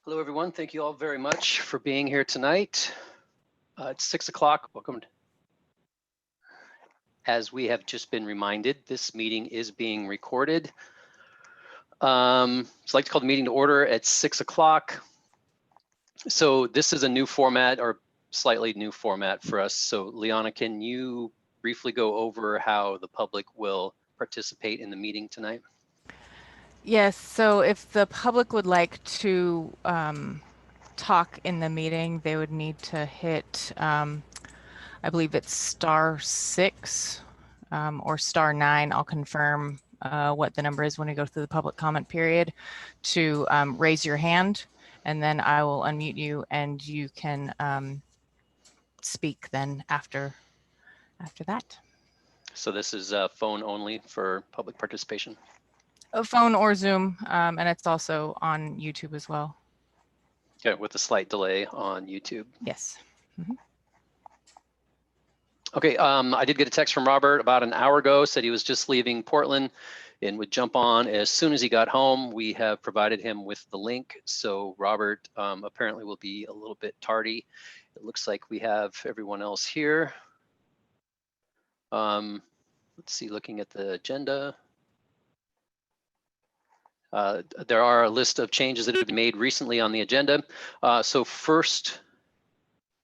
Hello, everyone. Thank you all very much for being here tonight. It's 6 o'clock. Welcome. As we have just been reminded, this meeting is being recorded. So I'd like to call the meeting to order at 6 o'clock. So this is a new format, or slightly new format for us. So Liana, can you briefly go over how the public will participate in the meeting tonight? Yes, so if the public would like to talk in the meeting, they would need to hit, I believe it's *6 or *9. I'll confirm what the number is when we go through the public comment period to raise your hand, and then I will unmute you and you can speak then after that. So this is phone only for public participation? A phone or Zoom, and it's also on YouTube as well. Okay, with a slight delay on YouTube. Yes. Okay, I did get a text from Robert about an hour ago, said he was just leaving Portland and would jump on as soon as he got home. We have provided him with the link. So Robert apparently will be a little bit tardy. It looks like we have everyone else here. Let's see, looking at the agenda. There are a list of changes that have been made recently on the agenda. So first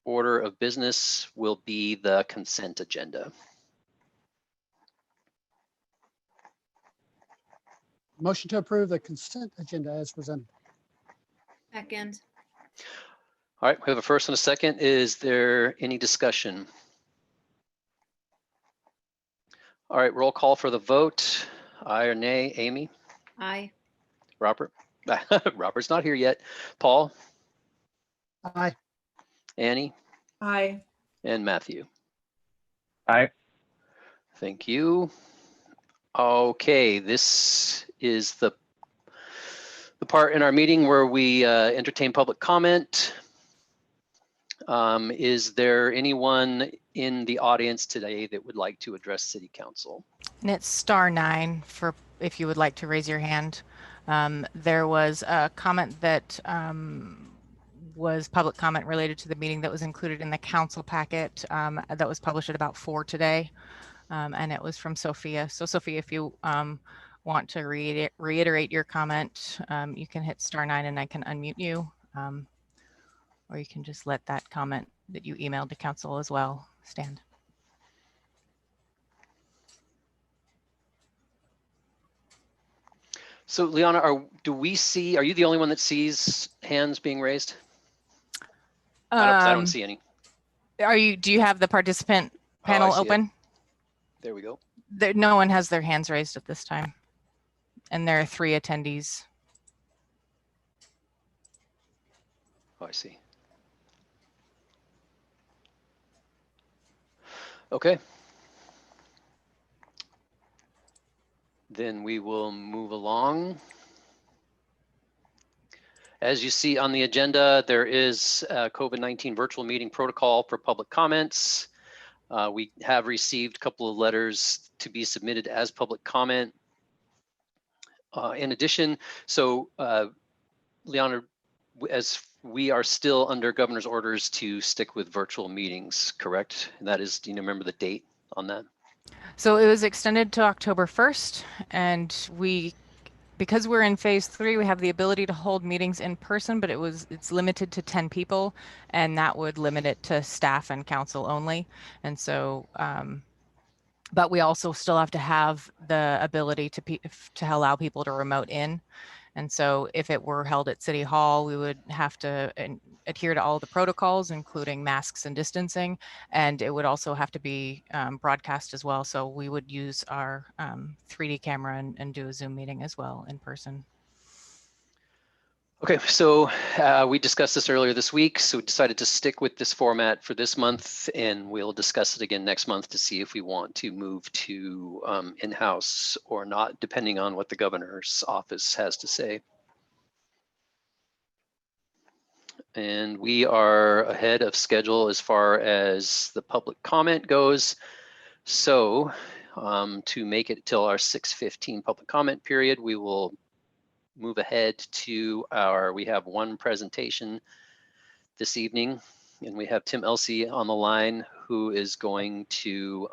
order of business will be the consent agenda. Motion to approve the consent agenda as presented. Second. All right, we have a first and a second. Is there any discussion? All right, roll call for the vote. Aye or nay? Amy? Aye. Robert? Robert's not here yet. Paul? Aye. Annie? Aye. And Matthew? Aye. Thank you. Okay, this is the part in our meeting where we entertain public comment. Is there anyone in the audience today that would like to address City Council? And it's *9 for if you would like to raise your hand. There was a comment that was public comment related to the meeting that was included in the council packet that was published at about 4 today. And it was from Sophia. So Sophia, if you want to reiterate your comment, you can hit *9 and I can unmute you. Or you can just let that comment that you emailed to council as well stand. So Liana, are you the only one that sees hands being raised? I don't see any. Do you have the participant panel open? There we go. No one has their hands raised at this time. And there are 3 attendees. Oh, I see. Okay. Then we will move along. As you see on the agenda, there is a COVID-19 virtual meeting protocol for public comments. We have received a couple of letters to be submitted as public comment. In addition, Liana, as we are still under governor's orders to stick with virtual meetings, correct? And that is, do you remember the date on that? So it was extended to October 1st, and because we're in phase 3, we have the ability to hold meetings in person, but it's limited to 10 people, and that would limit it to staff and council only. And so, but we also still have to have the ability to allow people to remote in. And so if it were held at City Hall, we would have to adhere to all the protocols, including masks and distancing, and it would also have to be broadcast as well. So we would use our 3D camera and do a Zoom meeting as well in person. Okay, so we discussed this earlier this week, so we decided to stick with this format for this month, and we'll discuss it again next month to see if we want to move to in-house or not, depending on what the governor's office has to say. And we are ahead of schedule as far as the public comment goes. So to make it till our 6:15 public comment period, we will move ahead to we have one presentation this evening, and we have Tim Elsey on the line, who is going to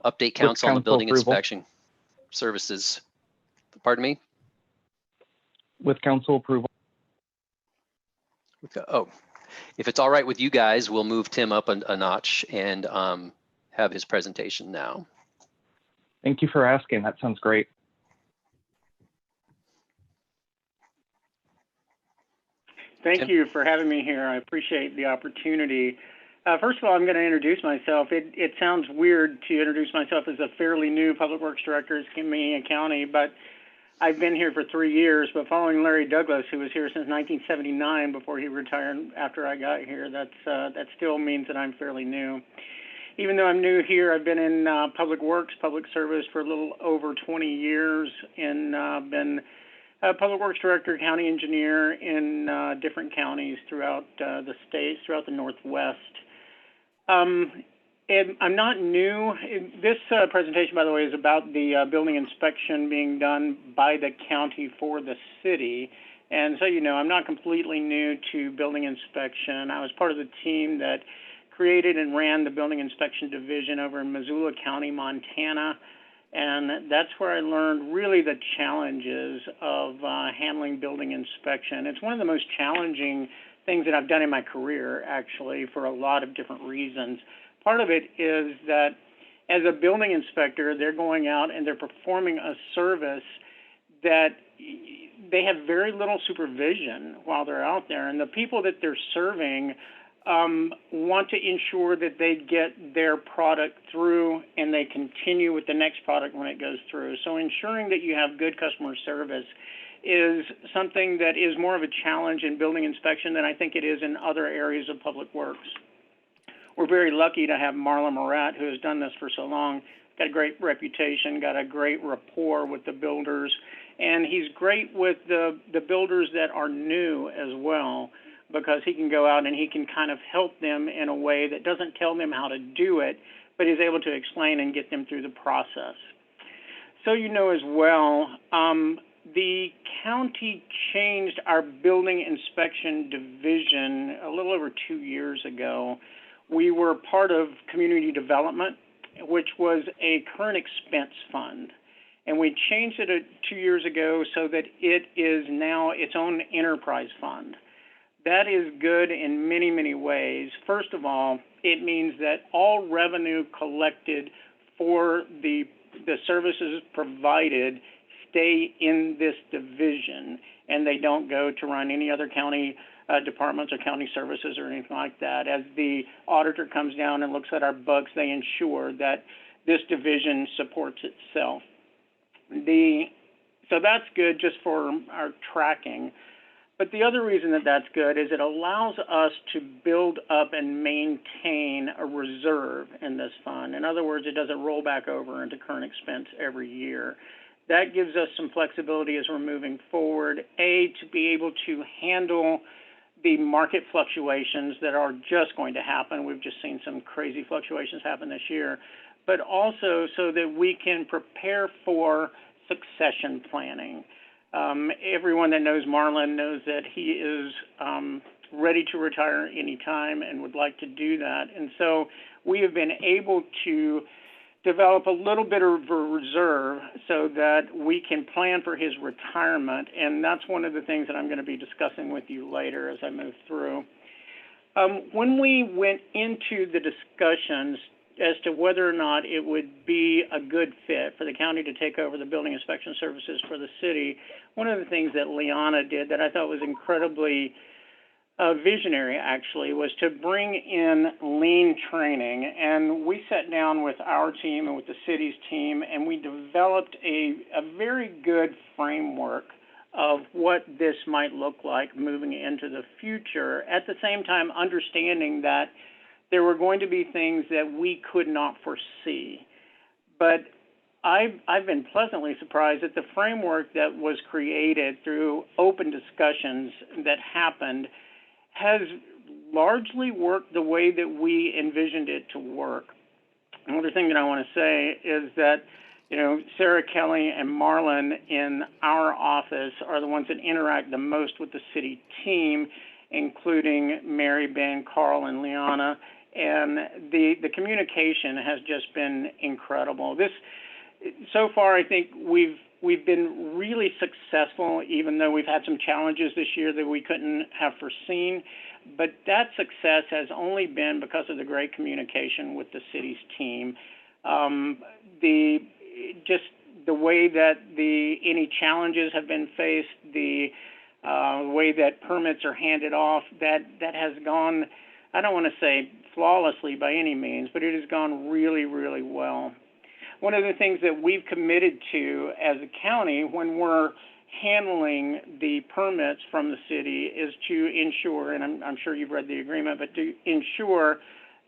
update council on the building approval. inspection services. Pardon me? With council approval. Oh, if it's all right with you guys, we'll move Tim up a notch and have his presentation now. Thank you for asking. That sounds great. Thank Tim? you for having me here. I appreciate the opportunity. First of all, I'm going to introduce myself. It sounds weird to introduce myself as a fairly new Public Works Director at Skamania County, but I've been here for 3 years. But following Larry Douglas, who was here since 1979 before he retired after I got here, that still means that I'm fairly new. Even though I'm new here, I've been in public works, public service for a little over 20 years, and been Public Works Director, county engineer in different counties throughout the states, throughout the Northwest. And I'm not new. This presentation, by the way, is about the building inspection being done by the county for the city. And so, you know, I'm not completely new to building inspection. I was part of the team that created and ran the building inspection division over in Missoula County, Montana. And that's where I learned really the challenges of handling building inspection. It's one of the most challenging things that I've done in my career, actually, for a lot of different reasons. Part of it is that as a building inspector, they're going out and they're performing a service that they have very little supervision while they're out there. And the people that they're serving want to ensure that they get their product through and they continue with the next product when it goes through. So ensuring that you have good customer service is something that is more of a challenge in building inspection than I think it is in other areas of public works. We're very lucky to have Marlon Morat, who has done this for so long, got a great reputation, got a great rapport with the builders, and he's great with the builders that are new as well, because he can go out and he can kind of help them in a way that doesn't tell them how to do it, but is able to explain and get them through the process. So you know as well, the county changed our building inspection division a little over 2 years ago. We were part of community development, which was a current expense fund. And we changed it 2 years ago so that it is now its own enterprise fund. That is good in many, many ways. First of all, it means that all revenue collected for the services provided stay in this division, and they don't go to run any other county departments or county services or anything like that. As the auditor comes down and looks at our books, they ensure that this division supports itself. So that's good just for our tracking. But the other reason that that's good is it allows us to build up and maintain a reserve in this fund. In other words, it doesn't roll back over into current expense every year. That gives us some flexibility as we're moving forward, to be able to handle the market fluctuations that are just going to happen. We've just seen some crazy fluctuations happen this year, but also so that we can prepare for succession planning. Everyone that knows Marlon knows that he is ready to retire anytime and would like to do that. And so we have been able to develop a little bit of a reserve so that we can plan for his retirement. And that's one of the things that I'm going to be discussing with you later as I move through. When we went into the discussions as to whether or not it would be a good fit for the county to take over the building inspection services for the city, one of the things that Liana did that I thought was incredibly visionary, actually, was to bring in lean training. And we sat down with our team and with the city's team, and we developed a very good framework of what this might look like moving into the future, at the same time understanding that there were going to be things that we could not foresee. But I've been pleasantly surprised that the framework that was created through open discussions that happened has largely worked the way that we envisioned it to work. Another thing that I want to say is that Sarah Kelly and Marlon in our office are the ones that interact the most with the city team, including Mary, Ben, Carl, and Liana. And the communication has just been incredible. So far, I think we've been really successful, even though we've had some challenges this year that we couldn't have foreseen. But that success has only been because of the great communication with the city's team. The way that any challenges have been faced, the way that permits are handed off, that has gone, I don't want to say flawlessly by any means, but it has gone really, really well. One of the things that we've committed to as a county when we're handling the permits from the city is to ensure, and I'm sure you've read the agreement, but to ensure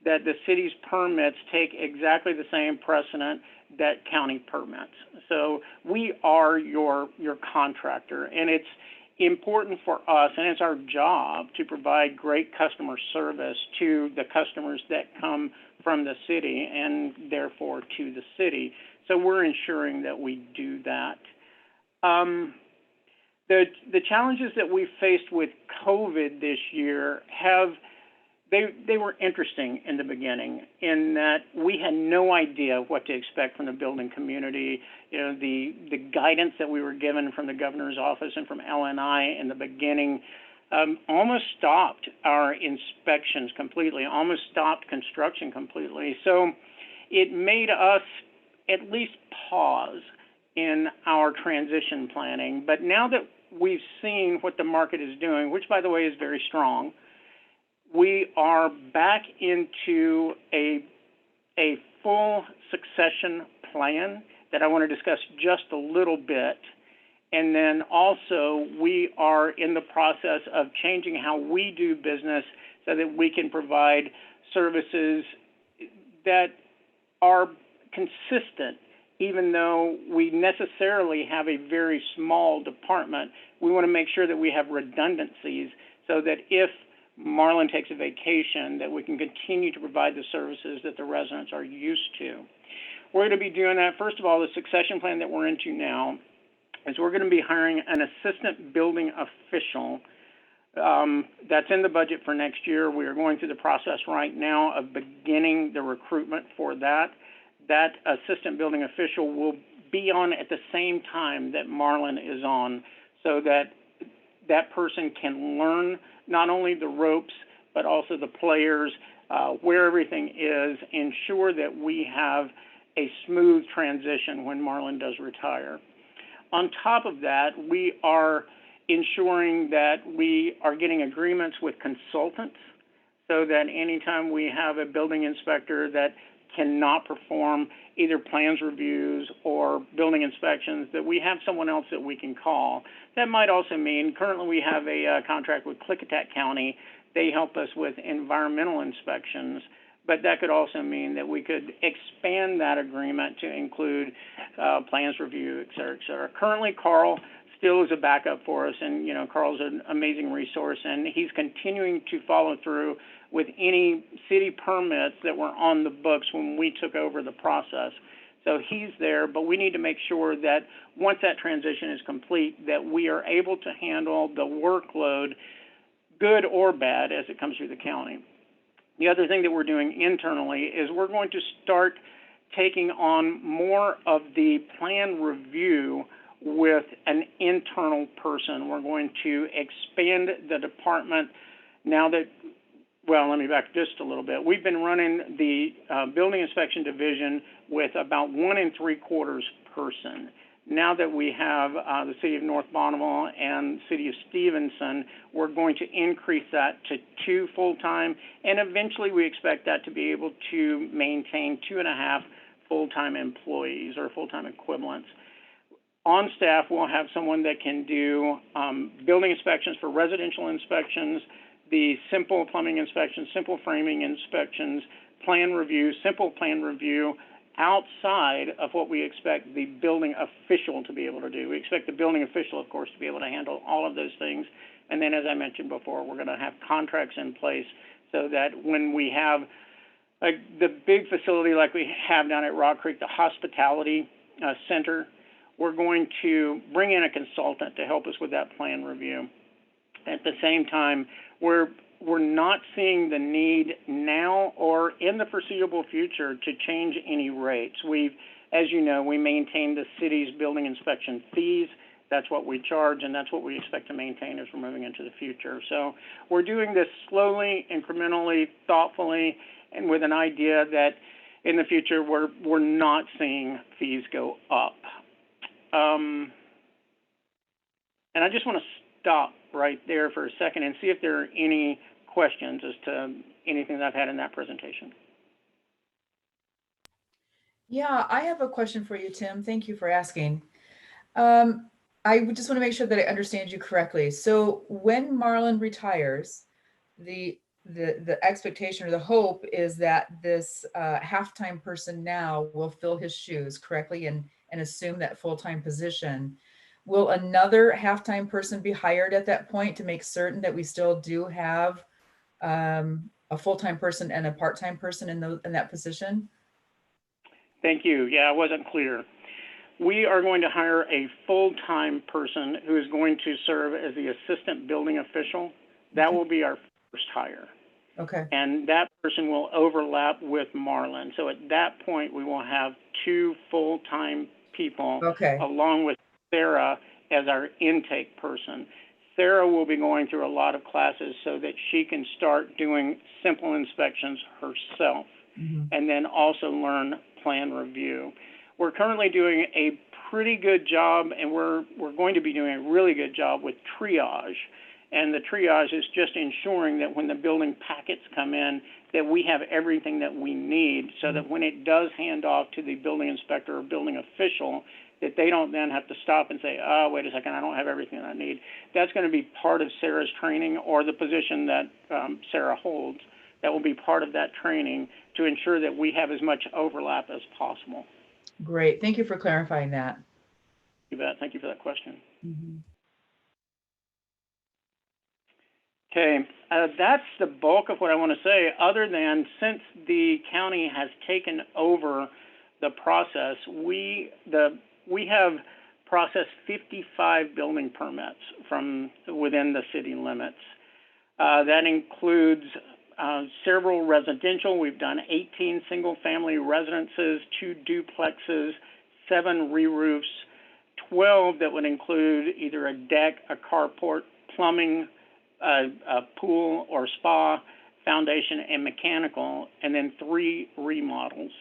that the city's permits take exactly the same precedent that county permits. So we are your contractor, and it's important for us, and it's our job to provide great customer service to the customers that come from the city and therefore to the city. So we're ensuring that we do that. The challenges that we faced with COVID this year they were interesting in the beginning in that we had no idea what to expect from the building community. The guidance that we were given from the governor's office and from LNI in the beginning almost stopped our inspections completely, almost stopped construction completely. So it made us at least pause in our transition planning. But now that we've seen what the market is doing, which by the way is very strong, we are back into a full succession plan that I want to discuss just a little bit. And then also we are in the process of changing how we do business so that we can provide services that are consistent. Even though we necessarily have a very small department, we want to make sure that we have redundancies so that if Marlon takes a vacation, that we can continue to provide the services that the residents are used to. We're going to be doing that. First of all, the succession plan that we're into now is we're going to be hiring an assistant building official. That's in the budget for next year. We are going through the process right now of beginning the recruitment for that. That assistant building official will be on at the same time that Marlon is on, so that that person can learn not only the ropes, but also the players, where everything is, ensure that we have a smooth transition when Marlon does retire. On top of that, we are ensuring that we are getting agreements with consultants so that anytime we have a building inspector that cannot perform either plans reviews or building inspections, that we have someone else that we can call. That might also mean, currently we have a contract with Klickitat County. They help us with environmental inspections, but that could also mean that we could expand that agreement to include plans review, et cetera, et cetera. Currently, Carl still is a backup for us, and Carl's an amazing resource, and he's continuing to follow through with any city permits that were on the books when we took over the process. So he's there, but we need to make sure that once that transition is complete, that we are able to handle the workload, good or bad, as it comes through the county. The other thing that we're doing internally is we're going to start taking on more of the plan review with an internal person. We're going to expand the department now that, well, let me back just a little bit. We've been running the building inspection division with about 1 3/4 person. Now that we have the City of North Bonneville and City of Stevenson, we're going to increase that to 2 full-time, and eventually we expect that to be able to maintain 2.5 full-time employees or full-time equivalents. On staff, we'll have someone that can do building inspections for residential inspections, the simple plumbing inspections, simple framing inspections, plan review, simple plan review, outside of what we expect the building official to be able to do. We expect the building official, of course, to be able to handle all of those things. And then, as I mentioned before, we're going to have contracts in place so that when we have the big facility like we have down at Rock Creek, the hospitality center. We're going to bring in a consultant to help us with that plan review. At the same time, we're not seeing the need now or in the foreseeable future to change any rates. As you know, we maintain the city's building inspection fees. That's what we charge, and that's what we expect to maintain as we're moving into the future. So we're doing this slowly, incrementally, thoughtfully, and with an idea that in the future we're not seeing fees go up. And I just want to stop right there for a second and see if there are any questions as to anything that I've had in that presentation. Yeah, I have a question for you, Tim. Thank you for asking. I would just want to make sure that I understand you correctly. So when Marlon retires, the expectation or the hope is that this half-time person now will fill his shoes correctly and assume that full-time position. Will another half-time person be hired at that point to make certain that we still do have a full-time person and a part-time person in that position? Thank you. Yeah, I wasn't clear. We are going to hire a full-time person who is going to serve as the assistant building official. That will be our first hire. Okay. And that person will overlap with Marlon. So at that point, we will have 2 full-time people, Okay. along with Sarah as our intake person. Sarah will be going through a lot of classes so that she can start doing simple inspections herself, and then also learn plan review. We're currently doing a pretty good job, and we're going to be doing a really good job with triage. And the triage is just ensuring that when the building packets come in, that we have everything that we need so that when it does hand off to the building inspector or building official, that they don't then have to stop and say, oh, wait a second, I don't have everything I need. That's going to be part of Sarah's training, or the position that Sarah holds. That will be part of that training to ensure that we have as much overlap as possible. Great. Thank you for clarifying that. You bet. Thank you for that question. Mm-hmm. Okay, that's the bulk of what I want to say, other than since the county has taken over the process, we have processed 55 building permits from within the city limits. That includes several residential. We've done 18 single-family residences, 2 duplexes, 7 re-roofs, 12 that would include either a deck, a carport, plumbing, a pool or spa, foundation, and mechanical, and then 3 remodels.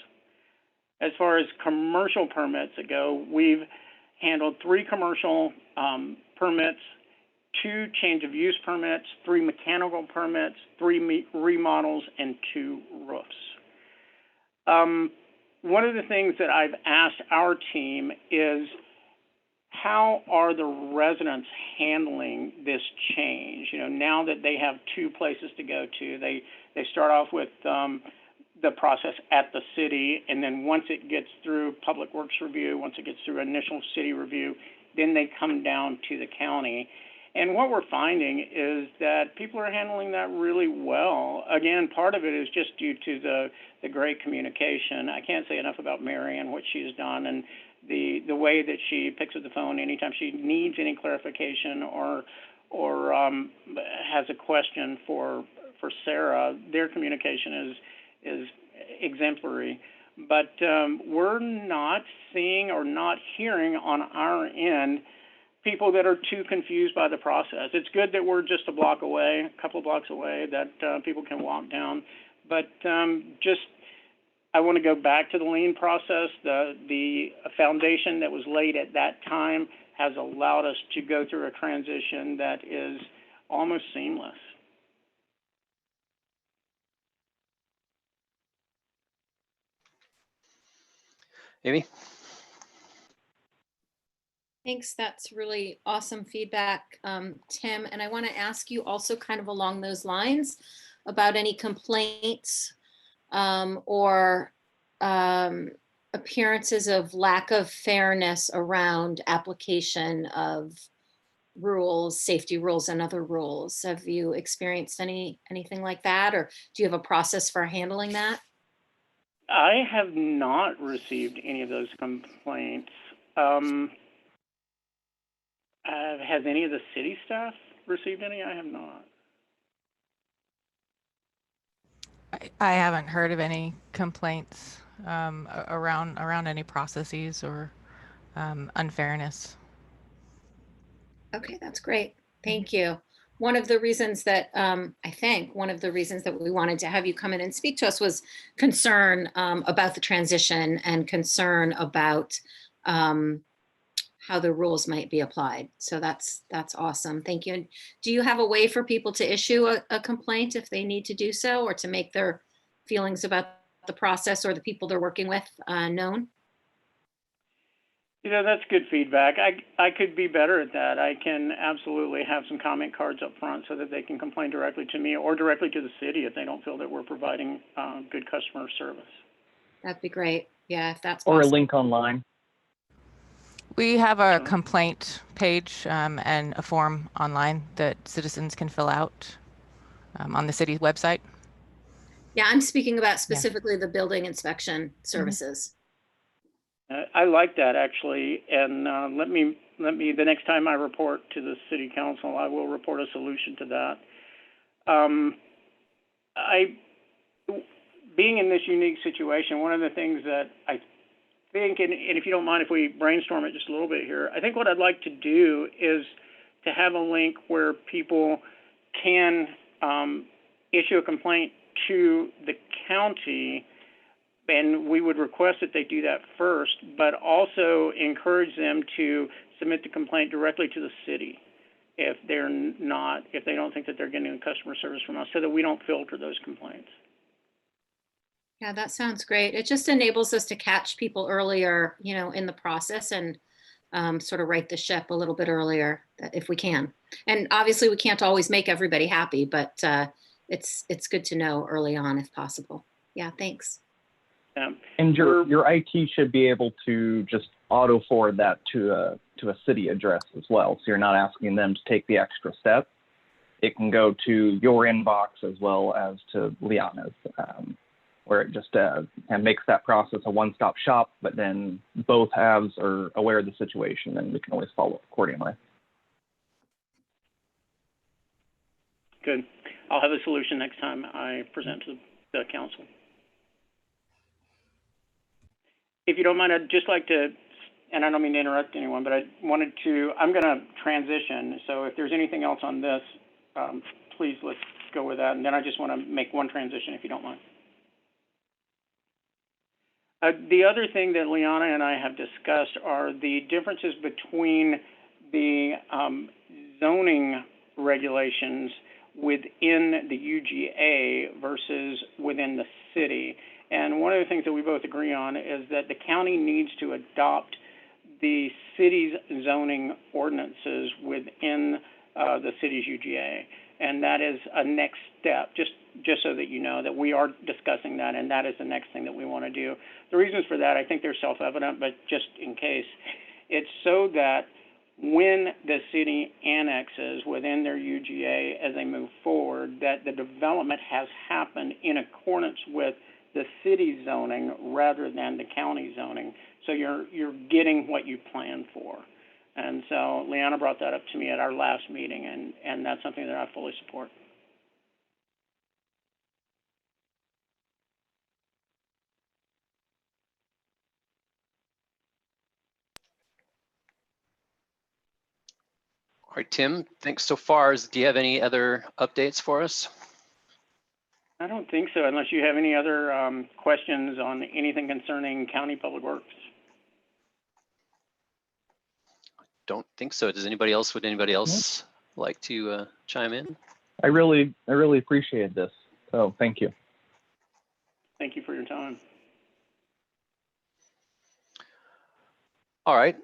As far as commercial permits go, we've handled 3 commercial permits, 2 change of use permits, 3 mechanical permits, 3 remodels, and 2 roofs. One of the things that I've asked our team is, how are the residents handling this change? You know, now that they have 2 places to go to, they start off with the process at the city, and then once it gets through Public Works review, once it gets through initial city review, then they come down to the county. And what we're finding is that people are handling that really well. Again, part of it is just due to the great communication. I can't say enough about Mary and what she's done, and the way that she picks up the phone anytime she needs any clarification or has a question for Sarah. Their communication is exemplary. But we're not seeing or not hearing on our end people that are too confused by the process. It's good that we're just a block away, a couple of blocks away, that people can walk down. But I want to go back to the lean process. The foundation that was laid at that time has allowed us to go through a transition that is almost seamless. Amy? Thanks. That's really awesome feedback, Tim. And I want to ask you also kind of along those lines about any complaints or appearances of lack of fairness around application of rules, safety rules, and other rules. Have you experienced anything like that, or do you have a process for handling that? I have not received any of those complaints. Has any of the city staff received any? I have not. I haven't heard of any complaints around any processes or unfairness. Okay, that's great. Thank you. One of the reasons that one of the reasons that we wanted to have you come in and speak to us was concern about the transition and concern about how the rules might be applied. So that's awesome. Thank you. And do you have a way for people to issue a complaint if they need to do so, or to make their feelings about the process or the people they're working with known? You know, that's good feedback. I could be better at that. I can absolutely have some comment cards up front so that they can complain directly to me or directly to the city if they don't feel that we're providing good customer service. That'd be great. Yeah, if that's Or a possible. link online. We have a Sure. complaint page and a form online that citizens can fill out on the city's website. Yeah, I'm speaking about specifically the building inspection services. I like that actually, and let me the next time I report to the city council, I will report a solution to that. Being in this unique situation, one of the things that I think, and if you don't mind if we brainstorm it just a little bit here, I think what I'd like to do is to have a link where people can issue a complaint to the county, and we would request that they do that first, but also encourage them to submit the complaint directly to the city if they don't think that they're getting customer service from us, so that we don't filter those complaints. Yeah, that sounds great. It just enables us to catch people earlier, you know, in the process, and sort of right the ship a little bit earlier if we can. And obviously we can't always make everybody happy, but it's good to know early on if possible. Yeah, thanks. And your IT should be able to just auto forward that to a city address as well. So you're not asking them to take the extra step. It can go to your inbox as well as to Liana's, where it just and makes that process a one-stop shop, but then both halves are aware of the situation and we can always follow up accordingly. Good. I'll have a solution next time I present to the council. If you don't mind, I'd just like to, and I don't mean to interrupt anyone, but I'm going to transition. So if there's anything else on this, please let's go with that. And then I just want to make one transition, if you don't mind. The other thing that Liana and I have discussed are the differences between the zoning regulations within the UGA versus within the city. And one of the things that we both agree on is that the county needs to adopt the city's zoning ordinances within the city's UGA. And that is a next step, just so that you know that we are discussing that, and that is the next thing that we want to do. The reasons for that, I think they're self-evident, but just in case, it's so that when the city annexes within their UGA as they move forward, that the development has happened in accordance with the city zoning rather than the county zoning. So you're getting what you plan for. And so Liana brought that up to me at our last meeting, and that's something that I fully support. All right, Tim, thanks so far. Do you have any other updates for us? I don't think so, unless you have any other questions on anything concerning County Public Works. Don't think so. Would anybody else like to chime in? I really appreciate this. So thank you. Thank you for your time. All right.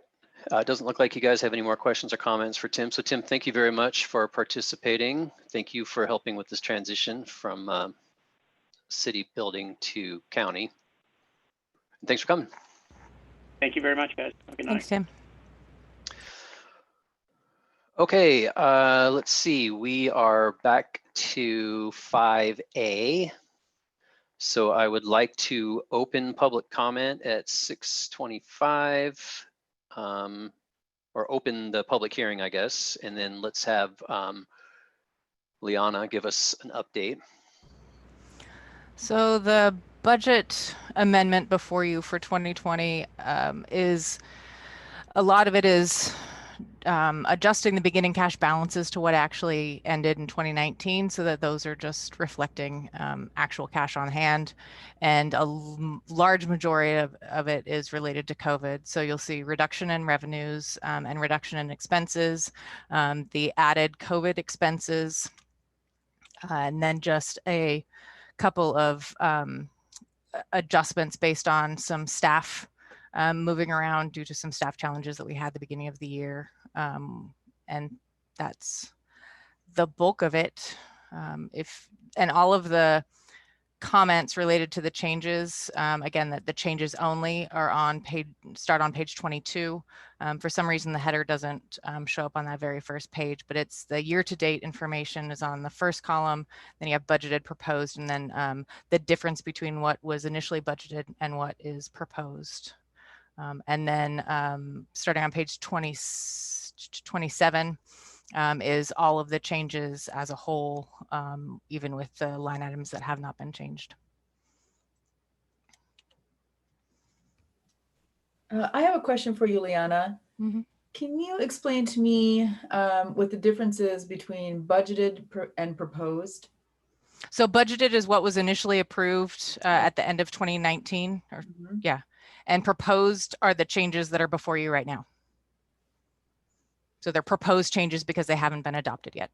It doesn't look like you guys have any more questions or comments for Tim. So Tim, thank you very much for participating. Thank you for helping with this transition from city building to county. And thanks for coming. Thank you very much, guys. Have a good night. Thanks, Tim. Okay, let's see. We are back to 5A. So I would like to open public comment at 6:25, or open the public hearing, I guess, and then let's have Liana give us an update. So the budget amendment before you for 2020 is, a lot of it is adjusting the beginning cash balances to what actually ended in 2019, so that those are just reflecting actual cash on hand. And a large majority of it is related to COVID. So you'll see reduction in revenues and reduction in expenses, the added COVID expenses, and then just a couple of adjustments based on some staff moving around due to some staff challenges that we had at the beginning of the year. And that's the bulk of it. And all of the comments related to the changes, again, that the changes only are on start on page 22. For some reason, the header doesn't show up on that very first page, but it's the year-to-date information is on the first column. Then you have budgeted, proposed, and then the difference between what was initially budgeted and what is proposed. And then starting on page 27 is all of the changes as a whole, even with the line items that have not been changed. I have a question for you, Liana. Mm-hmm. Can you explain to me what the difference is between budgeted and proposed? So budgeted is what was initially approved at the end of 2019, or yeah, and proposed are the changes that are before you right now. So they're proposed changes because they haven't been adopted yet.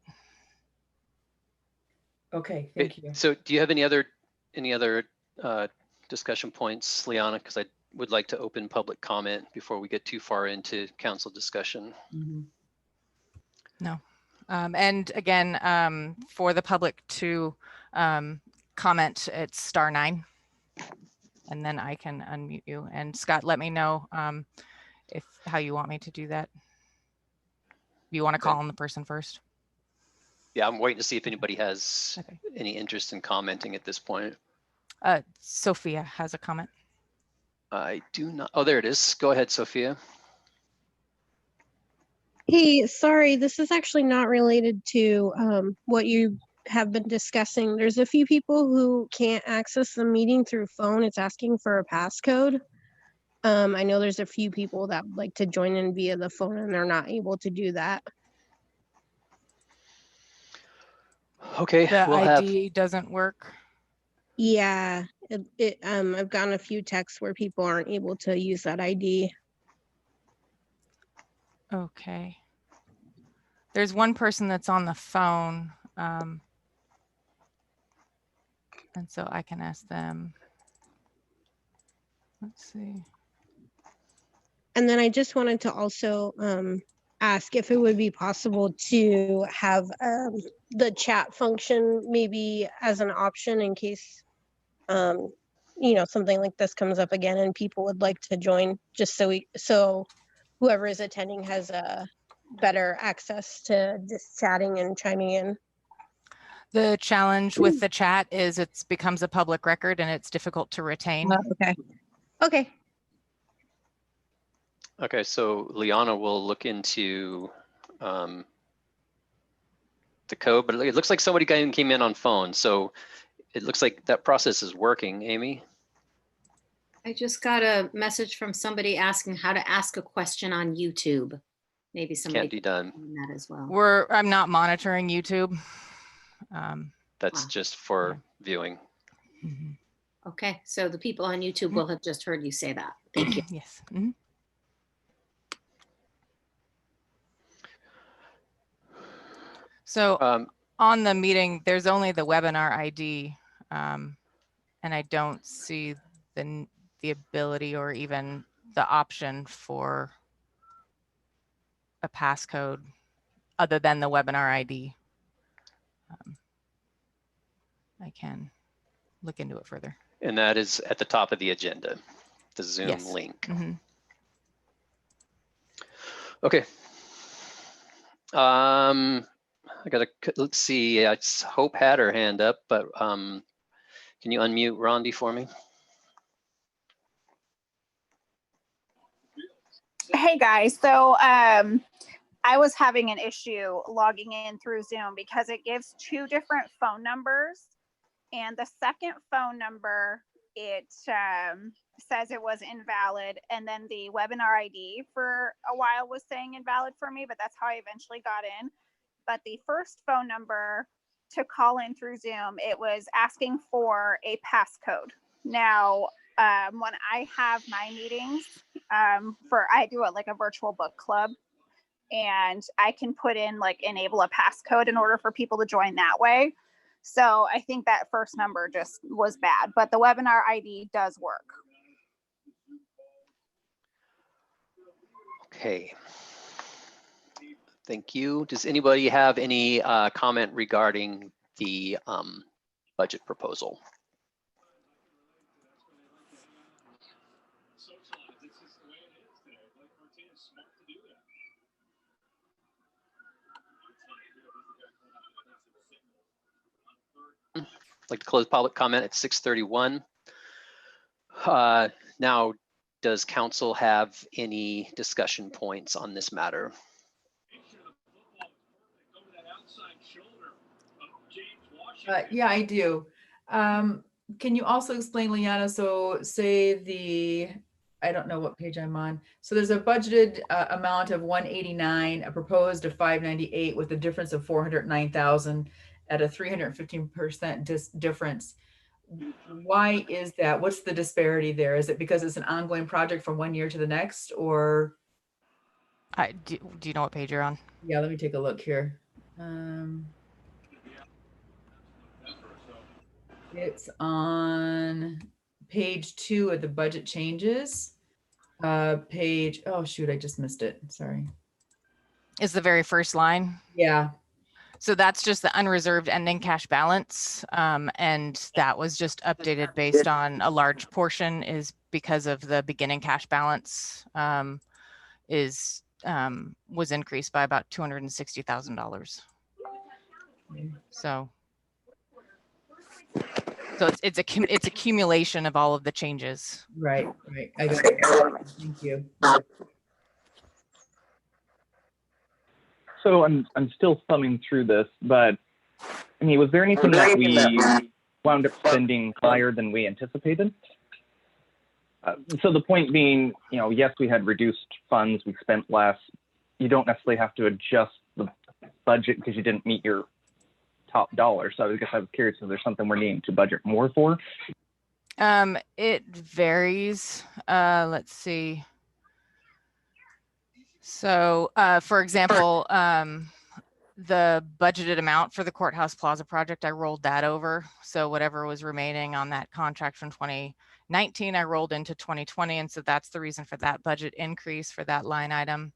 Okay, thank you. So do you have any other discussion points, Liana? Because I would like to open public comment before we get too far into council discussion. No. And again, for the public to comment, it's *9. And then I can unmute you. And Scott, let me know how you want me to do that. You want to call on the person first? Yeah, I'm waiting to see if anybody has any interest in commenting at this point. Sophia has a comment. I do not. Oh, there it is. Go ahead, Sophia. Hey, sorry, this is actually not related to what you have been discussing. There's a few people who can't access the meeting through phone. It's asking for a passcode. I know there's a few people that would like to join in via the phone and they're not able to do that. Okay, The we'll ID doesn't work. Yeah, I've gotten a few texts where people aren't able to use that ID. Okay. There's one person that's on the phone. And so I can ask them. Let's see. And then I just wanted to also ask if it would be possible to have the chat function maybe as an option in case, you know, something like this comes up again and people would like to join, just so whoever is attending has better access to just chatting and chiming in. The challenge with the chat is it becomes a public record and it's difficult to retain. Okay. Okay. Okay, so Liana will look into the code, but it looks like somebody came in on phone. So it looks like that process is working. Amy? I just got a message from somebody asking how to ask a question on YouTube. Maybe somebody Can't be done. can do that as well. I'm not monitoring YouTube. That's just for viewing. Mhm. Okay, so the people on YouTube will have just heard you say that. Thank you. Yes. Mhm. So on the meeting, there's only the webinar ID, and I don't see the ability or even the option for a passcode other than the webinar ID. I can look into it further. And that is at the top of the agenda, the Zoom Yes. link. Mhm. Okay. I gotta, let's see, Hope had her hand up, but Can you unmute Rondi for me? Hey guys, so I was having an issue logging in through Zoom because it gives two different phone numbers, and the second phone number, it says it was invalid, and then the webinar ID for a while was saying invalid for me, but that's how I eventually got in. But the first phone number to call in through Zoom, it was asking for a passcode. Now, when I have my meetings, I do it like a virtual book club, and I can put in like enable a passcode in order for people to join that way. So I think that first number just was bad, but the webinar ID does work. Okay. Thank you. Does anybody have any comment regarding the budget proposal? I'd like to close public comment at 6:31. Now, does council have any discussion points on this matter? Yeah, I do. Can you also explain, Liana? So say I don't know what page I'm on. So there's a budgeted amount of 189, a proposed of 598 with a difference of 409,000 at a 315% difference. Why is that? What's the disparity there? Is it because it's an ongoing project from one year to the next, or? Do you know what page you're on? Yeah, let me take a look here. It's on page 2 of the budget changes. Page, oh shoot, I just missed it. Sorry. Is the very first line. Yeah. So that's just the unreserved ending cash balance. And that was just updated based on a large portion is because of the beginning cash balance was increased by about $260,000. So it's accumulation of all of the changes. Right. I got it. Thank you. So I'm still thumbing through this, but I mean, was there anything that we wound up spending higher than we anticipated? So the point being, yes, we had reduced funds, we spent less. You don't necessarily have to adjust the budget because you didn't meet your top dollar. So I guess I was curious if there's something we're needing to budget more for. It varies. Let's see. So, for example, the budgeted amount for the Courthouse Plaza project, I rolled that over. So whatever was remaining on that contract from 2019, I rolled into 2020. And so that's the reason for that budget increase for that line item.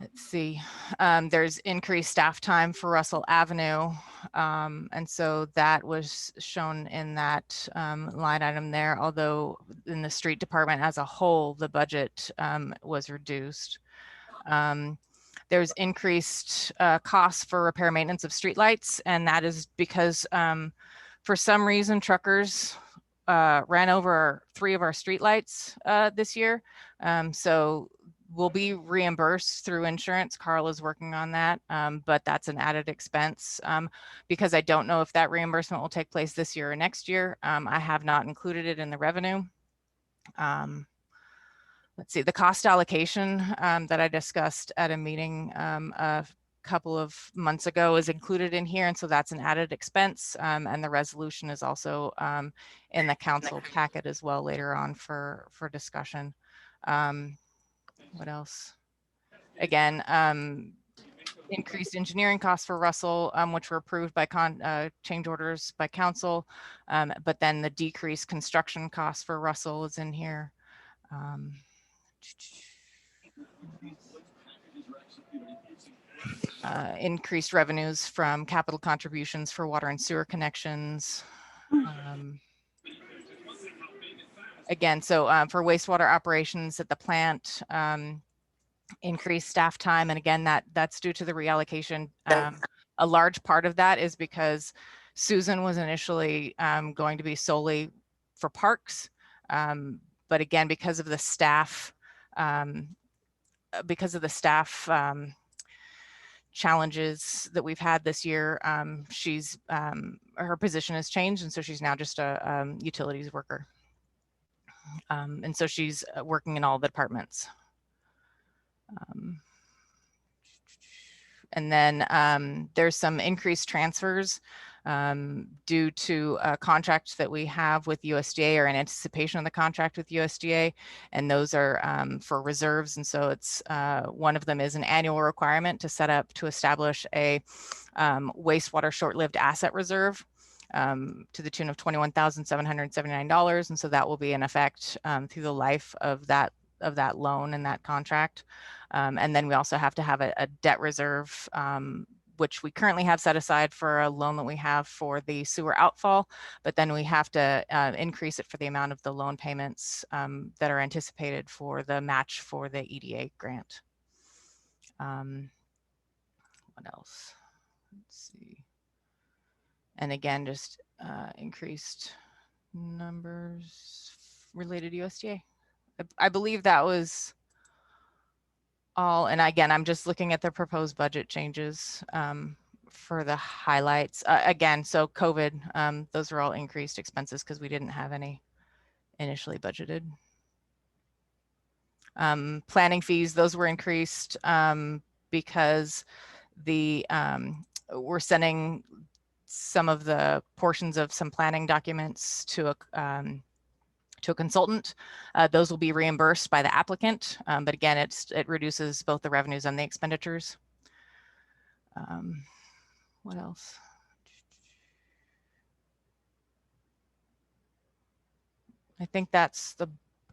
Let's see, there's increased staff time for Russell Avenue. And so that was shown in that line item there, although in the street department as a whole, the budget was reduced. There's increased costs for repair maintenance of streetlights, and that is because for some reason truckers ran over 3 of our streetlights this year. So we'll be reimbursed through insurance. Carl is working on that, but that's an added expense because I don't know if that reimbursement will take place this year or next year. I have not included it in the revenue. Let's see, the cost allocation that I discussed at a meeting a couple of months ago is included in here. And so that's an added expense. And the resolution is also in the council packet as well later on for discussion. What else? Again, increased engineering costs for Russell, which were approved by change orders by council. But then the decreased construction costs for Russell is in here. Increased revenues from capital contributions for water and sewer connections. Again, so for wastewater operations at the plant, increased staff time. And again, that's due to the reallocation a large part of that is because Susan was initially going to be solely for parks. But again, because of the staff, challenges that we've had this year, her position has changed, and so she's now just a utilities worker. And so she's working in all the departments. And then there's some increased transfers due to a contract that we have with USDA, or in anticipation of the contract with USDA, and those are for reserves. And so it's one of them is an annual requirement to establish a wastewater short-lived asset reserve to the tune of $21,779, and so that will be in effect through the life of that loan and that contract. And then we also have to have a debt reserve, which we currently have set aside for a loan that we have for the sewer outfall, but then we have to increase it for the amount of the loan payments that are anticipated for the match for the EDA grant. What else? Let's see. And again, just increased numbers related to USDA. I believe that was all. And again, I'm just looking at the proposed budget changes for the highlights. Again, so COVID, those are all increased expenses because we didn't have any initially budgeted. Planning fees, those were increased because we're sending some of the portions of some planning documents to a consultant. Those will be reimbursed by the applicant, but again, it reduces both the revenues and the expenditures. What else? I think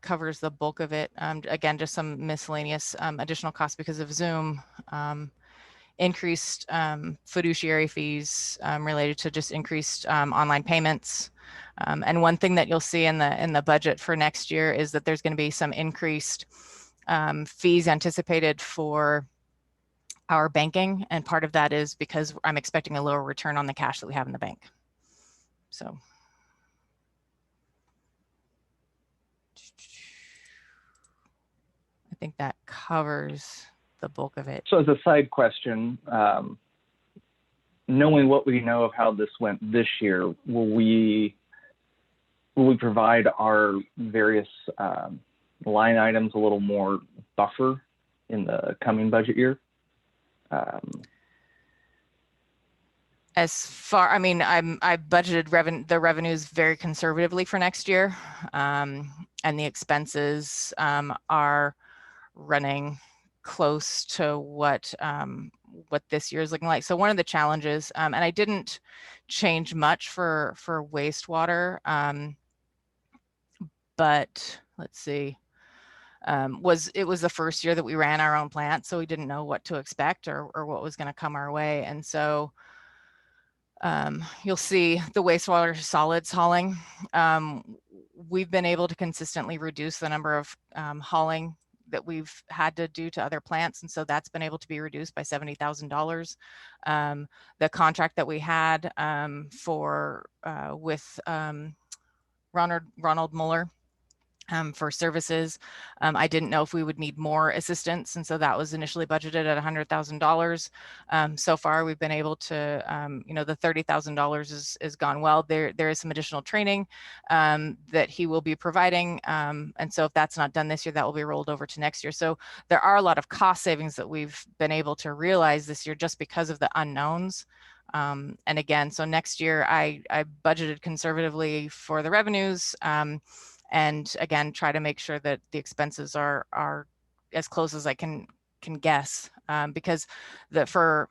covers the bulk of it. Again, just some miscellaneous additional costs because of Zoom. Increased fiduciary fees related to just increased online payments. And one thing that you'll see in the budget for next year is that there's going to be some increased fees anticipated for our banking. And part of that is because I'm expecting a lower return on the cash that we have in the bank. So. I think that covers the bulk of it. So as a side question, knowing what we know of how this went this year, will we provide our various line items a little more buffer in the coming budget year? As far, I mean, I budgeted the revenues very conservatively for next year, and the expenses are running close to what this year is looking like. So one of the challenges, and I didn't change much for wastewater, but let's see, it was the first year that we ran our own plant, so we didn't know what to expect or what was going to come our way. And so you'll see the wastewater solids hauling. We've been able to consistently reduce the number of hauling that we've had to do to other plants, and so that's been able to be reduced by $70,000. The contract that we had with Ronald Mueller for services, I didn't know if we would need more assistance, and so that was initially budgeted at $100,000. So far, we've been able to, the $30,000 is gone well. There is some additional training that he will be providing, and so if that's not done this year, that will be rolled over to next year. So there are a lot of cost savings that we've been able to realize this year just because of the unknowns. And again, so next year I budgeted conservatively for the revenues. And again, try to make sure that the expenses are as close as I can guess, because for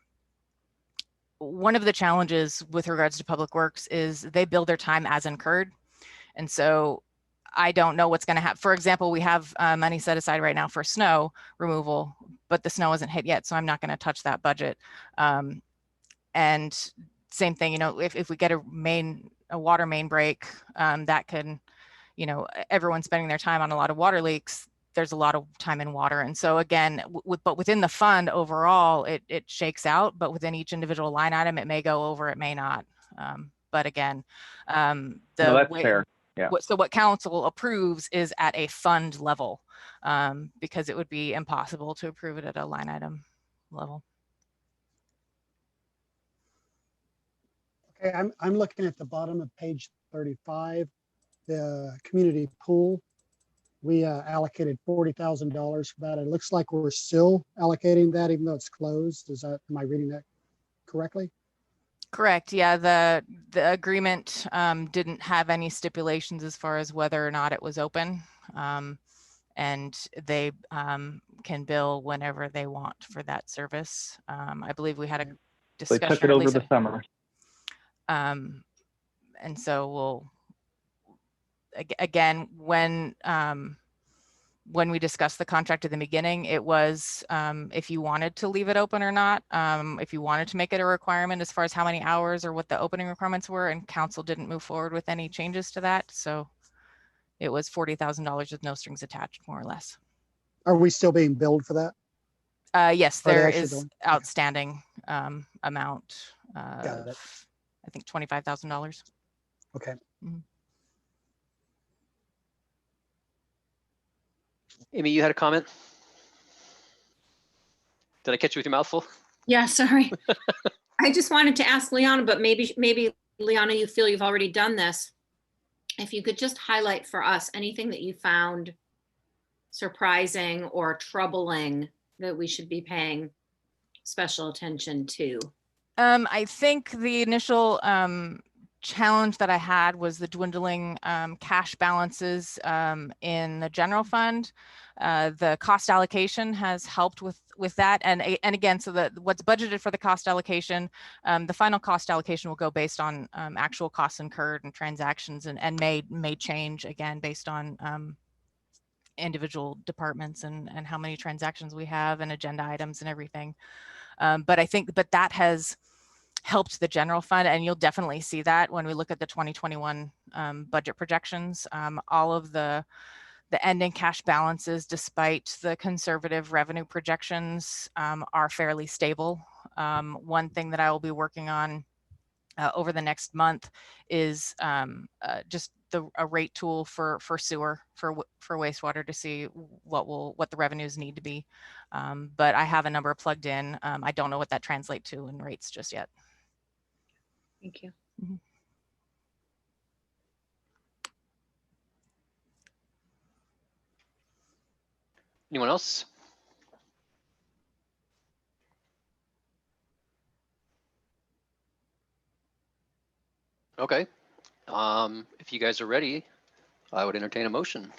one of the challenges with regards to Public Works is they bill their time as incurred, and so I don't know what's going to happen. For example, we have money set aside right now for snow removal, but the snow hasn't hit yet, so I'm not going to touch that budget. And same thing, if we get a water main break, that can, everyone's spending their time on a lot of water leaks, there's a lot of time and water. And so again, but within the fund overall, it shakes out, but within each individual line item, it may go over, it may not. But again, No, that's fair. Yeah. So what council approves is at a fund level, because it would be impossible to approve it at a line item level. Okay, I'm looking at the bottom of page 35, the community pool. We allocated $40,000 for that. It looks like we're still allocating that even though it's closed. Am I reading that correctly? Correct. Yeah, the agreement didn't have any stipulations as far as whether or not it was open, and they can bill whenever they want for that service. I believe we had a They discussion. took it over the summer. And so we'll again when we discussed the contract at the beginning, it was if you wanted to leave it open or not, if you wanted to make it a requirement as far as how many hours or what the opening requirements were, and council didn't move forward with any changes to that. So it was $40,000 with no strings attached, more or less. Are we still being billed for that? Yes, Are they there actually is billing? outstanding amount. Got it. I think $25,000. Okay. Amy, you had a comment? Did I catch you with your mouth full? Yeah, sorry. I just wanted to ask Liana, but maybe Liana, you feel you've already done this. If you could just highlight for us anything that you found surprising or troubling that we should be paying special attention to. I think the initial challenge that I had was the dwindling cash balances in the general fund. The cost allocation has helped with that, and again, so that what's budgeted for the cost allocation, the final cost allocation will go based on actual costs incurred and transactions, and may change again based on individual departments and how many transactions we have and agenda items and everything. But I think that has helped the general fund, and you'll definitely see that when we look at the 2021 budget projections. All of the ending cash balances, despite the conservative revenue projections, are fairly stable. One thing that I will be working on over the next month is just a rate tool for sewer, for wastewater, to see what the revenues need to be. But I have a number plugged in. I don't know what that translates to in rates just yet. Thank you. Mm-hmm. Anyone else? Okay. If you guys are ready, I would entertain a motion.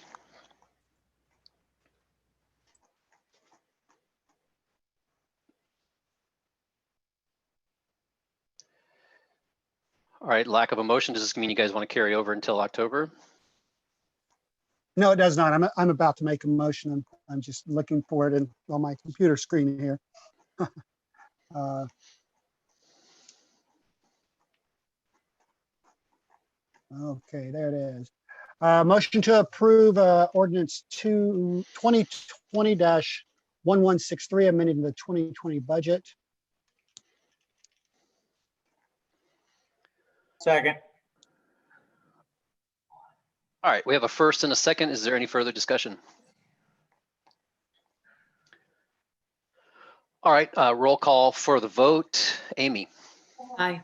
All right, lack of a motion. Does this mean you guys want to carry over until October? No, it does not. I'm about to make a motion. I'm just looking for it on my computer screen here. Okay, there it is. Motion to approve ordinance 2020-1163, amending the 2020 budget. Second. All right, we have a first and a second. Is there any further discussion? All right, roll call for the vote. Amy. Aye.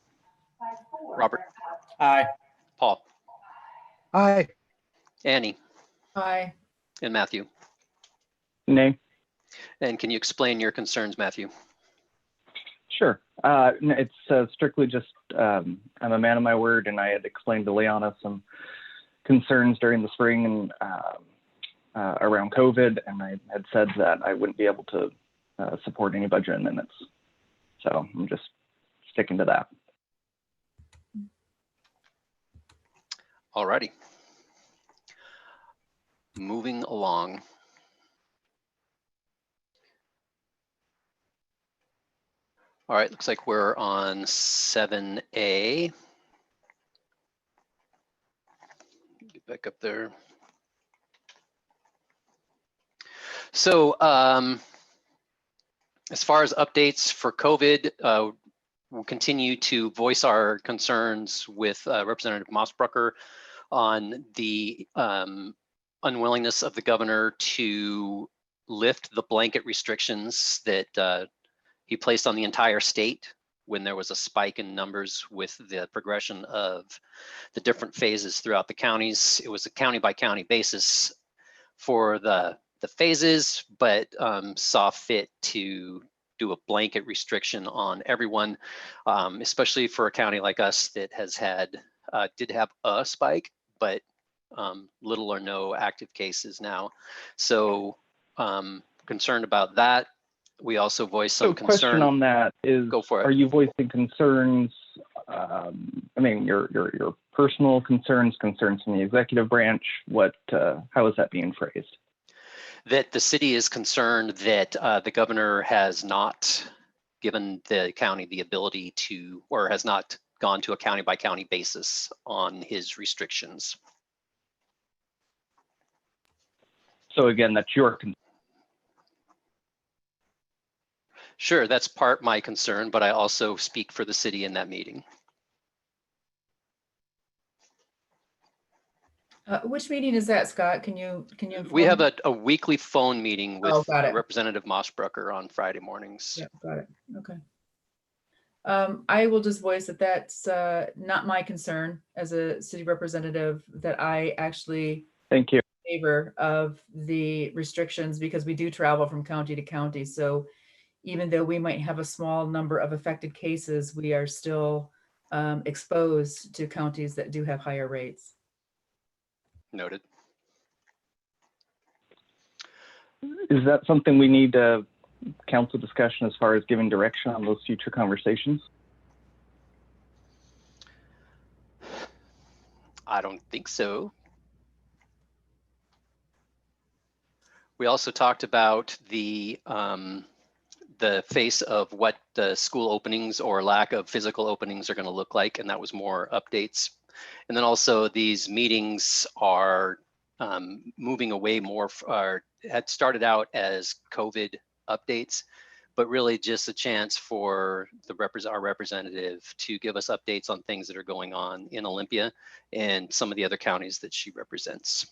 Robert. Aye. Paul. Aye. Annie. Aye. And Matthew. Nay. And can you explain your concerns, Matthew? Sure. It's strictly just I'm a man of my word, and I had explained to Liana some concerns during the spring and around COVID, and I had said that I wouldn't be able to support any budget amendments. So I'm just sticking to that. All righty. Moving along. All right, looks like we're on 7A. Get back up there. So as far as updates for COVID, we'll continue to voice our concerns with Representative Mossbrucker on the unwillingness of the governor to lift the blanket restrictions that he placed on the entire state when there was a spike in numbers with the progression of the different phases throughout the counties. It was a county by county basis for the phases, but saw fit to do a blanket restriction on everyone, especially for a county like us that has did have a spike, but little or no active cases now. So concerned about that. We also voiced some concern. Question on that is, go for it. Are you voicing concerns? I mean, your personal concerns from the executive branch. How is that being phrased? That the city is concerned that the governor has not given the county the ability to, or has not gone to a county by county basis on his restrictions. So again, that's your concern. Sure, that's part my concern, but I also speak for the city in that meeting. Which meeting is that, Scott? Can you? We have inform me? a weekly phone meeting with got it. Representative Mossbrucker on Friday mornings. Yeah, got it. Okay. I will just voice that that's not my concern as a city representative, that I actually Thank you. favor of the restrictions, because we do travel from county to county. So even though we might have a small number of affected cases, we are still exposed to counties that do have higher rates. Noted. Is that something we need council discussion as far as giving direction on those future conversations? I don't think so. We also talked about the face of what the school openings or lack of physical openings are going to look like, and that was more updates. And then also these meetings are moving away more, had started out as COVID updates, but really just a chance for our representative to give us updates on things that are going on in Olympia and some of the other counties that she represents.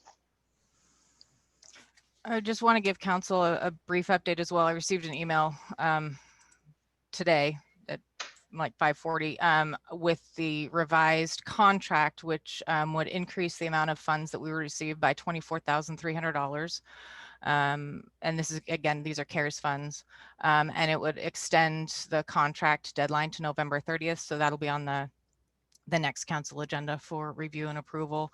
I just want to give council a brief update as well. I received an email today at like 5:40 with the revised contract, which would increase the amount of funds that we received by $24,300. And this is, again, these are CARES funds, and it would extend the contract deadline to November 30th. So that'll be on the next council agenda for review and approval.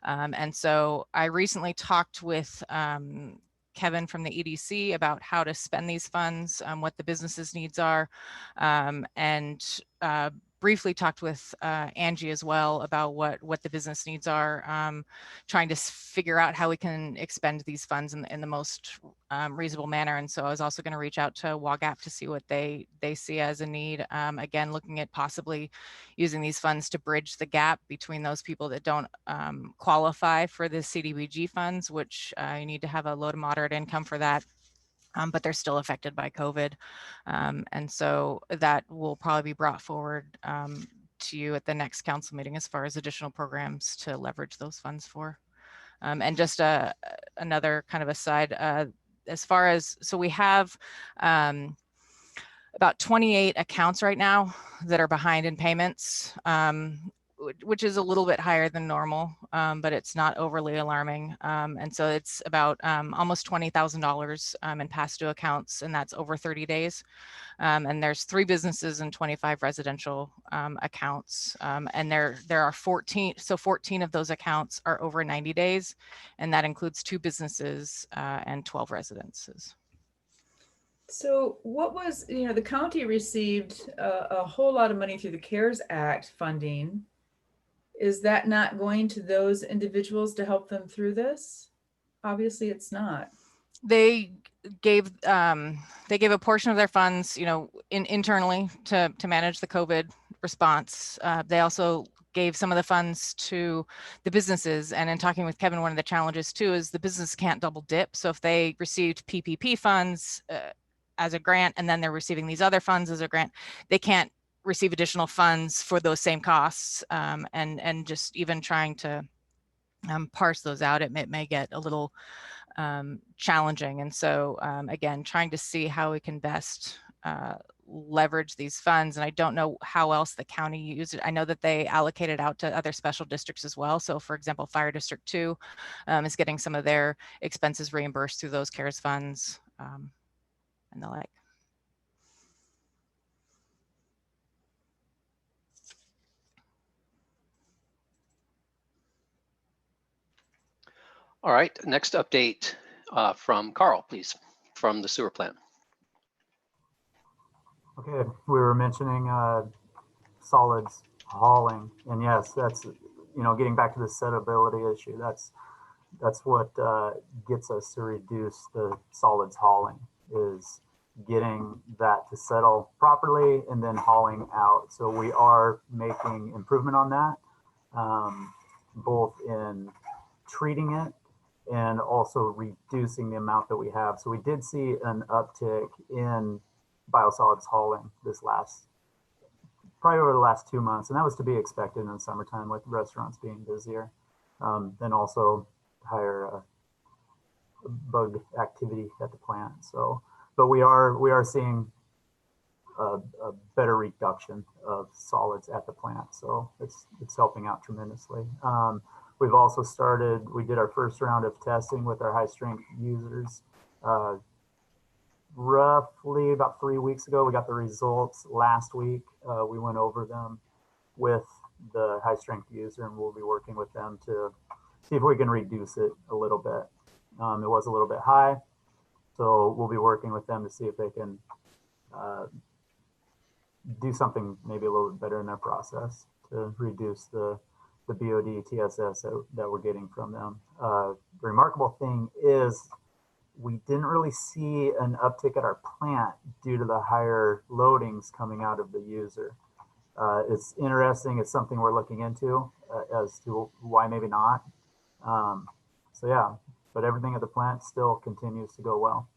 And so I recently talked with Kevin from the EDC about how to spend these funds, what the business's needs are, and briefly talked with Angie as well about what the business needs are, trying to figure out how we can expend these funds in the most reasonable manner. And so I was also going to reach out to WAGAP to see what they see as a need. Again, looking at possibly using these funds to bridge the gap between those people that don't qualify for the CDBG funds, which you need to have a low to moderate income for that. But they're still affected by COVID. And so that will probably be brought forward to you at the next council meeting as far as additional programs to leverage those funds for. And just another kind of aside, as far as, so we have about 28 accounts right now that are behind in payments, which is a little bit higher than normal, but it's not overly alarming. And so it's about almost $20,000 in past due accounts, and that's over 30 days. And there's 3 businesses and 25 residential accounts. And there are 14, so 14 of those accounts are over 90 days, and that includes 2 businesses and 12 residences. So what was, the county received a whole lot of money through the CARES Act funding. Is that not going to those individuals to help them through this? Obviously it's not. They gave a portion of their funds, internally to manage the COVID response. They also gave some of the funds to the businesses. And in talking with Kevin, one of the challenges too is the business can't double dip. So if they received PPP funds as a grant, and then they're receiving these other funds as a grant, they can't receive additional funds for those same costs. And just even trying to parse those out, it may get a little challenging. And so again, trying to see how we can best leverage these funds. And I don't know how else the county used it. I know that they allocated out to other special districts as well. So for example, Fire District 2 is getting some of their expenses reimbursed through those CARES funds and the like. All right, next update from Carl, please, from the sewer plant. Okay, we were mentioning solids hauling, and yes, that's, you know, getting back to the settability issue. That's what gets us to reduce the solids hauling, is getting that to settle properly and then hauling out. So we are making improvement on that, both in treating it and also reducing the amount that we have. So we did see an uptick in biosolids hauling probably over the last 2 months, and that was to be expected in the summertime with restaurants being busier, and also higher bug activity at the plant. So, but we are seeing a better reduction of solids at the plant, so it's helping out tremendously. We've also we did our first round of testing with our high strength users. Roughly about 3 weeks ago, we got the results last week. We went over them with the high strength user, and we'll be working with them to see if we can reduce it a little bit. It was a little bit high, so we'll be working with them to see if they can do something maybe a little bit better in their process to reduce the BOD TSS that we're getting from them. The remarkable thing is we didn't really see an uptick at our plant due to the higher loadings coming out of the user. It's interesting. It's something we're looking into as to why maybe not. So yeah, but everything at the plant still continues to go well.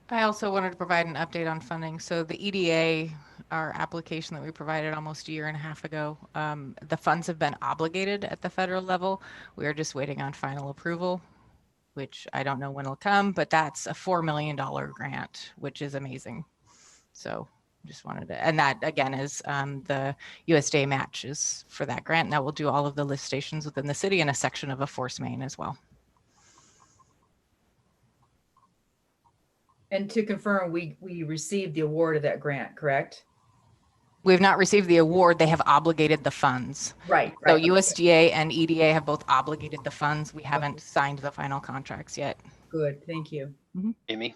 I also wanted to provide an update on funding. So the EDA, our application that we provided almost a year and a half ago, the funds have been obligated at the federal level. We are just waiting on final approval, which I don't know when it'll come, but that's a $4 million grant, which is amazing. So just wanted to, and that again is the USDA matches for that grant. And that will do all of the lift stations within the city and a section of a force main as well. And to confirm, we received the award of that grant, correct? We have not received the award. They have obligated the funds. Right. So USDA and EDA have both obligated the funds. We haven't signed the final contracts yet. Good, thank you. Amy?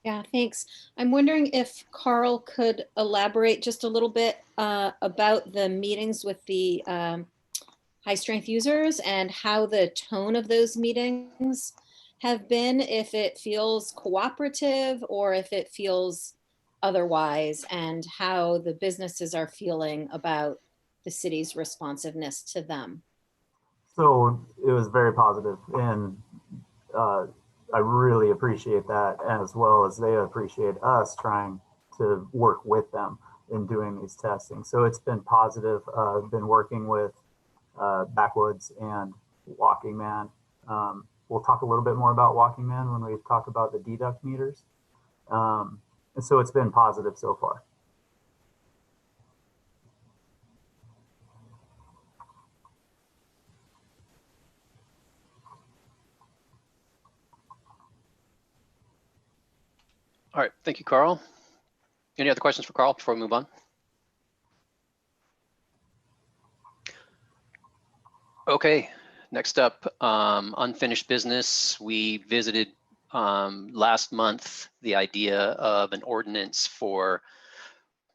Yeah, thanks. I'm wondering if Carl could elaborate just a little bit about the meetings with the high strength users and how the tone of those meetings have been, if it feels cooperative or if it feels otherwise, and how the businesses are feeling about the city's responsiveness to them. So it was very positive, and I really appreciate that, as well as they appreciate us trying to work with them in doing these testing. So it's been positive. I've been working with Backwoods and Walking Man. We'll talk a little bit more about Walking Man when we talk about the deduct meters. And so it's been positive so far. All right, thank you, Carl. Any other questions for Carl before we move on? Okay, next up, unfinished business. We visited last month the idea of an ordinance for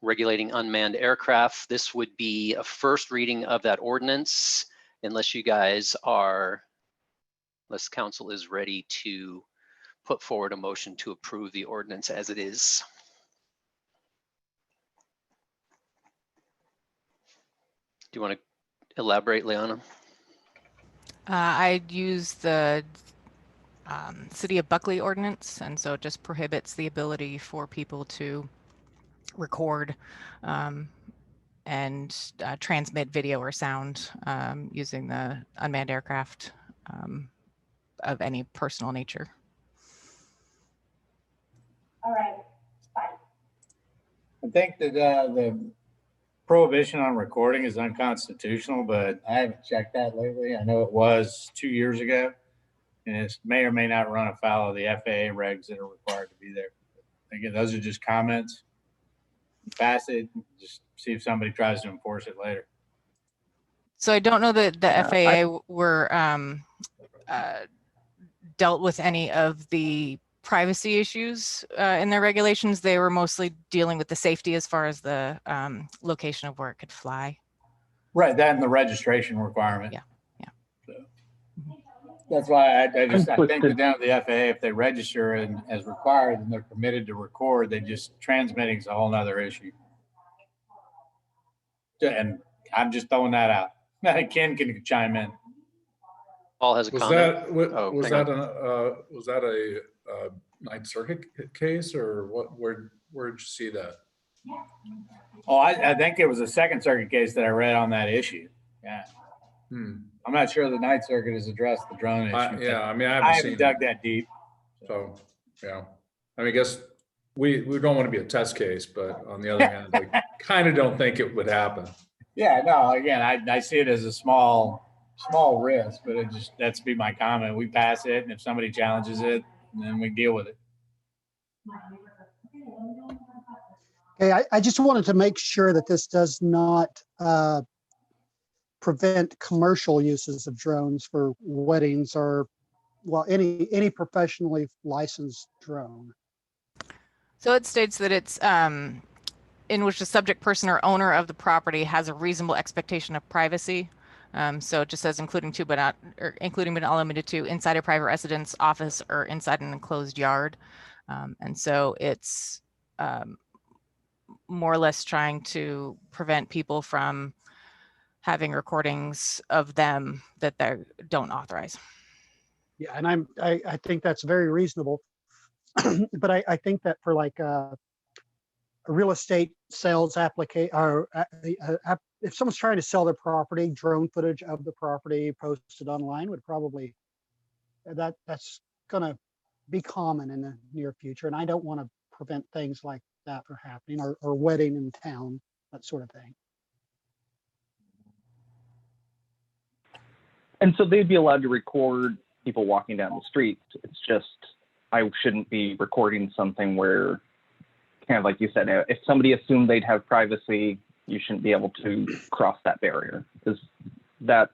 regulating unmanned aircraft. This would be a first reading of that ordinance, unless you guys are, unless council is ready to put forward a motion to approve the ordinance as it is. Do you want to elaborate, Liana? I use the City of Buckley ordinance, and so it just prohibits the ability for people to record and transmit video or sound using the unmanned aircraft of any personal nature. All right, bye. I think that the prohibition on recording is unconstitutional, but I haven't checked that lately. I know it was 2 years ago, and it may or may not run afoul of the FAA regs that are required to be there. Again, those are just comments. Pass it, just see if somebody tries to enforce it later. So I don't know that the FAA were dealt with any of the privacy issues in their regulations. They were mostly dealing with the safety as far as the location of where it could fly. Right, that and the registration requirement. Yeah. So, that's why I think that down to the FAA, if they register and as required and they're permitted to record, they just transmitting is a whole nother issue. And I'm just throwing that out. Ken can chime in. Paul has a comment. Was that a Ninth Circuit case, or what? Where'd you see that? Oh, I think it was a Second Circuit case that I read on that issue. Yeah. I'm not sure the Ninth Circuit has addressed the drone issue. I mean, I haven't dug that deep. So, yeah. I mean, I guess we don't want to be a test case, but on the other hand, I kind of don't think it would happen. Yeah, no, again, I see it as a small risk, but that's be my comment. We pass it, and if somebody challenges it, then we deal with it. Okay, I just wanted to make sure that this does not prevent commercial uses of drones for weddings or, well, any professionally licensed drone. So it states that it's in which the subject person or owner of the property has a reasonable expectation of privacy. So it just says including but not limited to inside a private residence, office, or inside an enclosed yard. And so it's more or less trying to prevent people from having recordings of them that they don't authorize. Yeah, and I think that's very reasonable. But I think that for like a real estate sales application, or if someone's trying to sell their property, drone footage of the property posted online would probably, that's going to be common in the near future. And I don't want to prevent things like that from happening, or wedding in town, that sort of thing. And so they'd be allowed to record people walking down the street. It's just, I shouldn't be recording something where, kind of like you said, if somebody assumed they'd have privacy, you shouldn't be able to cross that barrier. Is that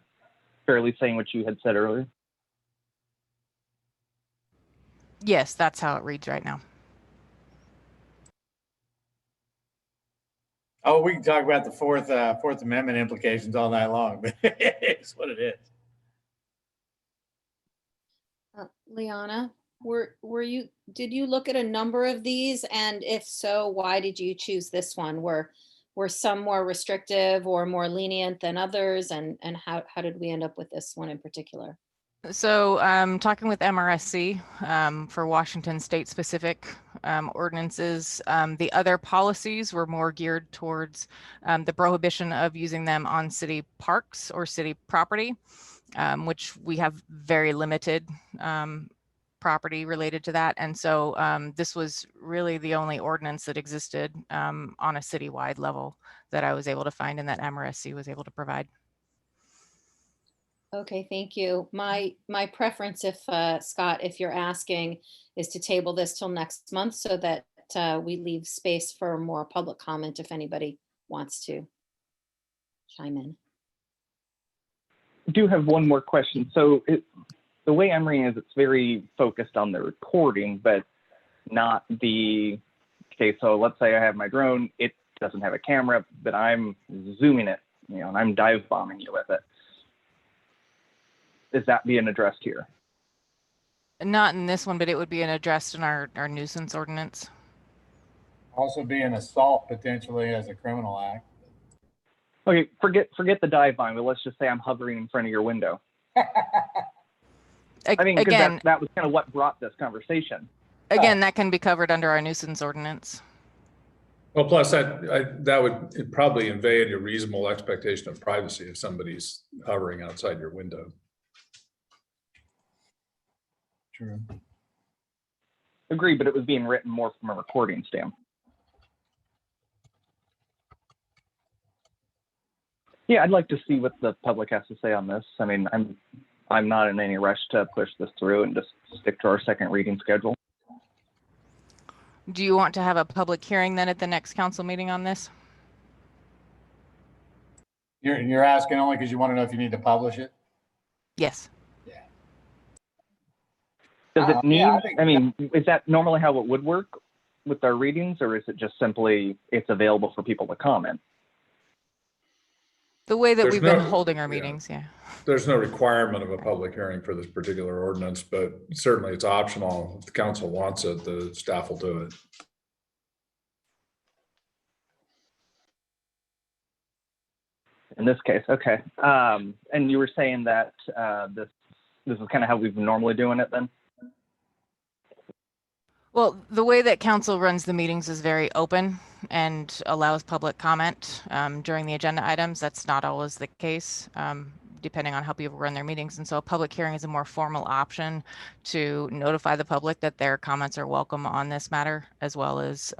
fairly saying what you had said earlier? Yes, that's how it reads right now. Oh, we can talk about the Fourth Amendment implications all night long, but it's what it is. Liana, did you look at a number of these? And if so, why did you choose this one? Were some more restrictive or more lenient than others? And how did we end up with this one in particular? So talking with MRSC for Washington state specific ordinances, the other policies were more geared towards the prohibition of using them on city parks or city property, which we have very limited property related to that. And so this was really the only ordinance that existed on a citywide level that I was able to find and that MRSC was able to provide. Okay, thank you. My preference, if Scott, if you're asking, is to table this till next month so that we leave space for more public comment if anybody wants to chime in. I do have one more question. So the way I'm reading is it's very focused on the recording, but not the, okay, so let's say I have my drone, it doesn't have a camera, but I'm zooming it, and I'm dive bombing you with it. Is that being addressed here? Not in this one, but it would be addressed in our nuisance ordinance. Also be an assault potentially as a criminal act. Okay, forget the dive bomb, but let's just say I'm hovering in front of your window. I mean, because Again, that was kind of what brought this conversation. again, that can be covered under our nuisance ordinance. Well, plus that would probably invade a reasonable expectation of privacy if somebody's hovering outside your window. True. Agree, but it was being written more from a recording stamp. Yeah, I'd like to see what the public has to say on this. I mean, I'm not in any rush to push this through and just stick to our second reading schedule. Do you want to have a public hearing then at the next council meeting on this? You're asking only because you want to know if you need to publish it? Yes. Does it need, yeah, I mean, is that normally how it would work with our readings, or is it just simply it's available for people to comment? The way that There's we've been no- holding our yeah. meetings, yeah. There's no requirement of a public hearing for this particular ordinance, but certainly it's optional. If the council wants it, the staff will do it. In this case, okay. And you were saying that this is kind of how we've been normally doing it then? Well, the way that council runs the meetings is very open and allows public comment during the agenda items. That's not always the case, depending on how people run their meetings. And so a public hearing is a more formal option to notify the public that their comments are welcome on this matter, as well as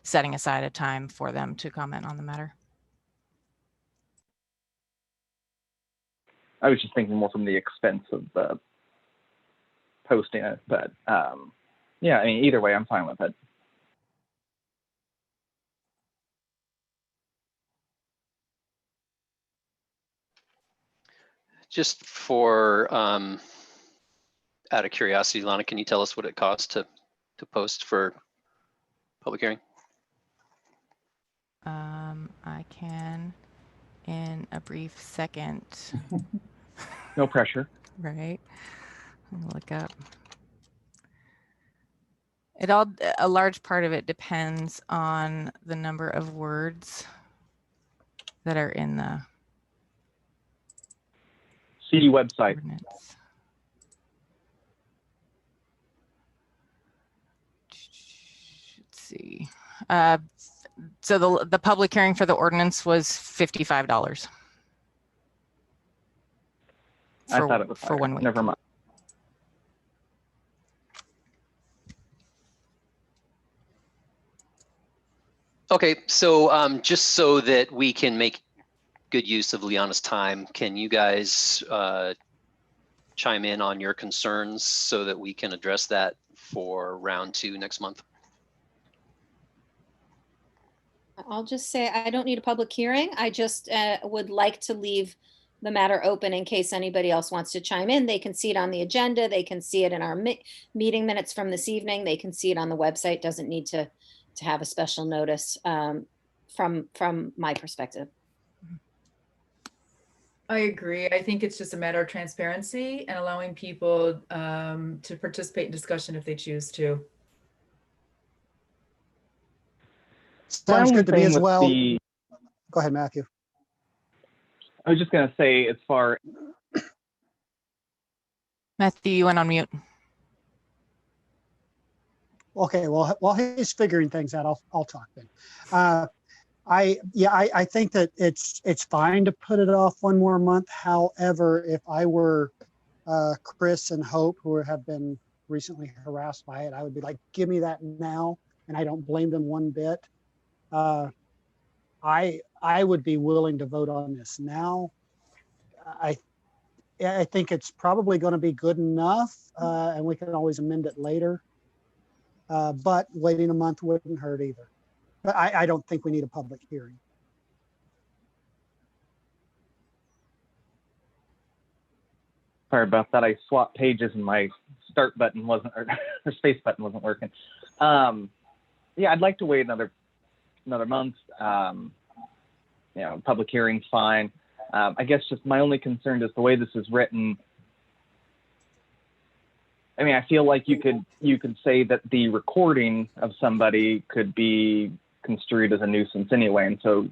setting aside a time for them to comment on the matter. I was just thinking more from the expense of posting it, but yeah, I mean, either way, I'm fine with it. Just for, out of curiosity, Lana, can you tell us what it costs to post for public hearing? I can in a brief second. No pressure. Right. Let me look up. A large part of it depends on the number of words that are in the city website. ordinance. Let's see. So the public hearing for the ordinance was $55. I thought it was for higher. 1 week. Never mind. Okay, so just so that we can make good use of Liana's time, can you guys chime in on your concerns so that we can address that for round 2 next month? I'll just say I don't need a public hearing. I just would like to leave the matter open in case anybody else wants to chime in. They can see it on the agenda. They can see it in our meeting minutes from this evening. They can see it on the website. Doesn't need to have a special notice from my perspective. I agree. I think it's just a matter of transparency and allowing people to participate in discussion if they choose to. Sounds good to me as well. The, Go ahead, Matthew. I was just going to say, as far Matthew, you went on mute. Okay, well, while he's figuring things out, I'll talk then. I think that it's fine to put it off one more month. However, if I were Chris and Hope, who have been recently harassed by it, I would be like, give me that now, and I don't blame them one bit. I would be willing to vote on this now. I think it's probably going to be good enough, and we can always amend it later. But waiting a month wouldn't hurt either. But I don't think we need a public hearing. Sorry about that. I swapped pages and my start button wasn't, or space button wasn't working. Yeah, I'd like to wait another month. You know, public hearing's fine. I guess just my only concern is the way this is written. I mean, I feel like you could say that the recording of somebody could be construed as a nuisance anyway, and so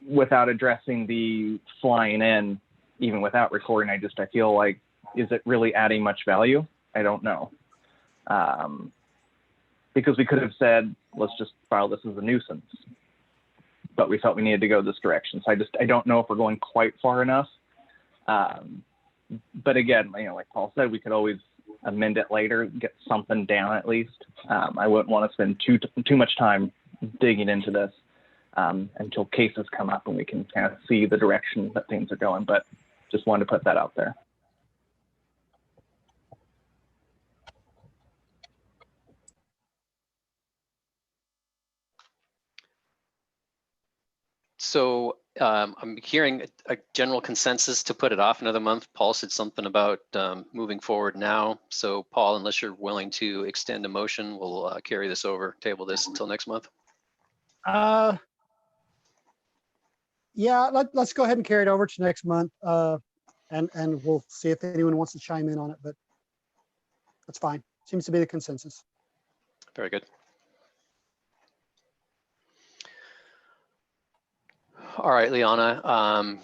without addressing the flying in, even without recording, I feel like, is it really adding much value? I don't know. Because we could have said, let's just file this as a nuisance, but we felt we needed to go this direction. So I don't know if we're going quite far enough. But again, like Paul said, we could always amend it later, get something down at least. I wouldn't want to spend too much time digging into this until cases come up and we can kind of see the direction that things are going. But just wanted to put that out there. So I'm hearing a general consensus to put it off another month. Paul said something about moving forward now. So Paul, unless you're willing to extend a motion, we'll carry this over, table this until next month. Yeah, let's go ahead and carry it over to next month. And we'll see if anyone wants to chime in on it, but that's fine. Seems to be the consensus. Very good. All right, Liana,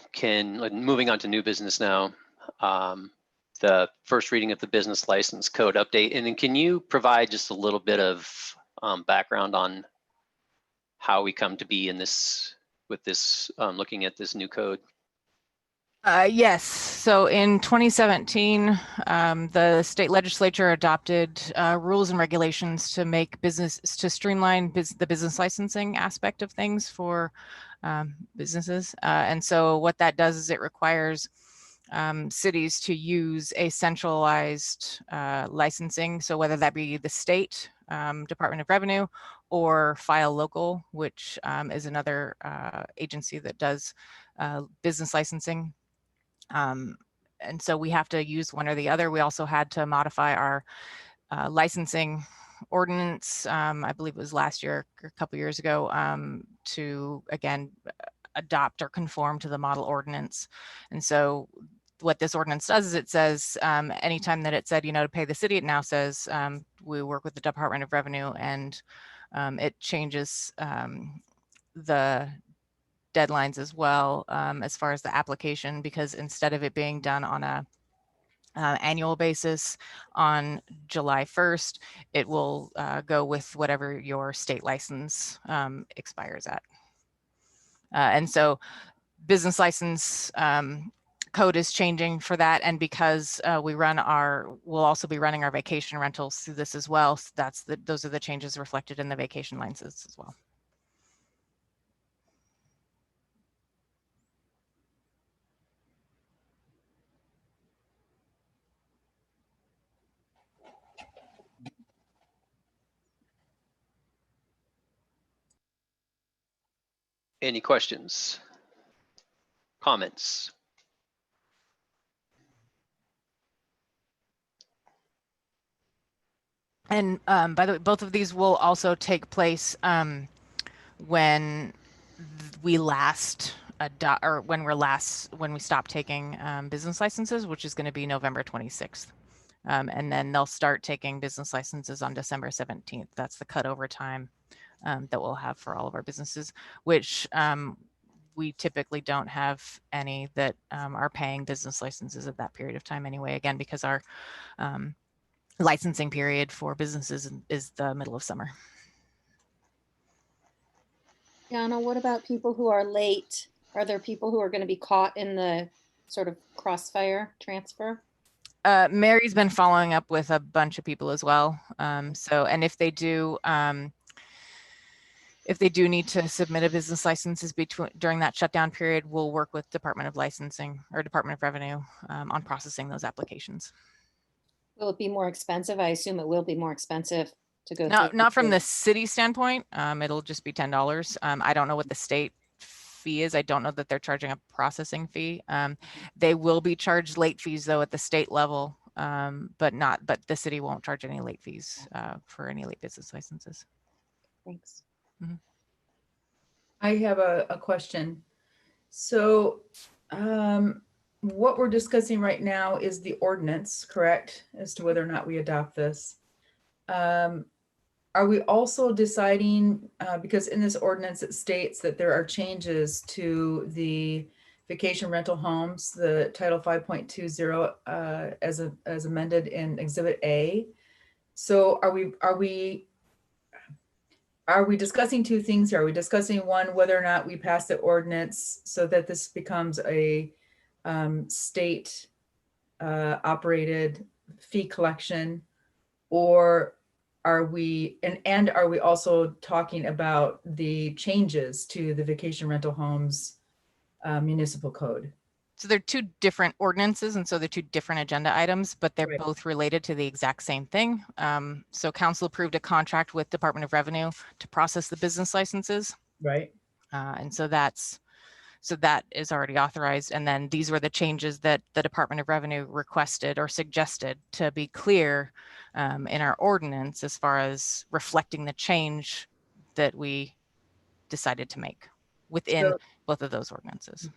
moving on to new business now. The first reading of the business license code update, and then can you provide just a little bit of background on how we come to be in this, with this, looking at this new code? Yes. So in 2017, the state legislature adopted rules and regulations to make to streamline the business licensing aspect of things for businesses. And so what that does is it requires cities to use a centralized licensing. So whether that be the state Department of Revenue or File Local, which is another agency that does business licensing. And so we have to use one or the other. We also had to modify our licensing ordinance, I believe it was last year, or a couple years ago, to again adopt or conform to the model ordinance. And so what this ordinance does is it says anytime that it said, to pay the city, it now says we work with the Department of Revenue, and it changes the deadlines as well as far as the application, because instead of it being done on a annual basis on July 1st, it will go with whatever your state license expires at. And so business license code is changing for that. And because we'll also be running our vacation rentals through this as well. So those are the changes reflected in the vacation licenses as well. Any questions? Comments? And by the way, both of these will also take place when we last when we stop taking business licenses, which is going to be November 26th. And then they'll start taking business licenses on December 17th. That's the cutover time that we'll have for all of our businesses, which we typically don't have any that are paying business licenses at that period of time anyway, again, because our licensing period for businesses is the middle of summer. Yana, what about people who are late? Are there people who are going to be caught in the sort of crossfire transfer? Mary's been following up with a bunch of people as well. And if they do need to submit a business licenses during that shutdown period, we'll work with Department of Licensing or Department of Revenue on processing those applications. Will it be more expensive? I assume it will be more expensive to go No, through. not from the city standpoint. It'll just be $10. I don't know what the state fee is. I don't know that they're charging a processing fee. They will be charged late fees though at the state level, but the city won't charge any late fees for any late business licenses. Thanks. Mm-hmm. I have a question. So what we're discussing right now is the ordinance, correct? As to whether or not we adopt this. are we also deciding, because in this ordinance, it states that there are changes to the vacation rental homes, the Title 5.20, as amended in Exhibit A. So are we discussing two things here? Are we discussing one, whether or not we pass the ordinance so that this becomes a state operated fee collection? Or are we, and are we also talking about the changes to the vacation rental homes municipal code? So they're two different ordinances, and so they're two different agenda items, but they're Right. both related to the exact same thing. So council approved a contract with Department of Revenue to process the business licenses. Right. And so that is already authorized. And then these were the changes that the Department of Revenue requested or suggested to be clear in our ordinance as far as reflecting the change that we decided to make within both of those ordinances.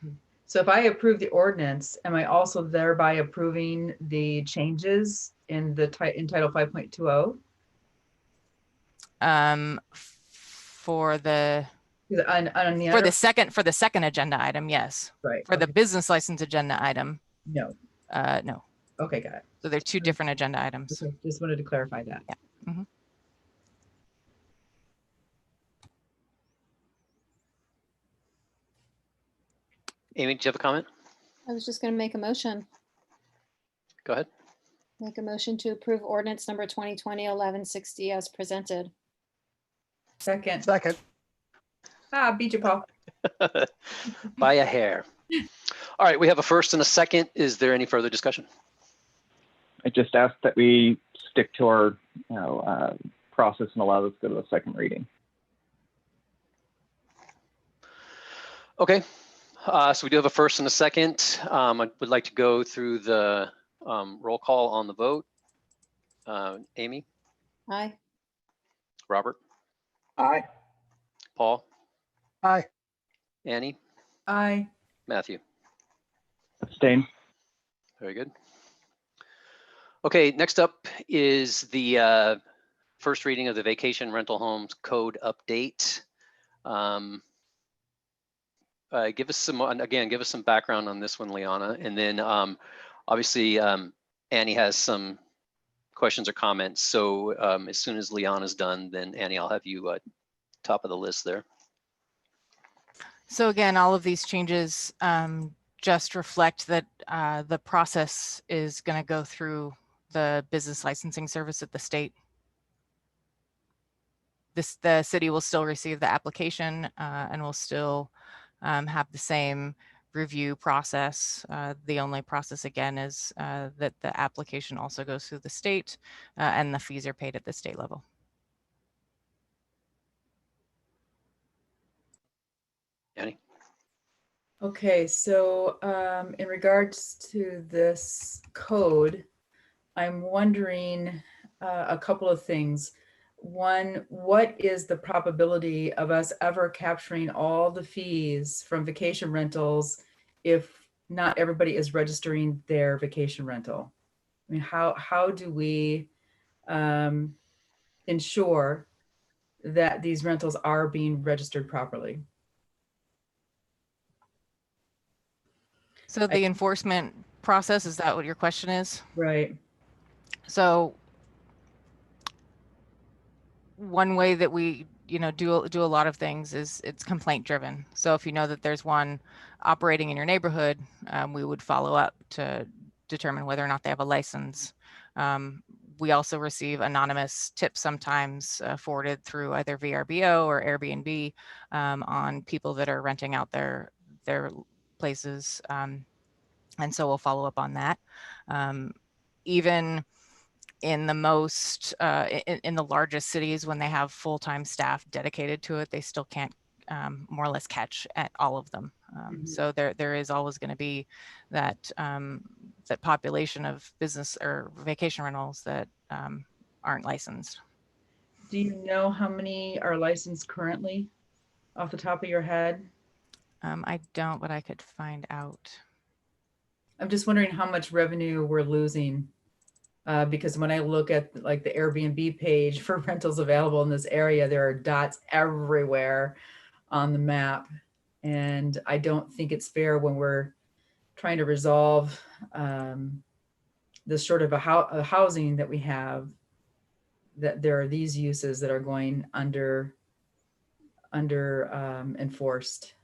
So if I approve the ordinance, am I also thereby approving the changes in the in Title 5.20? For the On the second agenda item, yes. Right. For the business license agenda item, No. no. Okay, got it. So they're two different agenda items. Okay, just wanted to clarify that. Yeah. Mhm. Amy, do you have a comment? I was just going to make a motion. Go ahead. Make a motion to approve ordinance number 2020-1160 as presented. Second. Second. Beat you, Paul. By a hair. All right, we have a first and a second. Is there any further discussion? I just ask that we stick to our, process and allow this to go to the second reading. Okay, so we do have a first and a second. I would like to go through the roll call on the vote. Amy, Aye. Robert, Aye. Paul, Aye. Annie, Aye. Matthew. Abstain. Very good. Okay, next up is the first reading of the Vacation Rental Homes Code update. Give us some background on this one, Liana, and then obviously Annie has some questions or comments. So as soon as Liana's done, then Annie, I'll have you top of the list there. So again, all of these changes just reflect that the process is going to go through the business licensing service at the state. The city will still receive the application and will still have the same review process. The only process again is that the application also goes through the state and the fees are paid at the state level. Annie? Okay, so in regards to this code, I'm wondering a couple of things. One, what is the probability of us ever capturing all the fees from vacation rentals if not everybody is registering their vacation rental? I mean, how do we ensure that these rentals are being registered properly? So the enforcement process, is that what your question is? Right. So one way that we, do a lot of things is it's complaint driven. So if you know that there's one operating in your neighborhood, we would follow up to determine whether or not they have a license. We also receive anonymous tips sometimes forwarded through either VRBO or Airbnb on people that are renting out their places. And so we'll follow up on that. Even in the most, in the largest cities, when they have full-time staff dedicated to it, they still can't more or less catch at all of them. So there is always going to be that that population of business or vacation rentals that aren't licensed. Do you know how many are licensed currently off the top of your head? I don't, but I could find out. I'm just wondering how much revenue we're losing Because when I look at like the Airbnb page for rentals available in this area, there are dots everywhere on the map. And I don't think it's fair when we're trying to resolve this sort of a housing that we have, that there are these uses that are going under enforced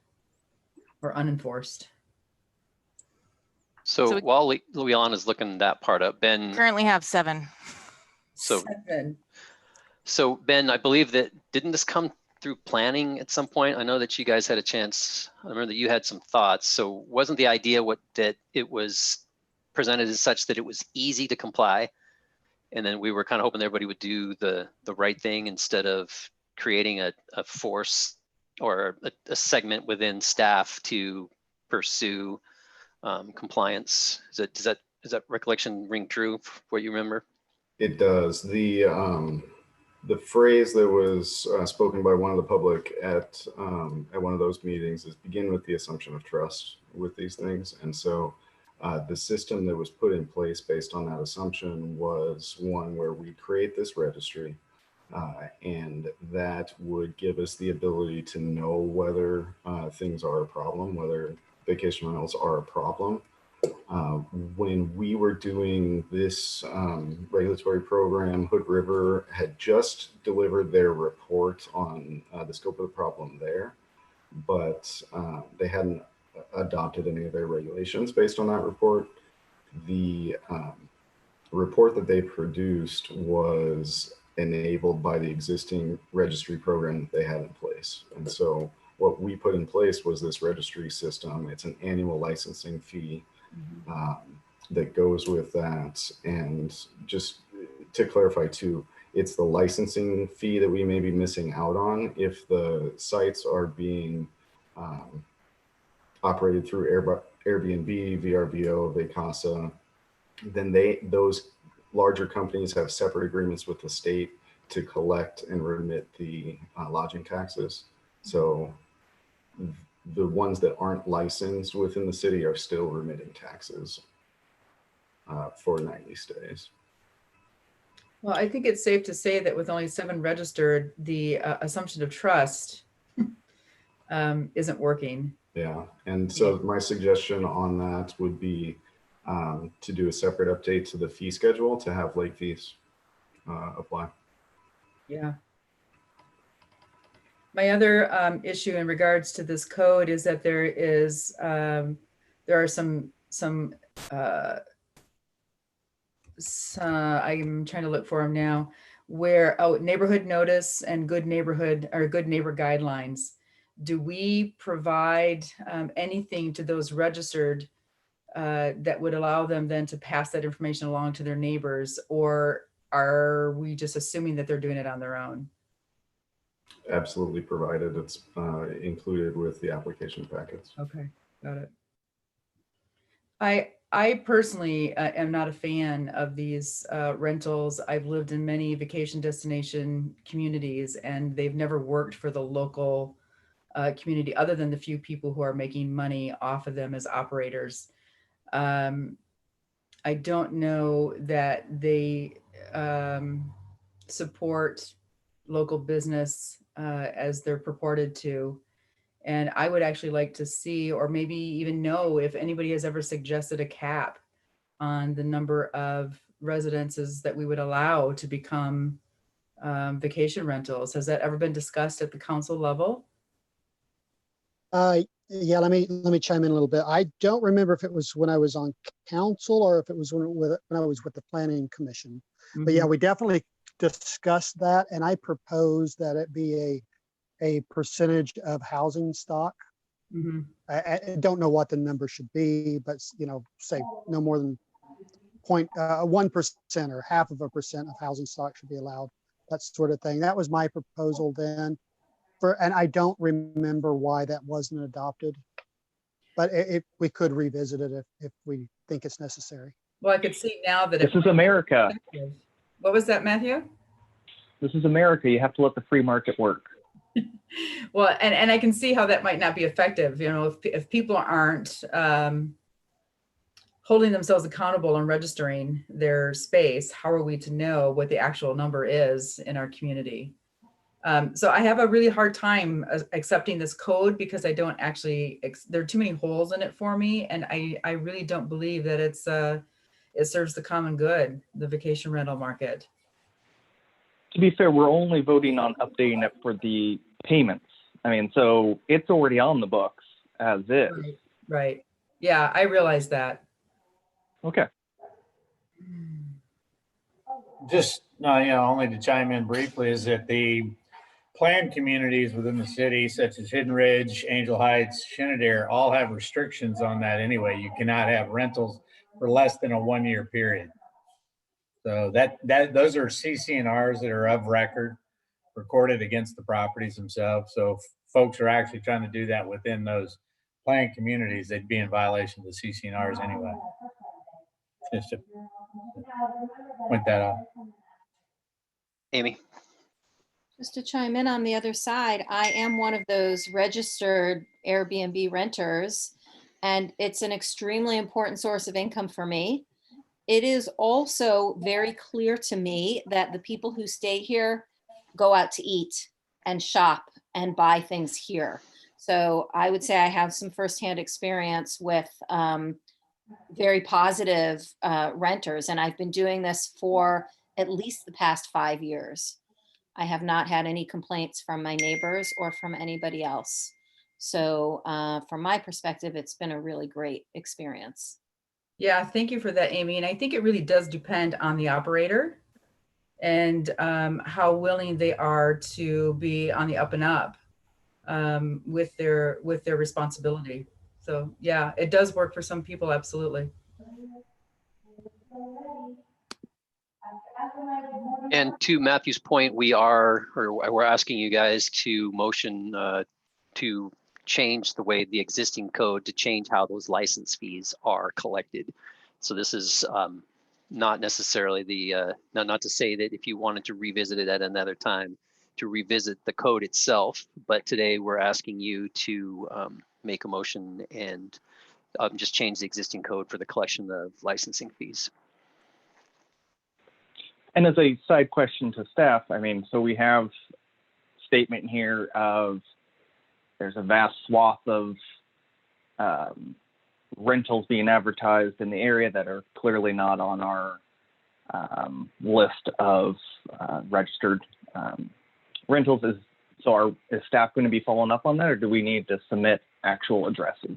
or unenforced. So So we- while Luiana's looking that part up, Ben, Currently have 7. So- 7. so Ben, I believe that, didn't this come through planning at some point? I know that you guys had a chance. I remember that you had some thoughts. So wasn't the idea that it was presented as such that it was easy to comply? And then we were kind of hoping everybody would do the right thing instead of creating a force or a segment within staff to pursue compliance. Does that recollection ring true for what you remember? It does. The phrase that was spoken by one of the public at one of those meetings is begin with the assumption of trust with these things. And so the system that was put in place based on that assumption was one where we create this registry and that would give us the ability to know whether things are a problem, whether vacation rentals are a problem. When we were doing this regulatory program, Hood River had just delivered their report on the scope of the problem there, but they hadn't adopted any of their regulations based on that report. The report that they produced was enabled by the existing registry program that they had in place. And so what we put in place was this registry system. It's an annual licensing fee that goes with that. And just to clarify too, it's the licensing fee that we may be missing out on if the sites are being operated through Airbnb, VRBO, Vacasa. Then those larger companies have separate agreements with the state to collect and remit the lodging taxes. So the ones that aren't licensed within the city are still remitting taxes for nightly stays. Well, I think it's safe to say that with only 7 registered, the assumption of trust isn't working. Yeah, and so my suggestion on that would be to do a separate update to the fee schedule to have late fees apply. Yeah. My other issue in regards to this code is that there are some I'm trying to look for them now, where neighborhood notice and good neighborhood or good neighbor guidelines. Do we provide anything to those registered that would allow them then to pass that information along to their neighbors, or are we just assuming that they're doing it on their own? Absolutely provided. It's included with the application packets. Okay, got it. I personally am not a fan of these rentals. I've lived in many vacation destination communities and they've never worked for the local community other than the few people who are making money off of them as operators. I don't know that they support local business as they're purported to. And I would actually like to see, or maybe even know, if anybody has ever suggested a cap on the number of residences that we would allow to become vacation rentals. Has that ever been discussed at the council level? Yeah, let me chime in a little bit. I don't remember if it was when I was on council or if it was when I was with the planning commission. But yeah, we definitely discussed that, and I proposed that it be a percentage of housing stock. I don't know what the number should be, but say no more than 1% or 0.5% of housing stock should be allowed. That sort of thing. That was my proposal then. And I don't remember why that wasn't adopted, but we could revisit it if we think it's necessary. Well, I could see now that this is America. What was that, Matthew? This is America. You have to let the free market work. Well, and I can see how that might not be effective. If people aren't holding themselves accountable and registering their space, how are we to know what the actual number is in our community? So I have a really hard time accepting this code because I don't actually, there are too many holes in it for me. And I really don't believe that it serves the common good, the vacation rental market. To be fair, we're only voting on updating it for the payments. I mean, so it's already on the books as is. Right. Yeah, I realize that. Okay. Just, only to chime in briefly is that the planned communities within the city, such as Hidden Ridge, Angel Heights, Shenandoah, all have restrictions on that anyway. You cannot have rentals for less than a 1-year period. So those are CC&Rs that are of record, recorded against the properties themselves. So if folks are actually trying to do that within those planned communities, they'd be in violation of the CC&Rs anyway. Just to point that out. Amy. Just to chime in on the other side, I am one of those registered Airbnb renters, and it's an extremely important source of income for me. It is also very clear to me that the people who stay here go out to eat and shop and buy things here. So I would say I have some firsthand experience with very positive renters, and I've been doing this for at least the past 5 years. I have not had any complaints from my neighbors or from anybody else. So from my perspective, it's been a really great experience. Yeah, thank you for that, Amy. And I think it really does depend on the operator and how willing they are to be on the up and up with their responsibility. So yeah, it does work for some people, absolutely. And to Matthew's point, we're asking you guys to motion to change the way the existing code to change how those license fees are collected. So this is not necessarily not to say that if you wanted to revisit it at another time, to revisit the code itself, but today we're asking you to make a motion and just change the existing code for the collection of licensing fees. And as a side question to staff, I mean, so we have statement here of there's a vast swath of rentals being advertised in the area that are clearly not on our list of registered rentals. Is staff going to be following up on that, or do we need to submit actual addresses?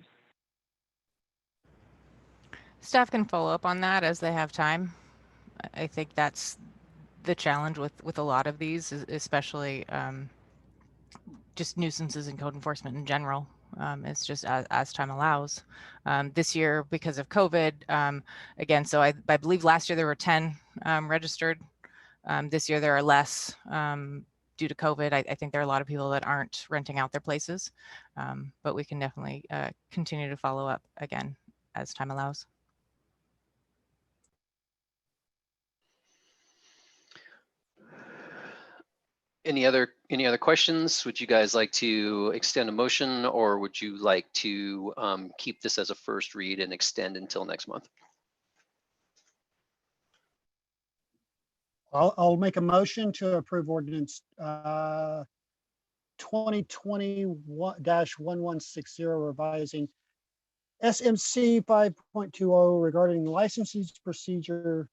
Staff can follow up on that as they have time. I think that's the challenge with a lot of these, especially just nuisances and code enforcement in general. It's just as time allows. This year, because of COVID, again, so I believe last year there were 10 registered. This year there are less due to COVID. I think there are a lot of people that aren't renting out their places, but we can definitely continue to follow up again as time allows. Any other questions? Would you guys like to extend a motion, or would you like to keep this as a first read and extend until next month? I'll make a motion to approve ordinance 2020-1160 revising SMC 5.20 regarding licensing procedure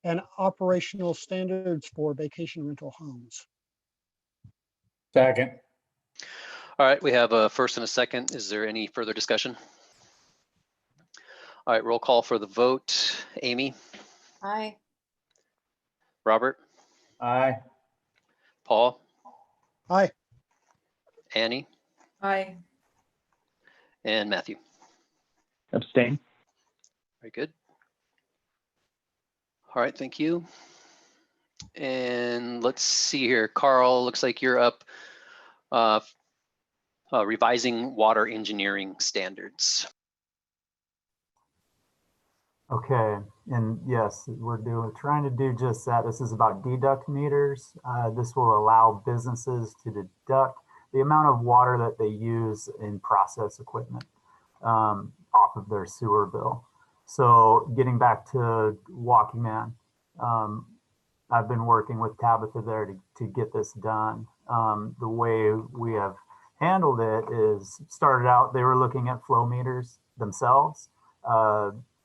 and operational standards for vacation rental homes. Second. All right, we have a first and a second. Is there any further discussion? All right, roll call for the vote. Amy? Aye. Robert? Aye. Paul? Aye. Annie? Aye. And Matthew? Abstain. Very good. All right, thank you. And let's see here. Carl, looks like you're up. Revising water engineering standards. Okay, and yes, we're trying to do just that. This is about deduct meters. This will allow businesses to deduct the amount of water that they use in process equipment off of their sewer bill. So getting back to Walking Man, I've been working with Tabitha there to get this done. The way we have handled it is started out, they were looking at flow meters themselves.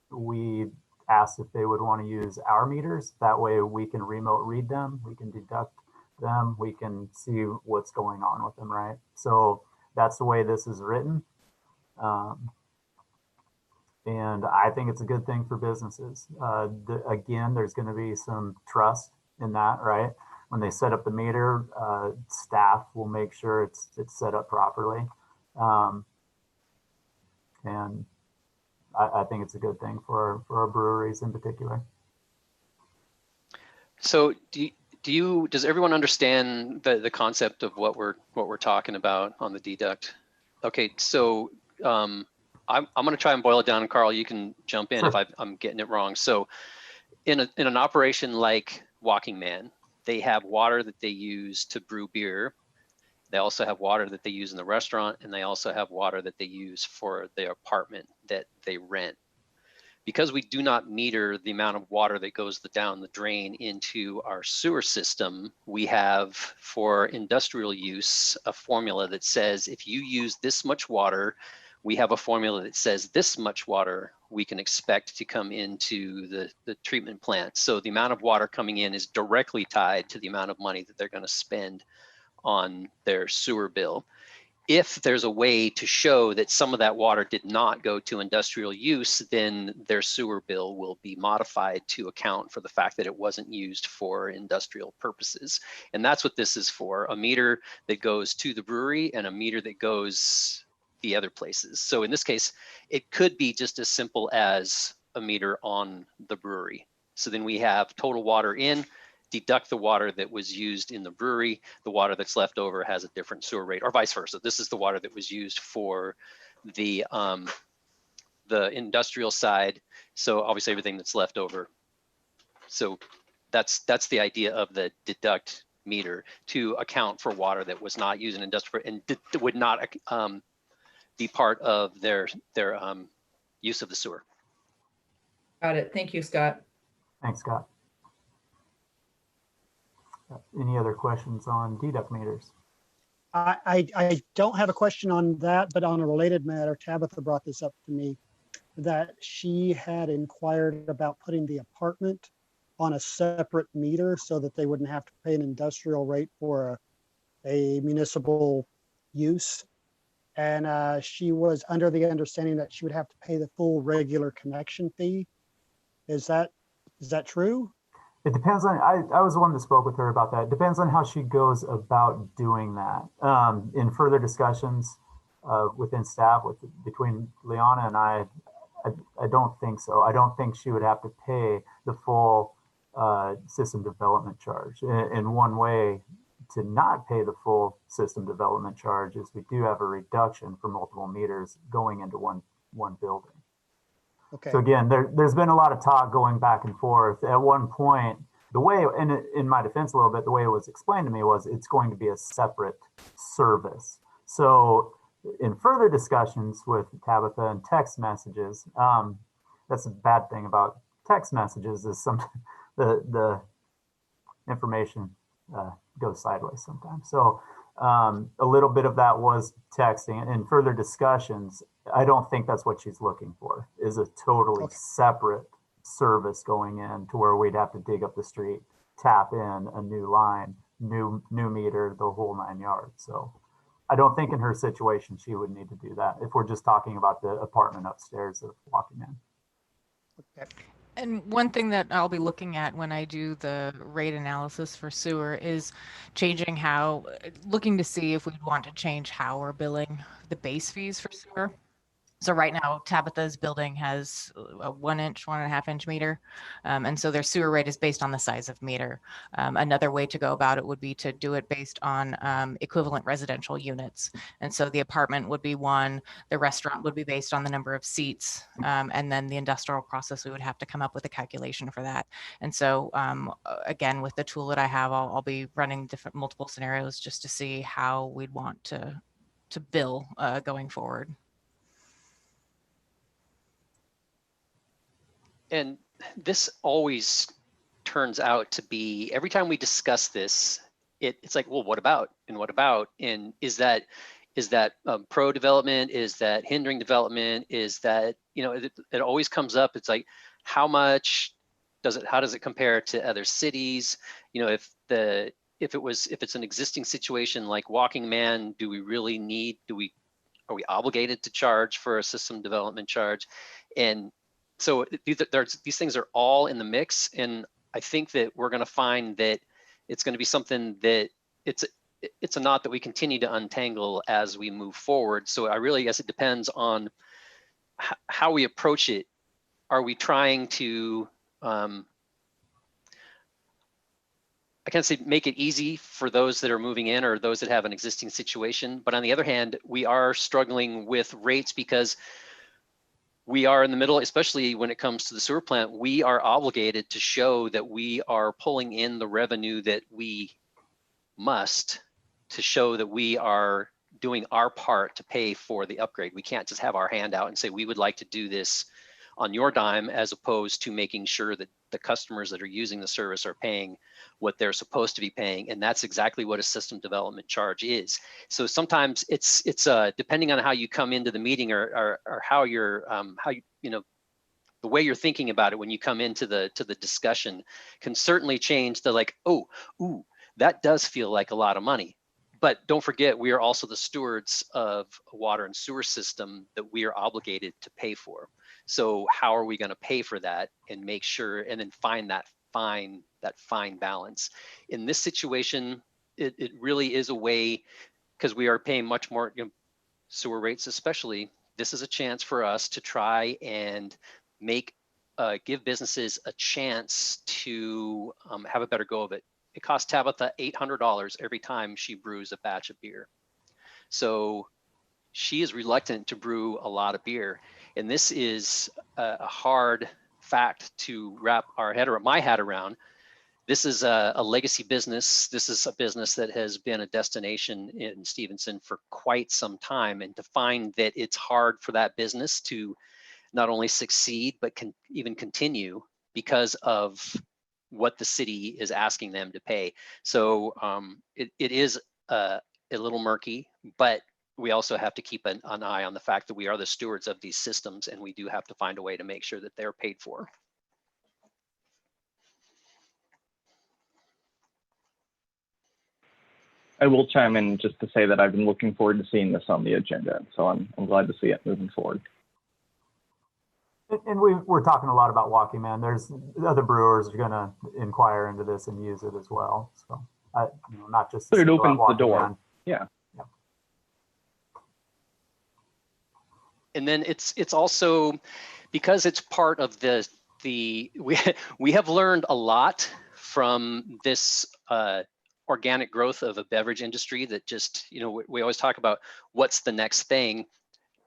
We asked if they would want to use our meters. That way we can remote read them, we can deduct them, we can see what's going on with them, right? So that's the way this is written. And I think it's a good thing for businesses. Again, there's going to be some trust in that, right? When they set up the meter, staff will make sure it's set up properly. And I think it's a good thing for our breweries in particular. So does everyone understand the concept of what we're talking about on the deduct? Okay, so I'm going to try and boil it down, and Carl, you can jump in if I'm getting it wrong. So in an operation like Walking Man, they have water that they use to brew beer. They also have water that they use in the restaurant, and they also have water that they use for the apartment that they rent. Because we do not meter the amount of water that goes down the drain into our sewer system, we have, for industrial use, a formula that says if you use this much water, we have a formula that says this much water we can expect to come into the treatment plant. So the amount of water coming in is directly tied to the amount of money that they're going to spend on their sewer bill. If there's a way to show that some of that water did not go to industrial use, then their sewer bill will be modified to account for the fact that it wasn't used for industrial purposes. And that's what this is for, a meter that goes to the brewery and a meter that goes the other places. So in this case, it could be just as simple as a meter on the brewery. So then we have total water in, deduct the water that was used in the brewery, the water that's left over has a different sewer rate, or vice versa. This is the water that was used for the industrial side. So obviously everything that's left over. So that's the idea of the deduct meter, to account for water that was not used in industrial and would not be part of their use of the sewer. Got it. Thank you, Scott. Thanks, Scott. Any other questions on deduct meters? I don't have a question on that, but on a related matter, Tabitha brought this up to me, that she had inquired about putting the apartment on a separate meter so that they wouldn't have to pay an industrial rate for a municipal use. And she was under the understanding that she would have to pay the full regular connection fee. Is that true? It depends on, I was the one that spoke with her about that. It depends on how she goes about doing that. In further discussions within staff, between Liana and I don't think so. I don't think she would have to pay the full system development charge. In one way to not pay the full system development charge is we do have a reduction for multiple meters going into one building. Okay. So again, there's been a lot of talk going back and forth. At one point, the way, and in my defense a little bit, the way it was explained to me was it's going to be a separate service. So in further discussions with Tabitha and text messages, that's a bad thing about text messages is the information goes sideways sometimes. So a little bit of that was texting. In further discussions, I don't think that's what she's looking for, is a totally separate service going in to where we'd have to dig up the street, tap in a new line, new meter, the whole 9 yards. So I don't think in her situation she would need to do that if we're just talking about the apartment upstairs of Walking Man. Okay. And one thing that I'll be looking at when I do the rate analysis for sewer is looking to see if we'd want to change how we're billing the base fees for sewer. So right now, Tabitha's building has a 1 inch, 1.5 inch meter. And so their sewer rate is based on the size of meter. Another way to go about it would be to do it based on equivalent residential units. And so the apartment would be one, the restaurant would be based on the number of seats. And then the industrial process, we would have to come up with a calculation for that. And so again, with the tool that I have, I'll be running multiple scenarios just to see how we'd want to bill going forward. and this always turns out to be, every time we discuss this, it's like, well, what about, and what about, and is that pro development, is that hindering development, is that, you know, it always comes up. It's like, how much does it, how does it compare to other cities? You know, if it's an existing situation like Walking Man, do we really need, are we obligated to charge for a system development charge? And so these things are all in the mix, and I think that we're going to find that it's going to be something that it's a knot that we continue to untangle as we move forward. So I really guess it depends on how we approach it. Are we trying to, I can't say make it easy for those that are moving in or those that have an existing situation, but on the other hand, we are struggling with rates because we are in the middle, especially when it comes to the sewer plant, we are obligated to show that we are pulling in the revenue that we must, to show that we are doing our part to pay for the upgrade. We can't just have our hand out and say, we would like to do this on your dime, as opposed to making sure that the customers that are using the service are paying what they're supposed to be paying. And that's exactly what a system development charge is. So sometimes it's depending on how you come into the meeting or how you're, you know, the way you're thinking about it when you come into the discussion can certainly change the like, oh, ooh, that does feel like a lot of money. But don't forget, we are also the stewards of a water and sewer system that we are obligated to pay for. So how are we going to pay for that and make sure, and then find that fine balance? In this situation, it really is a way, because we are paying much more, you know, sewer rates especially. This is a chance for us to try and give businesses a chance to have a better go of it. It costs Tabitha $800 every time she brews a batch of beer. So she is reluctant to brew a lot of beer. And this is a hard fact to wrap my head around. This is a legacy business. This is a business that has been a destination in Stevenson for quite some time. And to find that it's hard for that business to not only succeed, but can even continue because of what the city is asking them to pay. So it is a little murky, but we also have to keep an eye on the fact that we are the stewards of these systems, and we do have to find a way to make sure that they're paid for. I will chime in just to say that I've been looking forward to seeing this on the agenda. So I'm glad to see it moving forward. And we're talking a lot about Walking Man. There's other brewers are going to inquire into this and use it as well. So, you know, not just. But it opens the door. Man. Yeah. And then it's also, because it's part of we have learned a lot from this organic growth of a beverage industry that just, you know, we always talk about what's the next thing.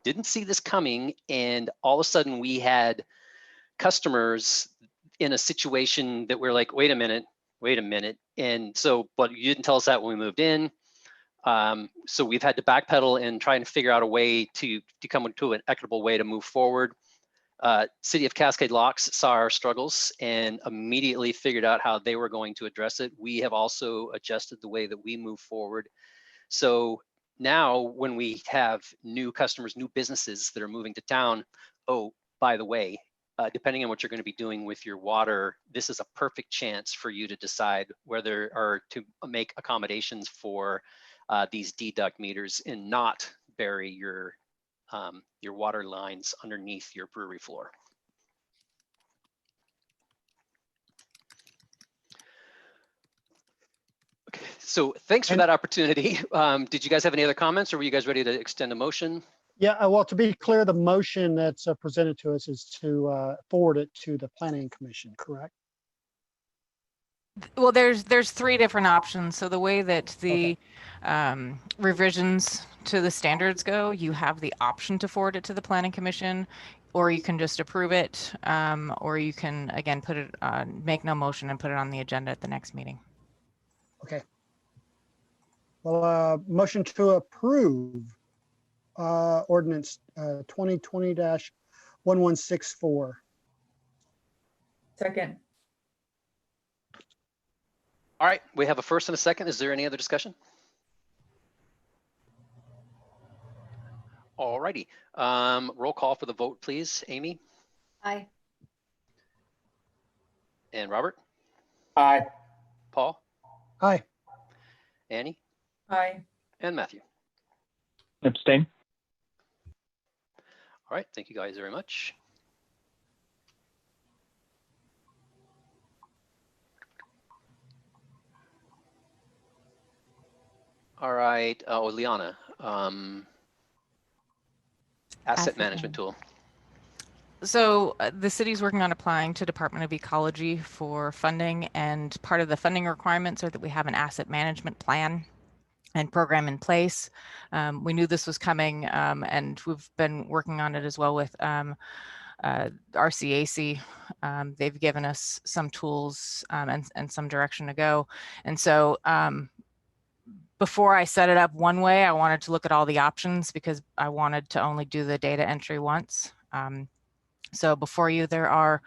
Didn't see this coming, and all of a sudden we had customers in a situation that we're like, wait a minute. And so, but you didn't tell us that when we moved in. So we've had to backpedal and try and figure out a way to come to an equitable way to move forward. City of Cascade Locks saw our struggles and immediately figured out how they were going to address it. We have also adjusted the way that we move forward. So now when we have new customers, new businesses that are moving to town, oh, by the way, depending on what you're going to be doing with your water, this is a perfect chance for you to decide whether or to make accommodations for these deduct meters and not bury your water lines underneath your brewery floor. Okay, so thanks for that opportunity. Did you guys have any other comments, or were you guys ready to extend a motion? Yeah, well, to be clear, the motion that's presented to us is to forward it to the Planning Commission, correct? Well, there's three different options. So the way that the revisions to the standards go, you have the option to forward it to the Planning Commission, or you can just approve it, or you can, again, put it, make no motion and put it on the agenda at the next meeting. Okay. Well, motion to approve ordinance 2020-1164. Second. All right, we have a first and a second. Is there any other discussion? All righty, roll call for the vote, please. Amy Aye. and Robert, Aye. Paul, Aye. Annie, Aye. and Matthew. Abstain. All right, thank you guys very much. All right, oh, Liana, asset management tool. So the city's working on applying to Department of Ecology for funding, and part of the funding requirements are that we have an asset management plan and program in place. We knew this was coming, and we've been working on it as well with RCAC. They've given us some tools and some direction to go. And so before I set it up one way, I wanted to look at all the options because I wanted to only do the data entry once. So before you, there are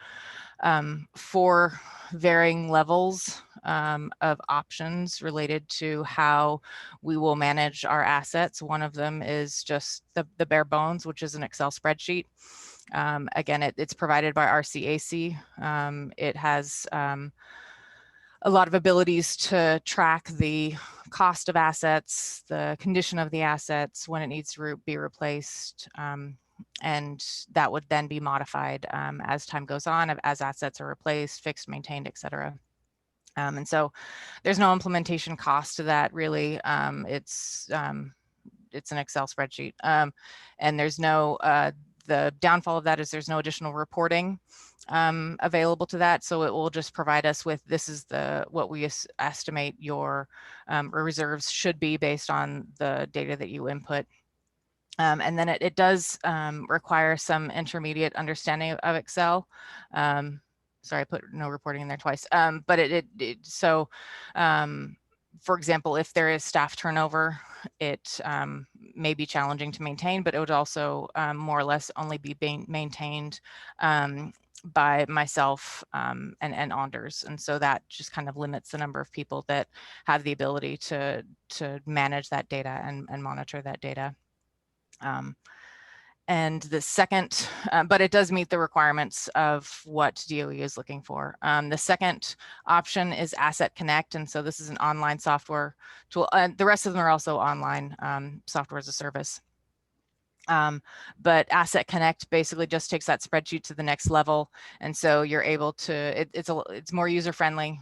4 varying levels of options related to how we will manage our assets. One of them is just the bare bones, which is an Excel spreadsheet. Again, it's provided by RCAC. It has a lot of abilities to track the cost of assets, the condition of the assets, when it needs to be replaced. And that would then be modified as time goes on, as assets are replaced, fixed, maintained, et cetera. And so there's no implementation cost to that really. It's an Excel spreadsheet. And there's no, the downfall of that is there's no additional reporting available to that. So it will just provide us with, this is what we estimate your reserves should be based on the data that you input. And then it does require some intermediate understanding of Excel. Sorry, I put no reporting in there twice. But so, for example, if there is staff turnover, it may be challenging to maintain, but it would also more or less only be being maintained by myself and Anders. And so that just kind of limits the number of people that have the ability to manage that data and monitor that data. And the second, but it does meet the requirements of what DOE is looking for. The second option is Asset Connect. And so this is an online software tool. The rest of them are also online software as a service. But Asset Connect basically just takes that spreadsheet to the next level. And so you're able to, it's more user-friendly.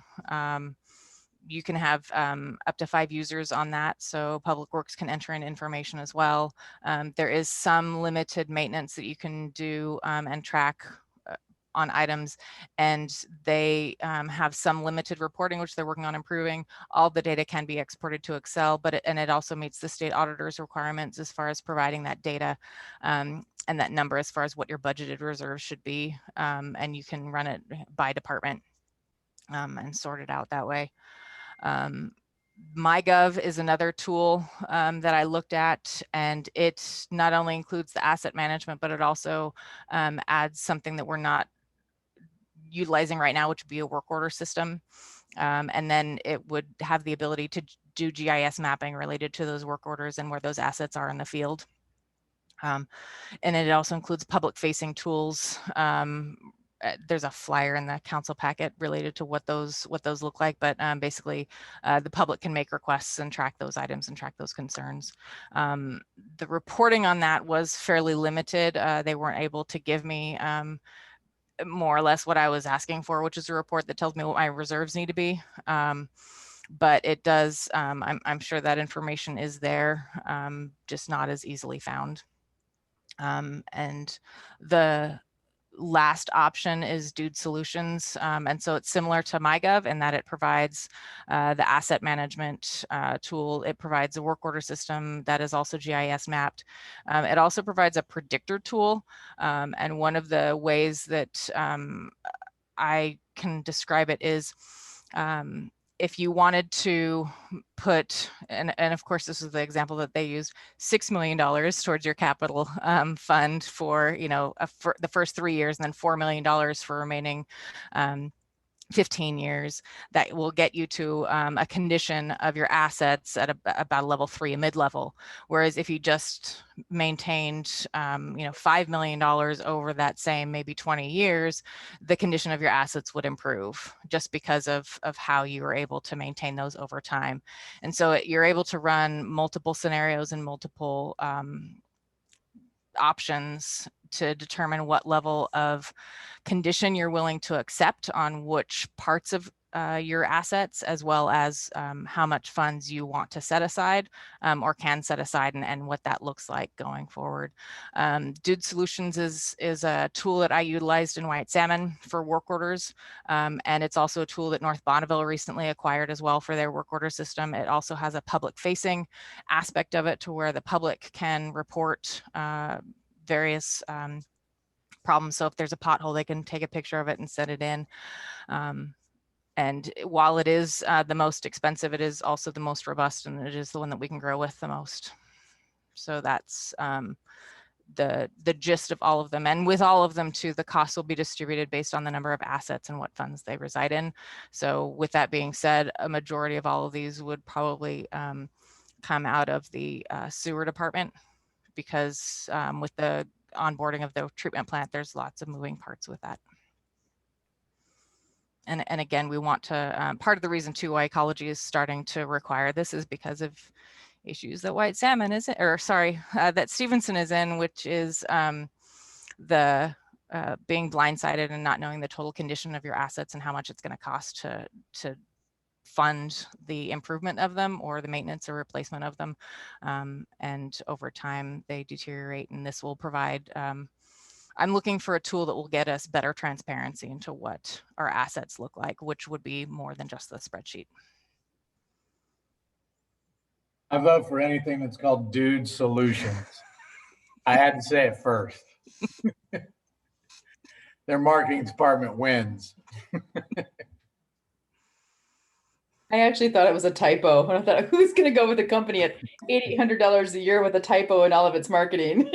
You can have up to 5 users on that. So Public Works can enter in information as well. There is some limited maintenance that you can do and track on items, and they have some limited reporting, which they're working on improving. All the data can be exported to Excel, and it also meets the state auditor's requirements as far as providing that data and that number as far as what your budgeted reserves should be. And you can run it by department and sort it out that way. MyGov is another tool that I looked at, and it not only includes the asset management, but it also adds something that we're not utilizing right now, which would be a work order system. And then it would have the ability to do GIS mapping related to those work orders and where those assets are in the field. And it also includes public facing tools. There's a flyer in the council packet related to what those look like, but basically the public can make requests and track those items and track those concerns. The reporting on that was fairly limited. They weren't able to give me more or less what I was asking for, which is a report that tells me what my reserves need to be. But it does, I'm sure that information is there, just not as easily found. And the last option is Dude Solutions. And so it's similar to MyGov in that it provides the asset management tool. It provides a work order system that is also GIS mapped. It also provides a predictor tool. And one of the ways that I can describe it is if you wanted to put, and of course, this is the example that they used, $6 million towards your capital fund for, for the first 3 years, and then $4 million for remaining 15 years, that will get you to a condition of your assets at about a level 3, a mid-level. Whereas if you just maintained, $5 million over that same maybe 20 years, the condition of your assets would improve just because of how you were able to maintain those over time. And so you're able to run multiple scenarios and multiple options to determine what level of condition you're willing to accept on which parts of your assets, as well as how much funds you want to set aside or can set aside, and what that looks like going forward. Dude Solutions is a tool that I utilized in White Salmon for work orders, and it's also a tool that North Bonneville recently acquired as well for their work order system. It also has a public facing aspect of it to where the public can report various problems. So if there's a pothole, they can take a picture of it and send it in. And while it is the most expensive, it is also the most robust, and it is the one that we can grow with the most. So that's the gist of all of them. And with all of them too, the costs will be distributed based on the number of assets and what funds they reside in. So with that being said, a majority of all of these would probably come out of the sewer department, because with the onboarding of the treatment plant, there's lots of moving parts with that. And again, we want to, part of the reason too why ecology is starting to require this is because of issues that White Salmon is, that Stevenson is in, which is the being blindsided and not knowing the total condition of your assets and how much it's going to cost to fund the improvement of them or the maintenance or replacement of them. And over time they deteriorate, and this will provide, I'm looking for a tool that will get us better transparency into what our assets look like, which would be more than just the spreadsheet. I vote for anything that's called Dude Solutions. I had to say it first. Their marketing department wins. I actually thought it was a typo. And I thought, who's going to go with a company at $800 a year with a typo in all of its marketing?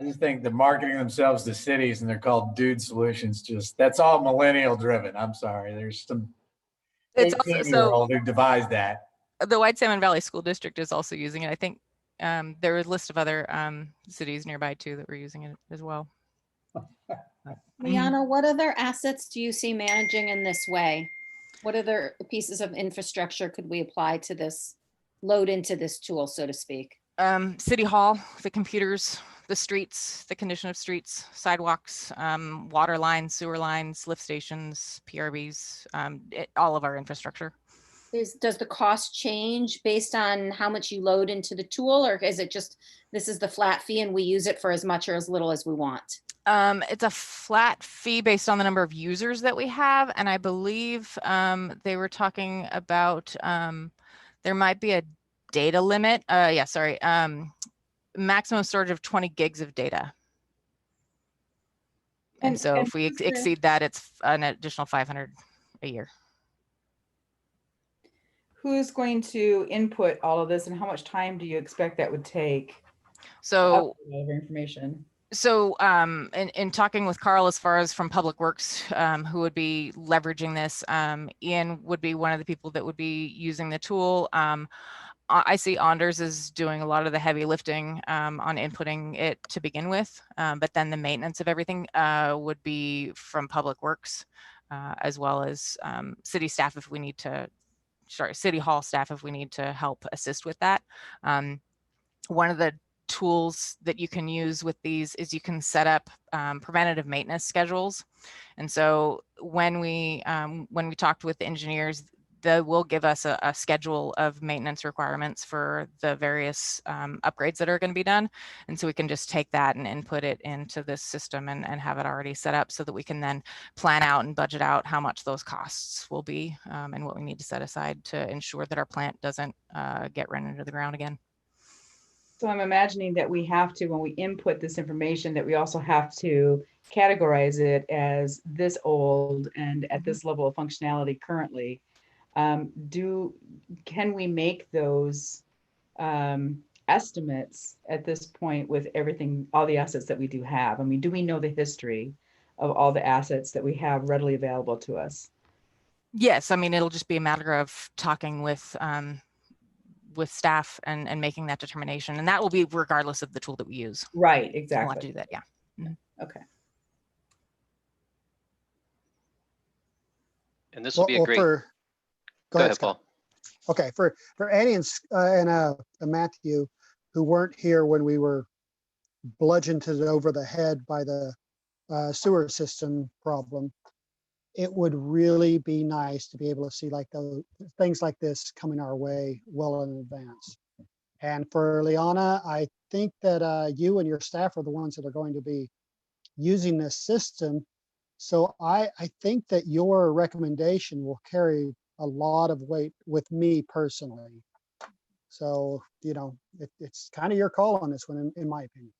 I just think the marketing themselves to cities and they're called Dude Solutions. That's all millennial driven. I'm sorry. There's some 18-year-old who devised that. The White Salmon Valley School District is also using it. I think there was a list of other cities nearby too that were using it as well. Liana, what other assets do you see managing in this way? What other pieces of infrastructure could we apply to this, load into this tool, so to speak? City Hall, the computers, the streets, the condition of streets, sidewalks, water lines, sewer lines, lift stations, PRBs, all of our infrastructure. Does the cost change based on how much you load into the tool, or is it just, this is the flat fee and we use it for as much or as little as we want? It's a flat fee based on the number of users that we have. And I believe they were talking about, there might be a data limit. Maximum storage of 20 gigs of data. And so if we exceed that, it's an additional 500 a year. Who's going to input all of this, and how much time do you expect that would take? So information. So in talking with Carl, as far as from Public Works, who would be leveraging this, Ian would be one of the people that would be using the tool. I see Anders is doing a lot of the heavy lifting on inputting it to begin with, but then the maintenance of everything would be from Public Works, as well as city staff if we need to, City Hall staff if we need to help assist with that. One of the tools that you can use with these is you can set up preventative maintenance schedules. And so when we talked with the engineers, they will give us a schedule of maintenance requirements for the various upgrades that are going to be done. And so we can just take that and input it into this system and have it already set up so that we can then plan out and budget out how much those costs will be and what we need to set aside to ensure that our plant doesn't get run into the ground again. So I'm imagining that we have to, when we input this information, that we also have to categorize it as this old and at this level of functionality currently. Can we make those estimates at this point with everything, all the assets that we do have? I mean, do we know the history of all the assets that we have readily available to us? Yes, I mean, it'll just be a matter of talking with staff and making that determination. And that will be regardless of the tool that we use. Right, We'll have exactly. to do that, yeah. Mhm. Okay. And this will be a great. Go ahead, Scott. Paul. Okay, for Annie and Matthew, who weren't here when we were bludgeoned over the head by the sewer system problem, it would really be nice to be able to see like those things like this coming our way well in advance. And for Liana, I think that you and your staff are the ones that are going to be using this system. So I think that your recommendation will carry a lot of weight with me personally. So, you know, it's kind of your call on this one, in my opinion.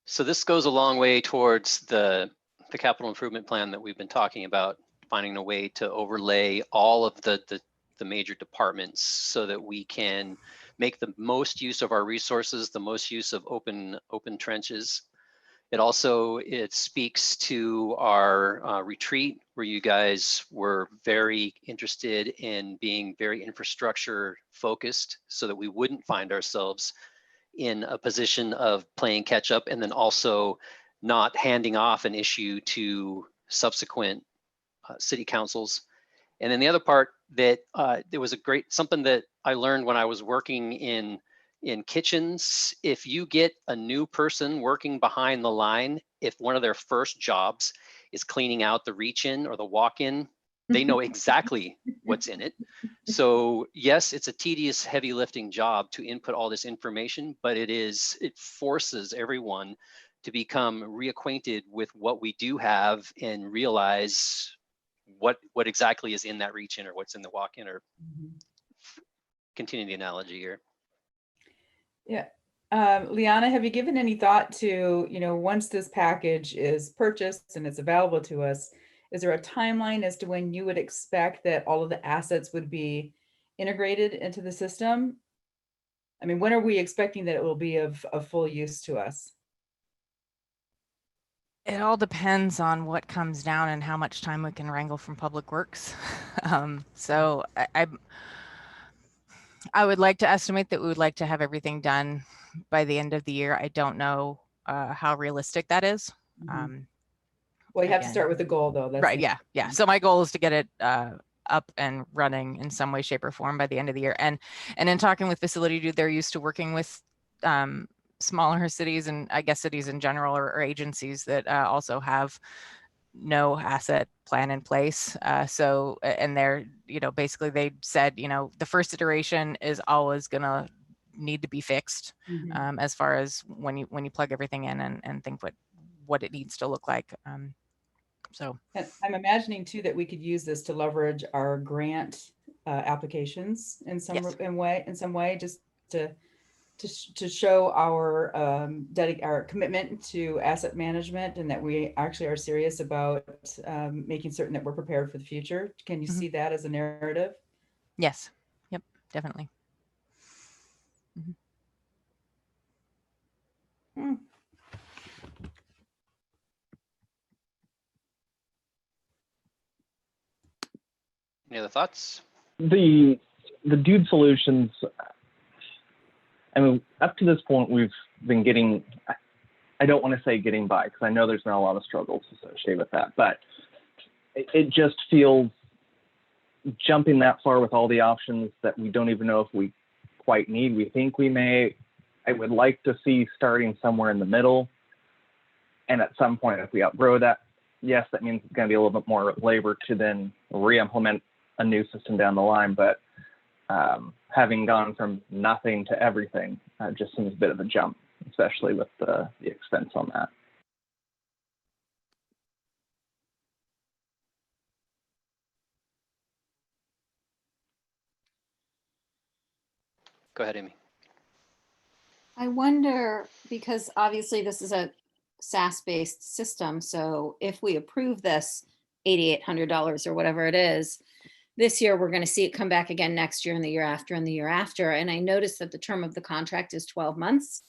So this goes a long way towards the capital improvement plan that we've been talking about, finding a way to overlay all of the major departments so that we can make the most use of our resources, the most use of open trenches. It speaks to our retreat, where you guys were very interested in being very infrastructure focused so that we wouldn't find ourselves in a position of playing catch up and then also not handing off an issue to subsequent city councils. And then the other part that there was something that I learned when I was working in kitchens. If you get a new person working behind the line, if one of their first jobs is cleaning out the reach-in or the walk-in, they know exactly what's in it. So yes, it's a tedious, heavy lifting job to input all this information, but it forces everyone to become reacquainted with what we do have and realize what exactly is in that reach-in or what's in the walk-in, or continue the analogy here. Yeah. Liana, have you given any thought to, you know, once this package is purchased and it's available to us, is there a timeline as to when you would expect that all of the assets would be integrated into the system? I mean, when are we expecting that it will be of full use to us? It all depends on what comes down and how much time we can wrangle from Public Works. So I would like to estimate that we would like to have everything done by the end of the year. I don't know how realistic that is. Well, you have to start with the goal, though. That's right. Yeah. So my goal is to get it up and running in some way, shape, or form by the end of the year. And in talking with Facility Dude, they're used to working with smaller cities, and I guess cities in general, or agencies that also have no asset plan in place. And they're, you know, basically they said, you know, the first iteration is always gonna need to be fixed as far as when you plug everything in and think what it needs to look like. So and I'm imagining too that we could use this to leverage our grant applications in some way, just to show our our commitment to asset management, and that we actually are serious about making certain that we're prepared for the future. Can you see that as a narrative? Yes. Yep. Definitely. Any other thoughts? The Dude solutions, I mean, up to this point, we've been getting, I don't want to say getting by, because I know there's been a lot of struggles associated with that, but it just feels jumping that far with all the options that we don't even know if we quite need. We think we may. I would like to see starting somewhere in the middle. And at some point, if we outgrow that, yes, that means it's going to be a little bit more labor to then re-implement a new system down the line. But having gone from nothing to everything just seems a bit of a jump, especially with the expense on that. Go ahead, Amy. I wonder, because obviously this is a SaaS-based system, so if we approve this $8,800 or whatever it is, this year, we're going to see it come back again next year and the year after and the year after. And I noticed that the term of the contract is 12 months.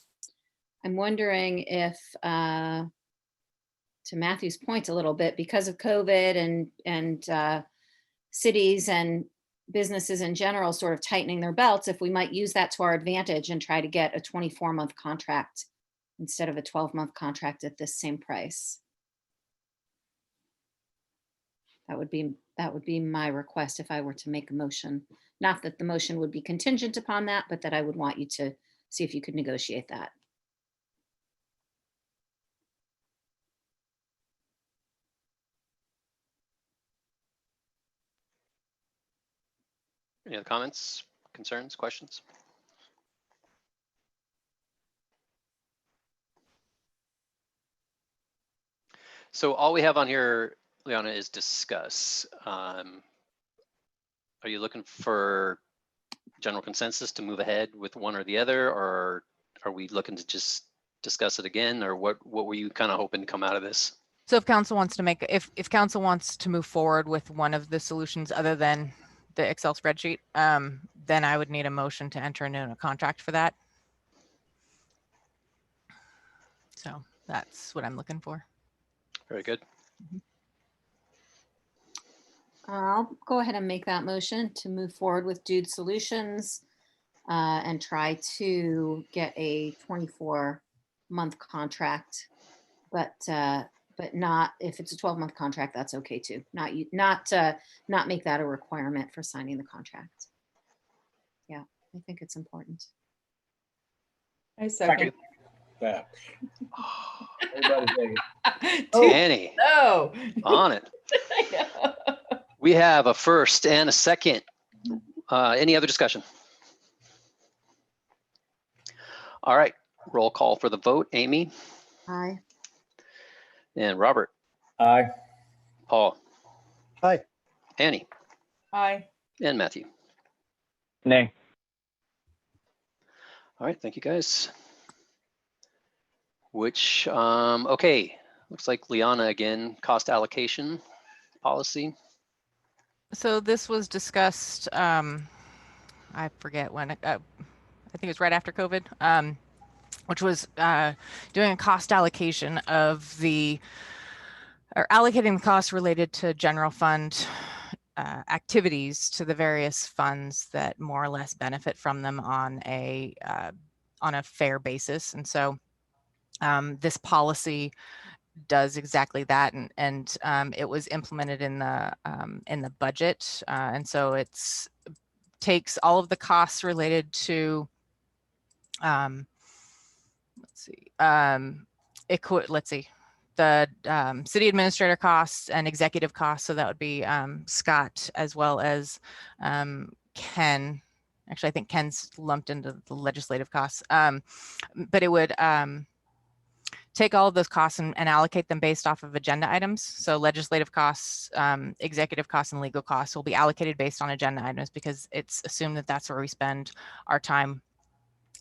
I'm wondering if, to Matthew's point a little bit, because of COVID and cities and businesses in general sort of tightening their belts, if we might use that to our advantage and try to get a 24-month contract instead of a 12-month contract at this same price. That would be my request if I were to make a motion. Not that the motion would be contingent upon that, but that I would want you to see if you could negotiate that. Any other comments, concerns, questions? So all we have on here, Liana, is discuss. Are you looking for general consensus to move ahead with one or the other, or are we looking to just discuss it again, or what were you kind of hoping to come out of this? So if council wants to make, if council wants to move forward with one of the solutions other than the Excel spreadsheet, then I would need a motion to enter into a contract for that. So that's what I'm looking for. Very good. I'll go ahead and make that motion to move forward with Dude Solutions and try to get a 24-month contract, but not, if it's a 12-month contract, that's okay too. Not make that a requirement for signing the contract. Yeah, I think it's important. I second. Yeah. Annie, No. on it. I know. We have a first and a second. Any other discussion? All right, roll call for the vote. Amy? Aye. And Robert? Aye. Paul? Aye. Annie? Aye. And Matthew? Nay. All right, thank you guys. Which, okay, looks like Liana again, cost allocation policy. So this was discussed, I forget when, I think it was right after COVID, which was doing a cost allocation of or allocating the costs related to general fund activities to the various funds that more or less benefit from them on a fair basis. And so this policy does exactly that, and it was implemented in the budget, and so it's takes all of the costs related to let's see the city administrator costs and executive costs. So that would be Scott as well as Ken. Actually, I think Ken's lumped into the legislative costs, but it would take all of those costs and allocate them based off of agenda items. So legislative costs, executive costs, and legal costs will be allocated based on agenda items because it's assumed that that's where we spend our time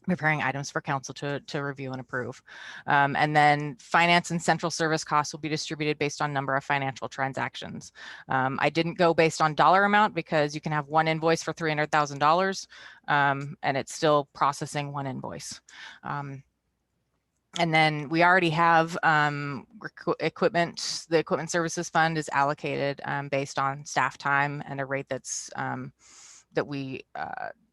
preparing items for council to review and approve. And then finance and central service costs will be distributed based on number of financial transactions. I didn't go based on dollar amount because you can have one invoice for $300,000 and it's still processing one invoice. And then we already have equipment. The equipment services fund is allocated based on staff time and a rate that's that we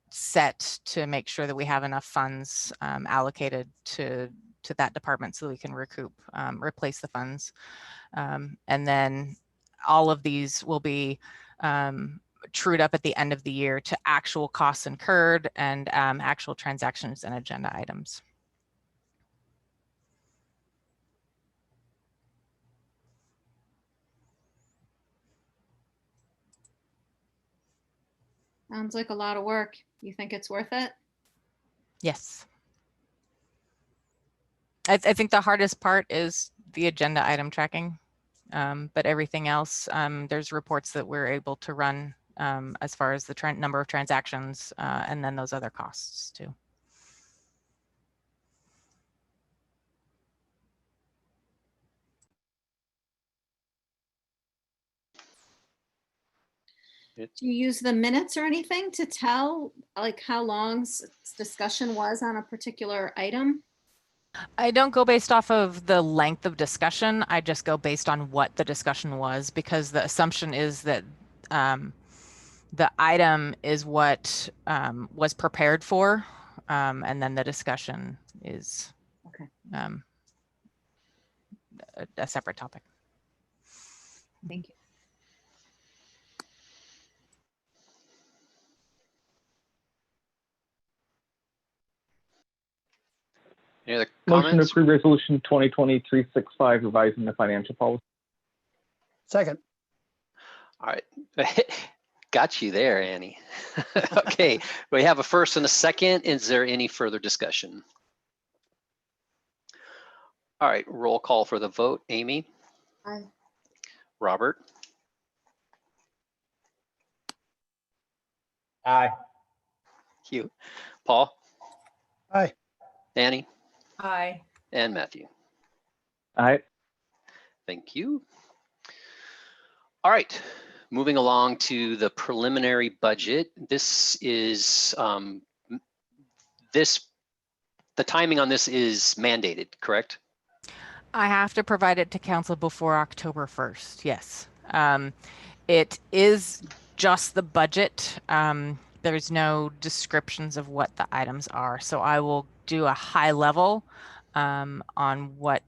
set to make sure that we have enough funds allocated to that department so we can replace the funds. And then all of these will be trued up at the end of the year to actual costs incurred and actual transactions and agenda items. Sounds like a lot of work. You think it's worth it? Yes. I think the hardest part is the agenda item tracking, but everything else, there's reports that we're able to run as far as the number of transactions and then those other costs too. Do you use the minutes or anything to tell like how long discussion was on a particular item? I don't go based off of the length of discussion. I just go based on what the discussion was, because the assumption is that the item is what was prepared for, and then the discussion is Okay. A separate topic. Thank you. Any other Motion to comments? approve resolution 2020-365, revising the financial policy. Second. All right. Got you there, Annie. Okay, we have a first and a second. Is there any further discussion? All right, roll call for the vote. Amy? Aye. Robert? Aye. Hugh? Paul? Aye. Annie? Aye. And Matthew? Aye. Thank you. All right, moving along to the preliminary budget. This is, the timing on this is mandated, correct? I have to provide it to council before October 1st. Yes. It is just the budget. There's no descriptions of what the items are. So I will do a high level on what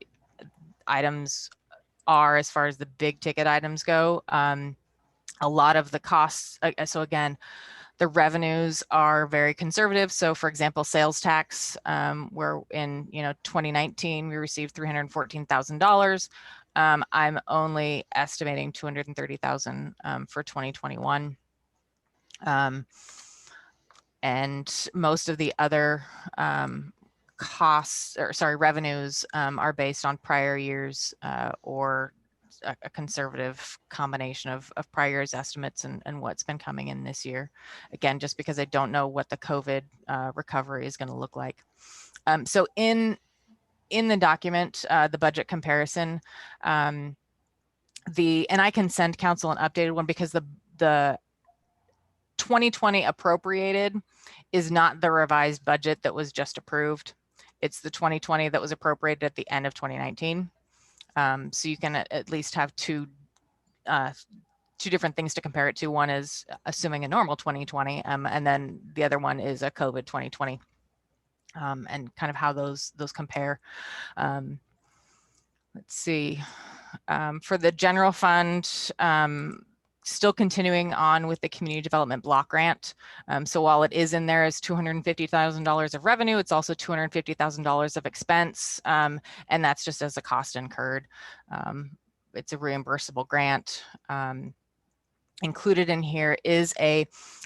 items are as far as the big ticket items go. A lot of the costs, so again, the revenues are very conservative. So for example, sales tax, where in 2019, we received $314,000. I'm only estimating $230,000 for 2021. And most of the other revenues are based on prior years or a conservative combination of prior year's estimates and what's been coming in this year. Again, just because I don't know what the COVID recovery is going to look like. So in the document, the budget comparison, and I can send council an updated one, because the 2020 appropriated is not the revised budget that was just approved. It's the 2020 that was appropriated at the end of 2019. So you can at least have two different things to compare it to. One is assuming a normal 2020, and then the other one is a COVID 2020, and kind of how those compare. Let's see. For the general fund, still continuing on with the community development block grant. So while it is in there as $250,000 of revenue, it's also $250,000 of expense. And that's just as a cost incurred. It's a reimbursable grant. Included in here is a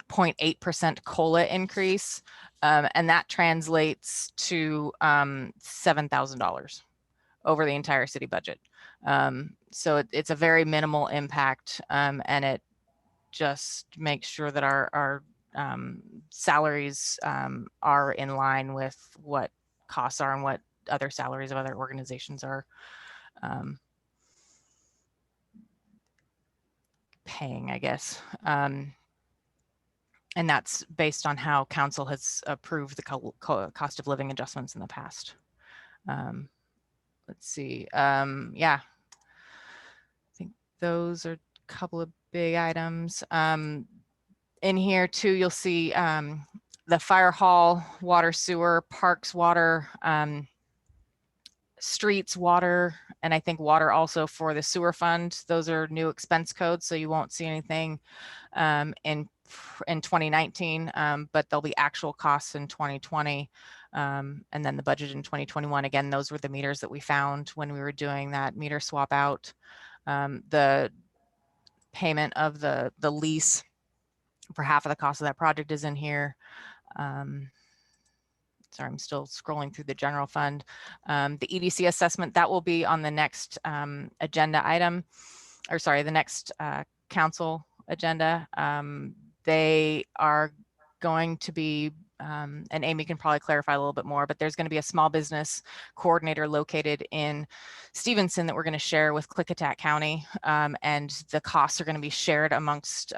0.8% COLA increase. And that translates to $7,000 over the entire city budget. So it's a very minimal impact, and it just makes sure that our salaries are in line with what costs are and what other salaries of other organizations are paying, I guess. And that's based on how council has approved the cost of living adjustments in the past. Let's see. Yeah, I think those are a couple of big items. In here too, you'll see the fire hall, water, sewer, parks, water, streets, water, and I think water also for the sewer fund. Those are new expense codes, so you won't see anything in 2019, but there'll be actual costs in 2020. And then the budget in 2021, again, those were the meters that we found when we were doing that meter swap out. The payment of the lease for half of the cost of that project is in here. Sorry, I'm still scrolling through the general fund. The EDC assessment, that will be on the next agenda item, or sorry, the next council agenda. They are going to be and Amy can probably clarify a little bit more, but there's going to be a small business coordinator located in Stevenson that we're going to share with Klickitat County, and the costs are going to be shared amongst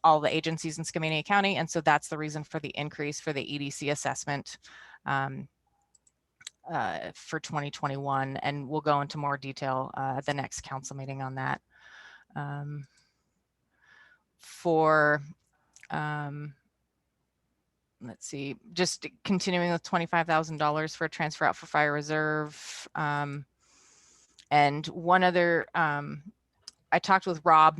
all the agencies in Skamania County, and so that's the reason for the increase for the EDC assessment for 2021, and we'll go into more detail at the next council meeting on that. Let's see, just continuing with $25,000 for a transfer out for fire reserve. And one other, I talked with Rob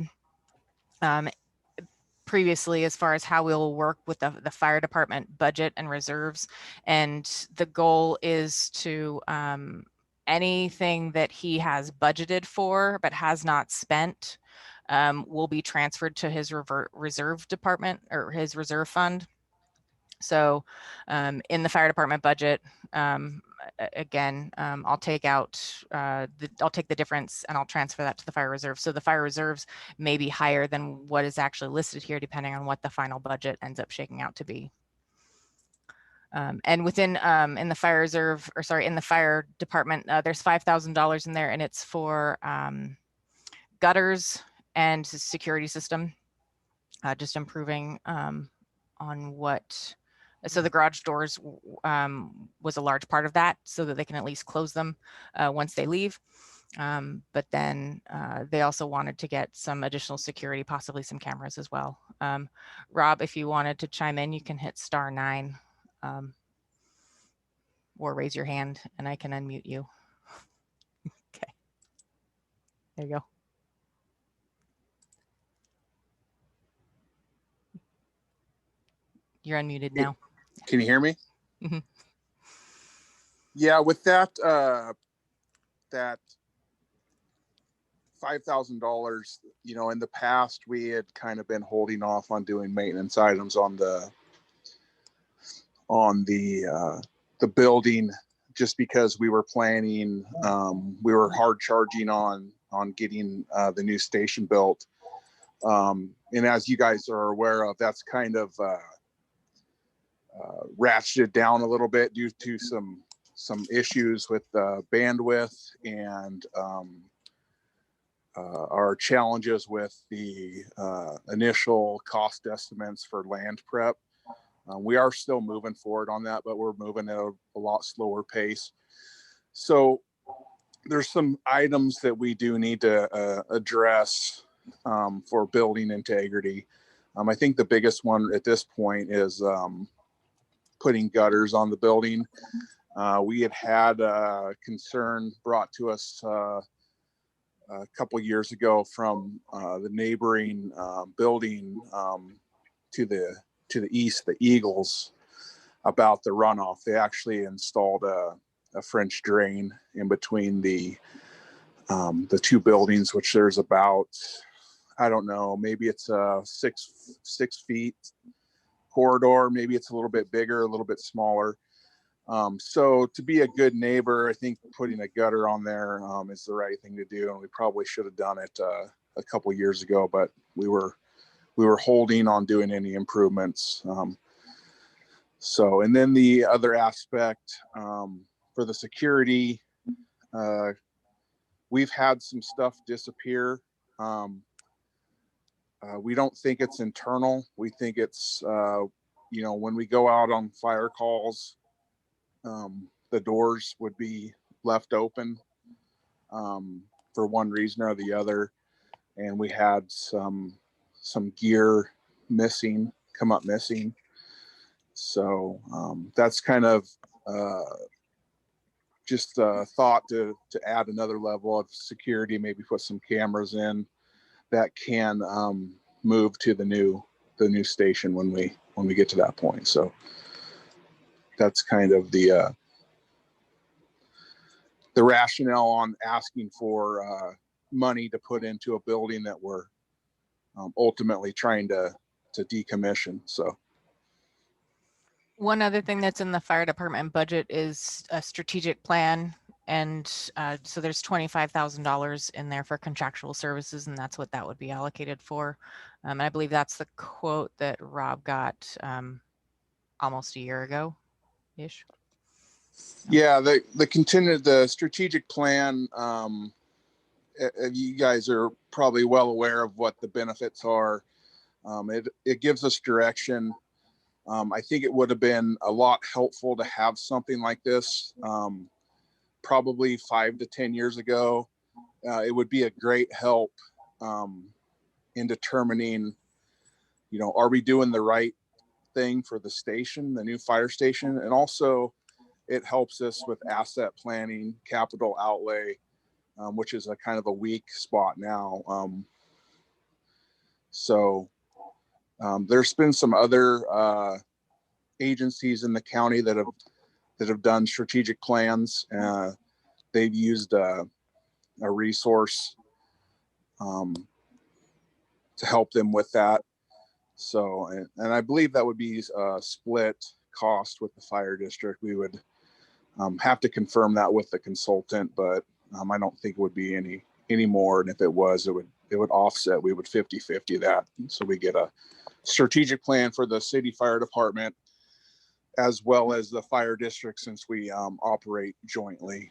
previously as far as how we'll work with the fire department budget and reserves. And the goal is to anything that he has budgeted for but has not spent will be transferred to his reserve department or his reserve fund. So in the fire department budget, again, I'll take out, I'll take the difference and I'll transfer that to the fire reserve. So the fire reserves may be higher than what is actually listed here, depending on what the final budget ends up shaking out to be. And within, in the fire reserve, or sorry, in the fire department, there's $5,000 in there, and it's for gutters and security system, just improving on what. So the garage doors was a large part of that, so that they can at least close them once they leave. But then they also wanted to get some additional security, possibly some cameras as well. Rob, if you wanted to chime in, you can hit *9 or raise your hand and I can unmute you. Okay, there you go. You're unmuted now. Can you hear me? Mm-hmm. Yeah, with that that $5,000, you know, in the past we had kind of been holding off on doing maintenance items on the building, just because we were planning, we were hard charging on getting the new station built, and as you guys are aware of, that's kind of ratcheted down a little bit due to some issues with bandwidth and our challenges with the initial cost estimates for land prep. We are still moving forward on that, but we're moving at a lot slower pace. So there's some items that we do need to address for building integrity. I think the biggest one at this point is putting gutters on the building. We had concern brought to us a couple years ago from the neighboring building to the east, the Eagles, about the runoff. They actually installed a French drain in between the two buildings, which there's about, I don't know, maybe it's a 6 feet corridor, maybe it's a little bit bigger, a little bit smaller. So to be a good neighbor, I think putting a gutter on there is the right thing to do, and we probably should have done it a couple years ago, but we were holding on doing any improvements. So, and then the other aspect for the security, we've had some stuff disappear. We don't think it's internal. We think it's, you know, when we go out on fire calls, the doors would be left open for one reason or the other. And we had some gear missing, come up missing. So that's kind of just a thought to add another level of security, maybe put some cameras in that can move to the new station when we get to that point. So that's kind of the rationale on asking for money to put into a building that we're ultimately trying to decommission. So one other thing that's in the fire department budget is a strategic plan. And so there's $25,000 in there for contractual services, and that's what that would be allocated for. And I believe that's the quote that Rob got almost a year ago ish. Yeah, the strategic plan, you guys are probably well aware of what the benefits are. It gives us direction. I think it would have been a lot helpful to have something like this probably 5 to 10 years ago. It would be a great help in determining, are we doing the right thing for the station, the new fire station? And also it helps us with asset planning, capital outlay, which is a kind of a weak spot now. There's been some other agencies in the county that have done strategic plans. They've used a resource to help them with that. So, and I believe that would be a split cost with the fire district. We would have to confirm that with the consultant, but I don't think it would be any more. And if it was, it would offset. We would 50-50 that. So we get a strategic plan for the city fire department as well as the fire district, since we operate jointly.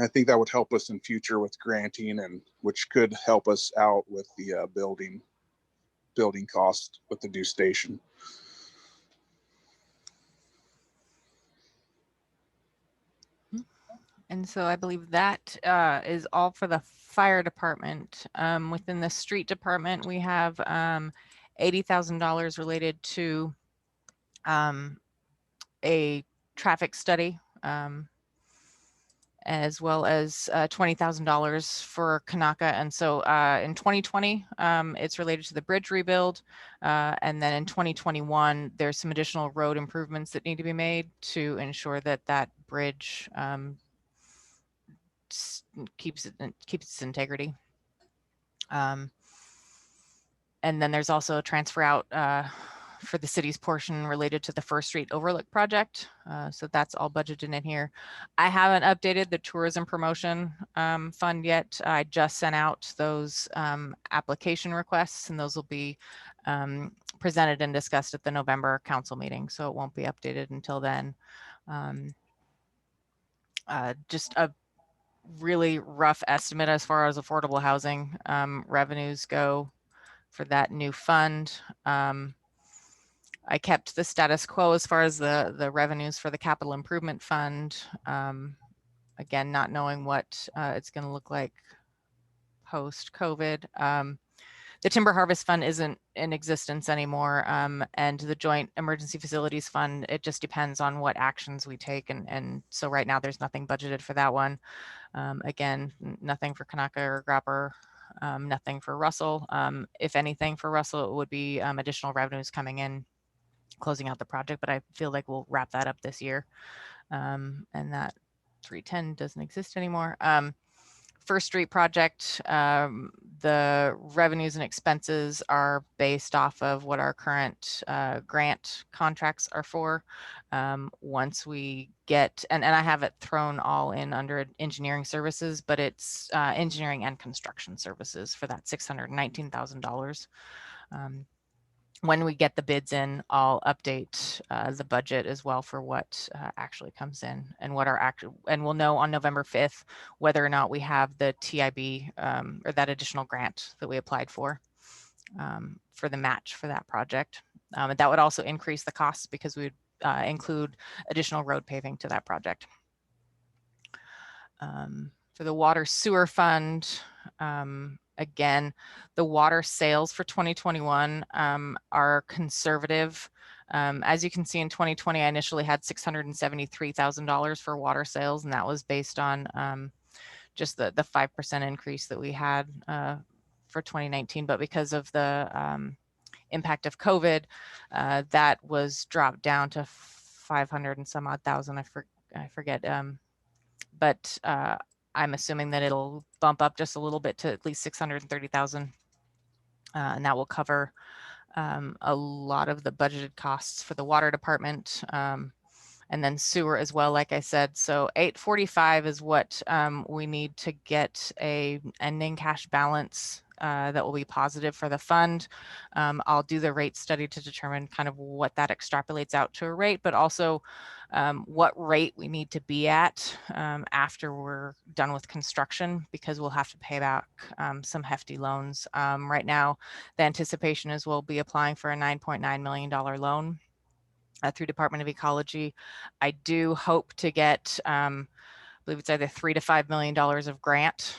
I think that would help us in future with granting, and which could help us out with the building cost with the new station. And so I believe that is all for the fire department. Within the street department, we have $80,000 related to a traffic study, as well as $20,000 for Kanaka. And so in 2020, it's related to the bridge rebuild. And then in 2021, there's some additional road improvements that need to be made to ensure that that bridge keeps its integrity. And then there's also a transfer out for the city's portion related to the First Street Overlook project. So that's all budgeted in here. I haven't updated the tourism promotion fund yet. I just sent out those application requests, and those will be presented and discussed at the November council meeting. So it won't be updated until then. Just a really rough estimate as far as affordable housing revenues go for that new fund. I kept the status quo as far as the revenues for the capital improvement fund. Again, not knowing what it's going to look like post-COVID. The Timber Harvest Fund isn't in existence anymore, and the Joint Emergency Facilities Fund, it just depends on what actions we take, and so right now there's nothing budgeted for that one. Again, nothing for Kanaka or Grapper, nothing for Russell. If anything for Russell, it would be additional revenues coming in, closing out the project, but I feel like we'll wrap that up this year. And that 310 doesn't exist anymore. First Street project, the revenues and expenses are based off of what our current grant contracts are for. Once we get, and I have it thrown all in under engineering services, but it's engineering and construction services for that $619,000. When we get the bids in, I'll update the budget as well for what actually comes in, and what our and we'll know on November 5th whether or not we have the TIB or that additional grant that we applied for the match for that project. And that would also increase the costs because we would include additional road paving to that project. For the water sewer fund, again, the water sales for 2021 are conservative. As you can see, in 2020, I initially had $673,000 for water sales, and that was based on just the 5% increase that we had for 2019. But because of the impact of COVID, that was dropped down to 500 and some odd thousand. I forget. But I'm assuming that it'll bump up just a little bit to at least 630,000, and that will cover a lot of the budgeted costs for the water department. and then sewer as well, like I said. So 845 is what we need to get a ending cash balance that will be positive for the fund. I'll do the rate study to determine kind of what that extrapolates out to a rate, but also what rate we need to be at after we're done with construction, because we'll have to pay back some hefty loans. Right now, the anticipation is we'll be applying for a $9.9 million loan through Department of Ecology. I do hope to get, I believe it's either $3 to $5 million of grant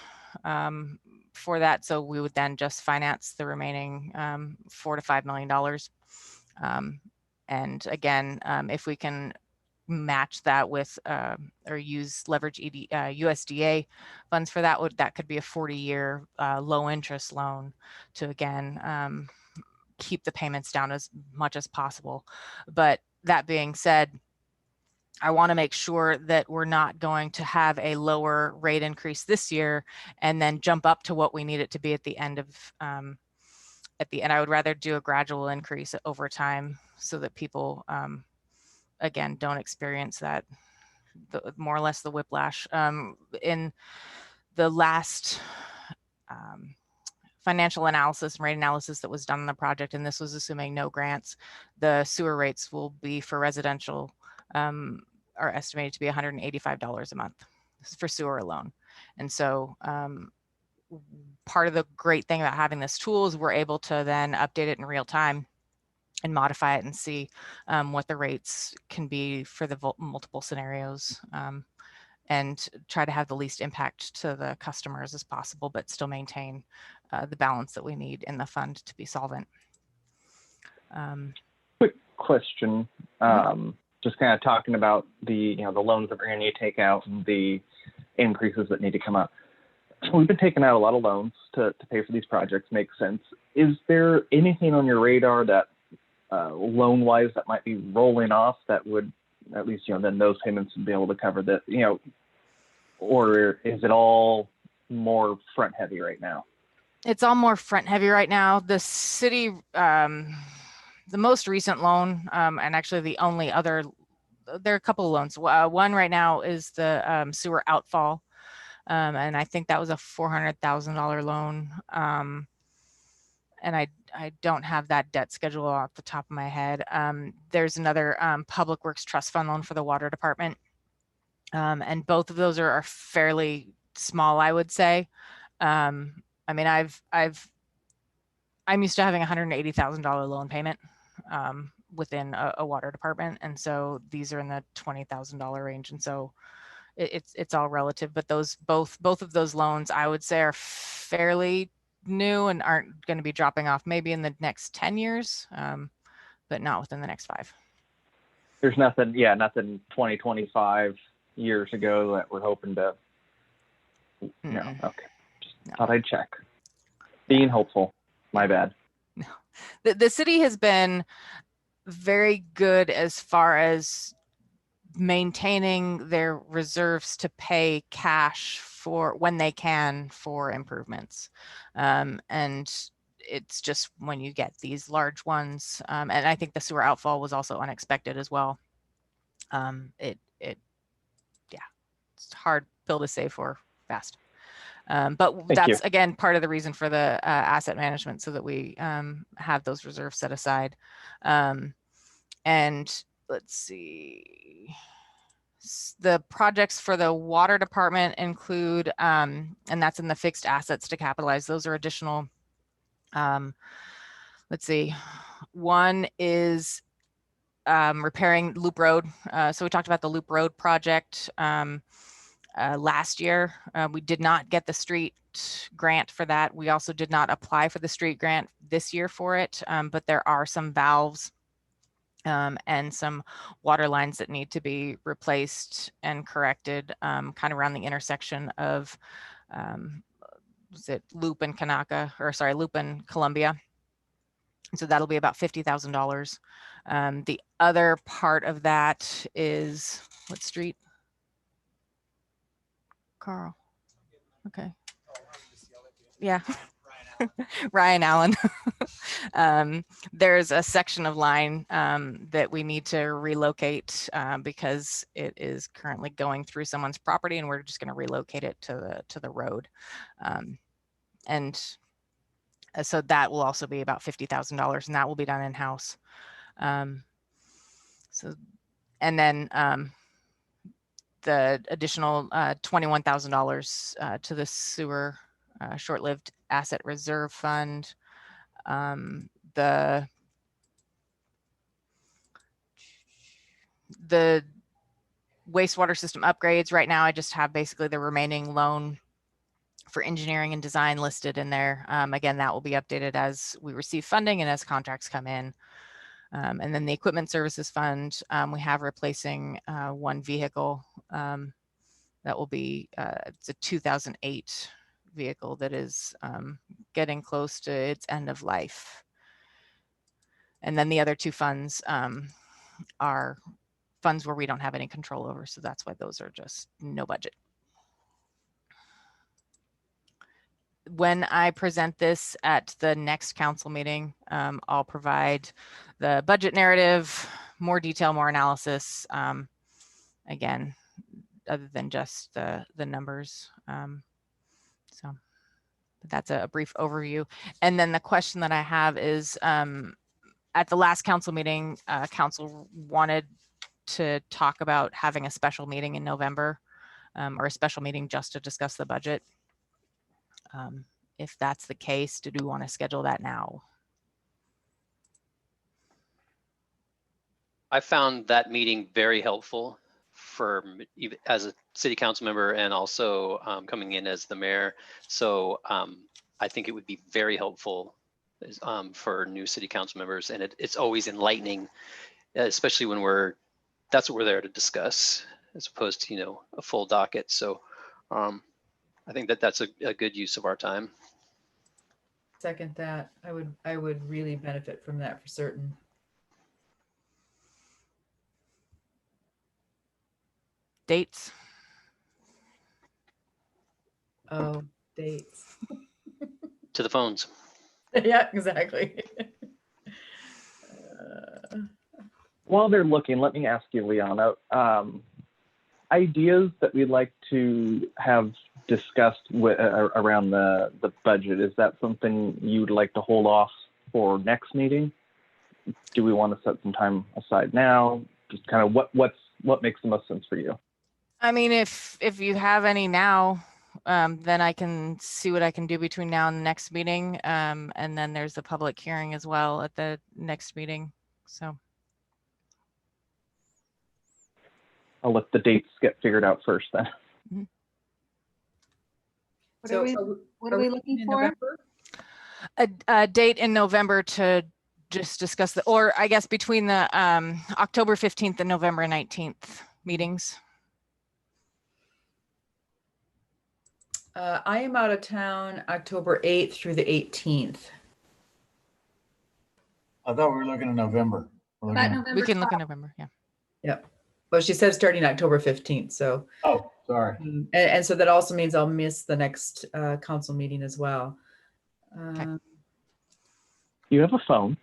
for that. So we would then just finance the remaining $4 to $5 million. And again, if we can match that with or use leverage USDA funds for that, that could be a 40-year low interest loan to again keep the payments down as much as possible. But that being said, I want to make sure that we're not going to have a lower rate increase this year and then jump up to what we need it to be at the end of at the end. I would rather do a gradual increase over time so that people again don't experience that more or less the whiplash. In the last financial analysis and rate analysis that was done on the project, and this was assuming no grants, the sewer rates will be for residential are estimated to be $185 a month for sewer alone. And so part of the great thing about having this tool is we're able to then update it in real time and modify it and see what the rates can be for the multiple scenarios, and try to have the least impact to the customers as possible, but still maintain the balance that we need in the fund to be solvent. Quick question, just kind of talking about the the loans that we're going to need to take out and the increases that need to come up. We've been taking out a lot of loans to pay for these projects. Makes sense. Is there anything on your radar that loan wise that might be rolling off that would at least then those payments would be able to cover that, or is it all more front heavy right now? It's all more front heavy right now. The city, the most recent loan, and actually the only other, there are a couple of loans. One right now is the sewer outfall, and I think that was a $400,000 loan. And I don't have that debt schedule off the top of my head. There's another Public Works Trust Fund loan for the water department. And both of those are fairly small, I would say. I mean, I'm used to having $180,000 loan payment within a water department. And so these are in the $20,000 range. And so it's all relative, but both of those loans, I would say, are fairly new and aren't going to be dropping off maybe in the next 10 years, but not within the next 5. There's nothing 20-25 years ago that we're hoping to, no, okay. Just thought I'd check. Being hopeful, my bad. No. The city has been very good as far as maintaining their reserves to pay cash for when they can for improvements. And it's just when you get these large ones, and I think the sewer outfall was also unexpected as well. It's a hard pill to save for fast. But that's again part of the reason for the asset management, so that we have those reserves set aside. And let's see, the projects for the water department include, and that's in the fixed assets to capitalize. Those are additional. Let's see, one is repairing Loop Road. So we talked about the Loop Road project last year. We did not get the street grant for that. We also did not apply for the street grant this year for it, but there are some valves and some water lines that need to be replaced and corrected kind of around the intersection of was it Loop and Kanaka, or sorry, Loop and Columbia. So that'll be about $50,000. The other part of that is what street? Carl. Okay. Yeah. Ryan Allen. There's a section of line that we need to relocate because it is currently going through someone's property, and we're just going to relocate it to the road. And so that will also be about $50,000, and that will be done in-house. So, and then the additional $21,000 to the sewer short-lived asset reserve fund. The wastewater system upgrades, right now I just have basically the remaining loan for engineering and design listed in there. Again, that will be updated as we receive funding and as contracts come in. And then the equipment services fund, we have replacing one vehicle that will be, it's a 2008 vehicle that is getting close to its end of life. And then the other two funds are funds where we don't have any control over. So that's why those are just no budget. When I present this at the next council meeting, I'll provide the budget narrative, more detail, more analysis. Again, other than just the numbers. So that's a brief overview. And then the question that I have is, at the last council meeting, council wanted to talk about having a special meeting in November, or a special meeting just to discuss the budget. If that's the case, do we want to schedule that now? I found that meeting very helpful for as a city council member and also coming in as the mayor. So I think it would be very helpful for new city council members, and it's always enlightening, especially when that's what we're there to discuss, as opposed to, you know, a full docket. So I think that's a good use of our time. Second that. I would really benefit from that for certain. Dates? Oh, dates. To the phones. Yeah, exactly. While they're looking, let me ask you, Liana, ideas that we'd like to have discussed around the budget. Is that something you'd like to hold off for next meeting? Do we want to set some time aside now? Just kind of what makes the most sense for you? I mean, if you have any now, then I can see what I can do between now and the next meeting. And then there's a public hearing as well at the next meeting. So I'll let the dates get figured out first then. Mm-hmm. What are we looking for? A date in November to just discuss or I guess between the October 15th and November 19th meetings. I am out of town October 8th through the 18th. I thought we were looking at November. We can look in November, yeah. Yep. Well, she said starting October 15th, so. Oh, sorry. And so that also means I'll miss the next council meeting as well. You have a phone.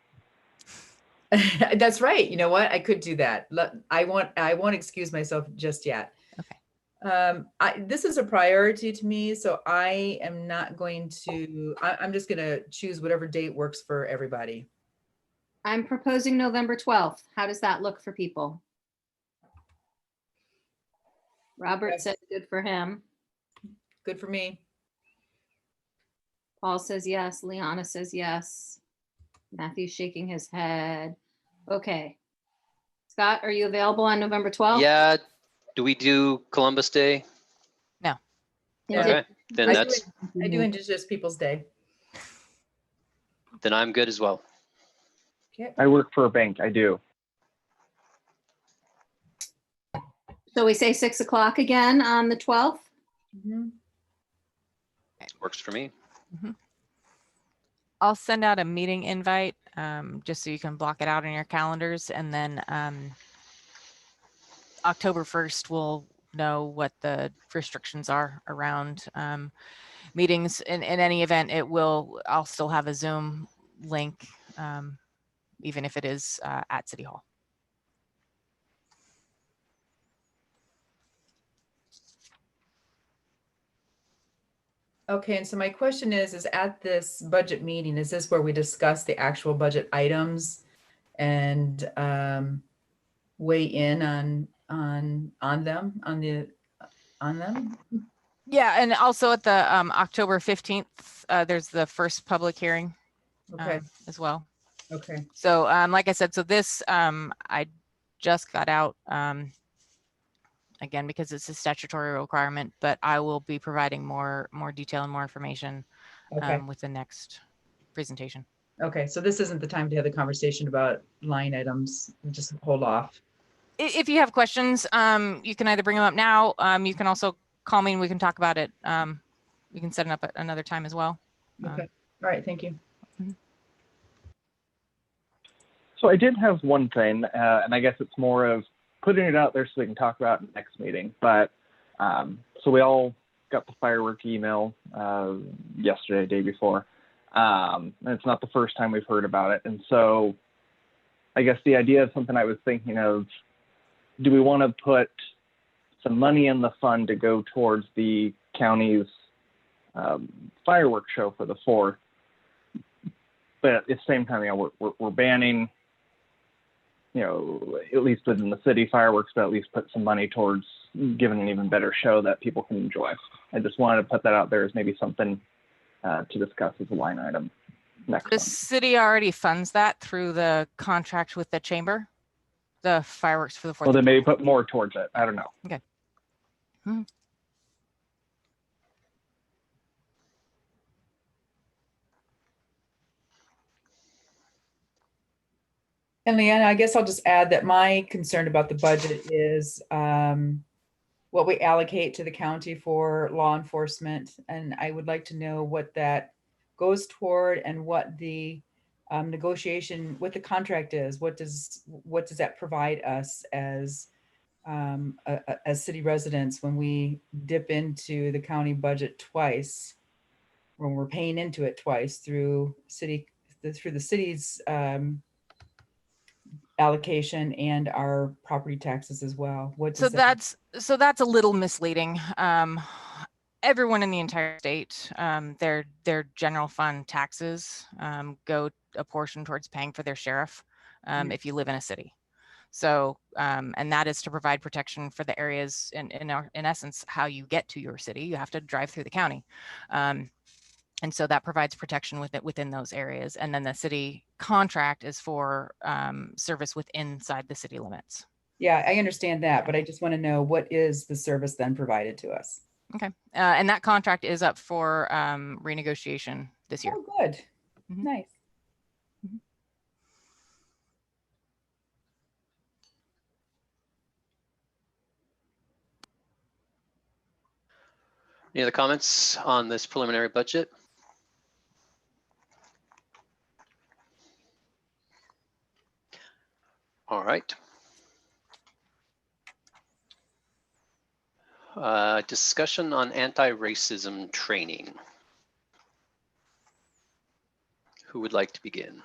That's right. You know what? I could do that. I won't excuse myself just yet. Okay. This is a priority to me, so I am not going to, I'm just going to choose whatever date works for everybody. I'm proposing November 12th. How does that look for people? Robert said good for him. Good for me. Paul says yes. Liana says yes. Matthew's shaking his head. Okay. Scott, are you available on November 12th? Yeah. Do we do Columbus Day? No. Okay. Then I do Indigenous Peoples Day. Then I'm good as well. Okay. I work for a bank. I do. So we say 6 o'clock again on the 12th? Mm-hmm. Works for me. Mm-hmm. I'll send out a meeting invite just so you can block it out in your calendars. And then October 1st, we'll know what the restrictions are around meetings. In any event, I'll still have a Zoom link, even if it is at City Hall. Okay, and so my question is at this budget meeting, is this where we discuss the actual budget items and weigh in on them? Yeah, and also at the October 15th, there's the first public hearing Okay, as well. okay, So like I said, so this I just got out again because it's a statutory requirement, but I will be providing more detail and more information okay, with the next presentation. okay. So this isn't the time to have the conversation about line items. Just hold off. If you have questions, you can either bring them up now. You can also call me and we can talk about it. We can set it up at another time as well. Okay, all right, thank you. So I did have one thing, and I guess it's more of putting it out there so we can talk about it next meeting. But so we all got the firework email yesterday, day before. And it's not the first time we've heard about it. And so I guess the idea of something I was thinking of, do we want to put some money in the fund to go towards the county's fireworks show for the 4th? But at the same time, we're banning, at least within the city, fireworks, but at least put some money towards giving an even better show that people can enjoy. I just wanted to put that out there as maybe something to discuss as a line item next The month. city already funds that through the contract with the chamber, the fireworks for the 4th. Well, then maybe put more towards it. I don't know. Okay. And Leanna, I guess I'll just add that my concern about the budget is what we allocate to the county for law enforcement. And I would like to know what that goes toward and what the negotiation, what the contract is. What does that provide us as city residents when we dip into the county budget twice, when we're paying into it twice through the city's allocation and our property taxes as well. So that's a little misleading. Everyone in the entire state, their general fund taxes go a portion towards paying for their sheriff if you live in a city. So and that is to provide protection for the areas in essence how you get to your city. You have to drive through the county. And so that provides protection within those areas. And then the city contract is for service inside the city limits. Yeah, I understand that, but I just want to know what is the service then provided to us? Okay. And that contract is up for renegotiation this year. Oh, good. Mm-hmm. Nice. Mm-hmm. Any other comments on this preliminary budget? All right. Discussion on anti-racism training. Who would like to begin?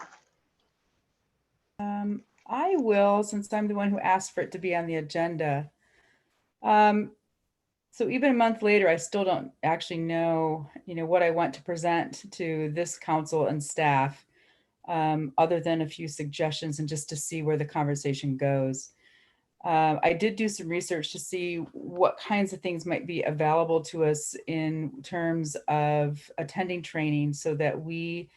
I will, since I'm the one who asked for it to be on the agenda. So even a month later, I still don't actually know, what I want to present to this council and staff, other than a few suggestions and just to see where the conversation goes. I did do some research to see what kinds of things might be available to us in terms of attending training so that we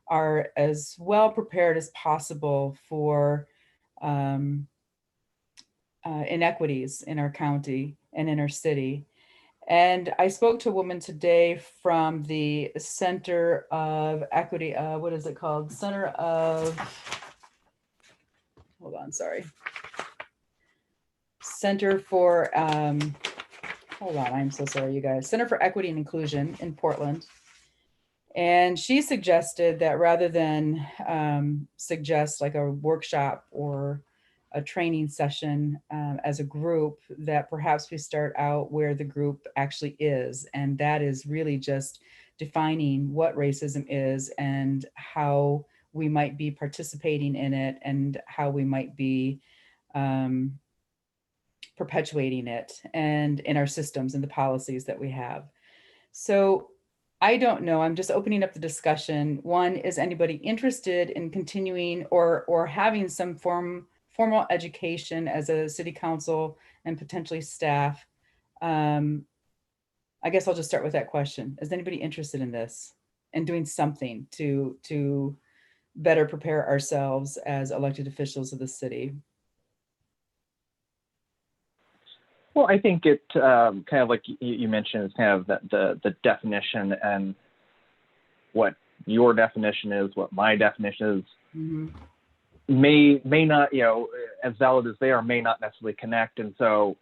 are as well prepared as possible for inequities in our county and in our city. And I spoke to a woman today from the Center of Equity, what is it called? Center of, hold on, sorry. Center for, hold on, I'm so sorry, you guys. Center for Equity and Inclusion in Portland. And she suggested that rather than suggest like a workshop or a training session as a group, that perhaps we start out where the group actually is. And that is really just defining what racism is and how we might be participating in it and how we might be perpetuating it and in our systems and the policies that we have. So I don't know, I'm just opening up the discussion. One, is anybody interested in continuing or having some formal education as a city council and potentially staff? I guess I'll just start with that question. Is anybody interested in this and doing something to better prepare ourselves as elected officials of the city? Well, I think it kind of like you mentioned, is kind of the definition, and what your definition is, what my definition is, Mm-hmm. may not, as valid as they are, may not necessarily connect. And so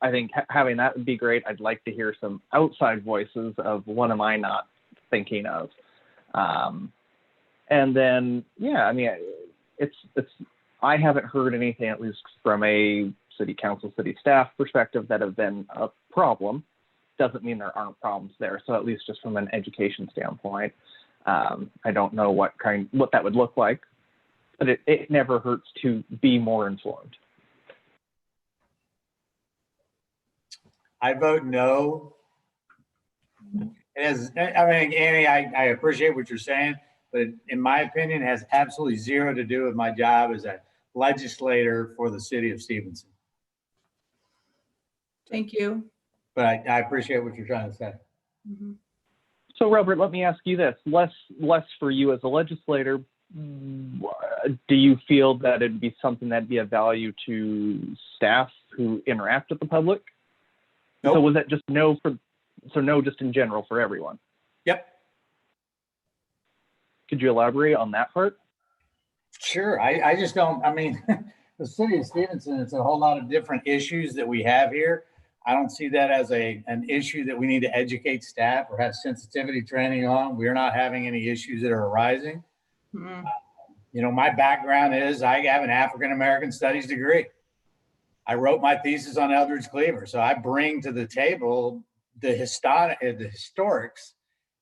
I think having that would be great. I'd like to hear some outside voices of what am I not thinking of. And then, yeah, I mean, it's I haven't heard anything, at least from a city council, city staff perspective, that have been a problem. Doesn't mean there aren't problems there. So at least just from an education standpoint, I don't know what that would look like, but it never hurts to be more informed. I vote no. Annie, I appreciate what you're saying, but in my opinion, it has absolutely zero to do with my job as a legislator for the city of Stevenson. Thank you. But I appreciate what you're trying to say. Mm-hmm. So Robert, let me ask you this, less for you as a legislator, do you feel that it'd be something that'd be of value to staff who interact with the public? Nope. So was that just no just in general for everyone? Yep. Could you elaborate on that part? Sure. I just don't, I mean, the city of Stevenson, it's a whole lot of different issues that we have here. I don't see that as an issue that we need to educate staff or have sensitivity training on. We're not having any issues that are arising. Mm-hmm. My background is I have an African-American studies degree. I wrote my thesis on Eldridge Cleaver. So I bring to the table the historics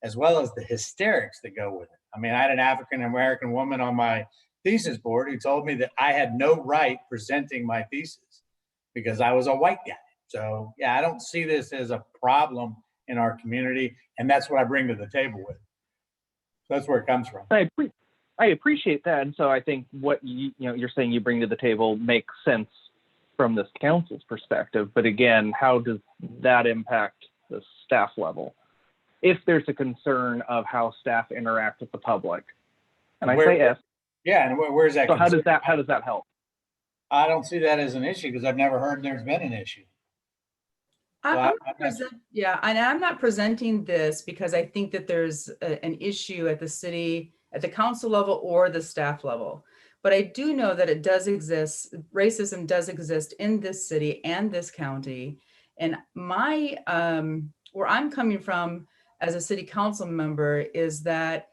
as well as the hysterics that go with it. I mean, I had an African-American woman on my thesis board who told me that I had no right presenting my thesis because I was a white guy. So yeah, I don't see this as a problem in our community, and that's what I bring to the table with. So that's where it comes from. I appreciate that, and so I think what you're saying you bring to the table makes sense from this council's perspective. But again, how does that impact the staff level? If there's a concern of how staff interact with the public, and I say if. Yeah, and where's that? So how does that help? I don't see that as an issue because I've never heard there's been an issue. I'm not presenting this because I think that there's an issue at the city, at the council level or the staff level. But I do know that it does exist, racism does exist in this city and this county. And my, where I'm coming from as a city council member is that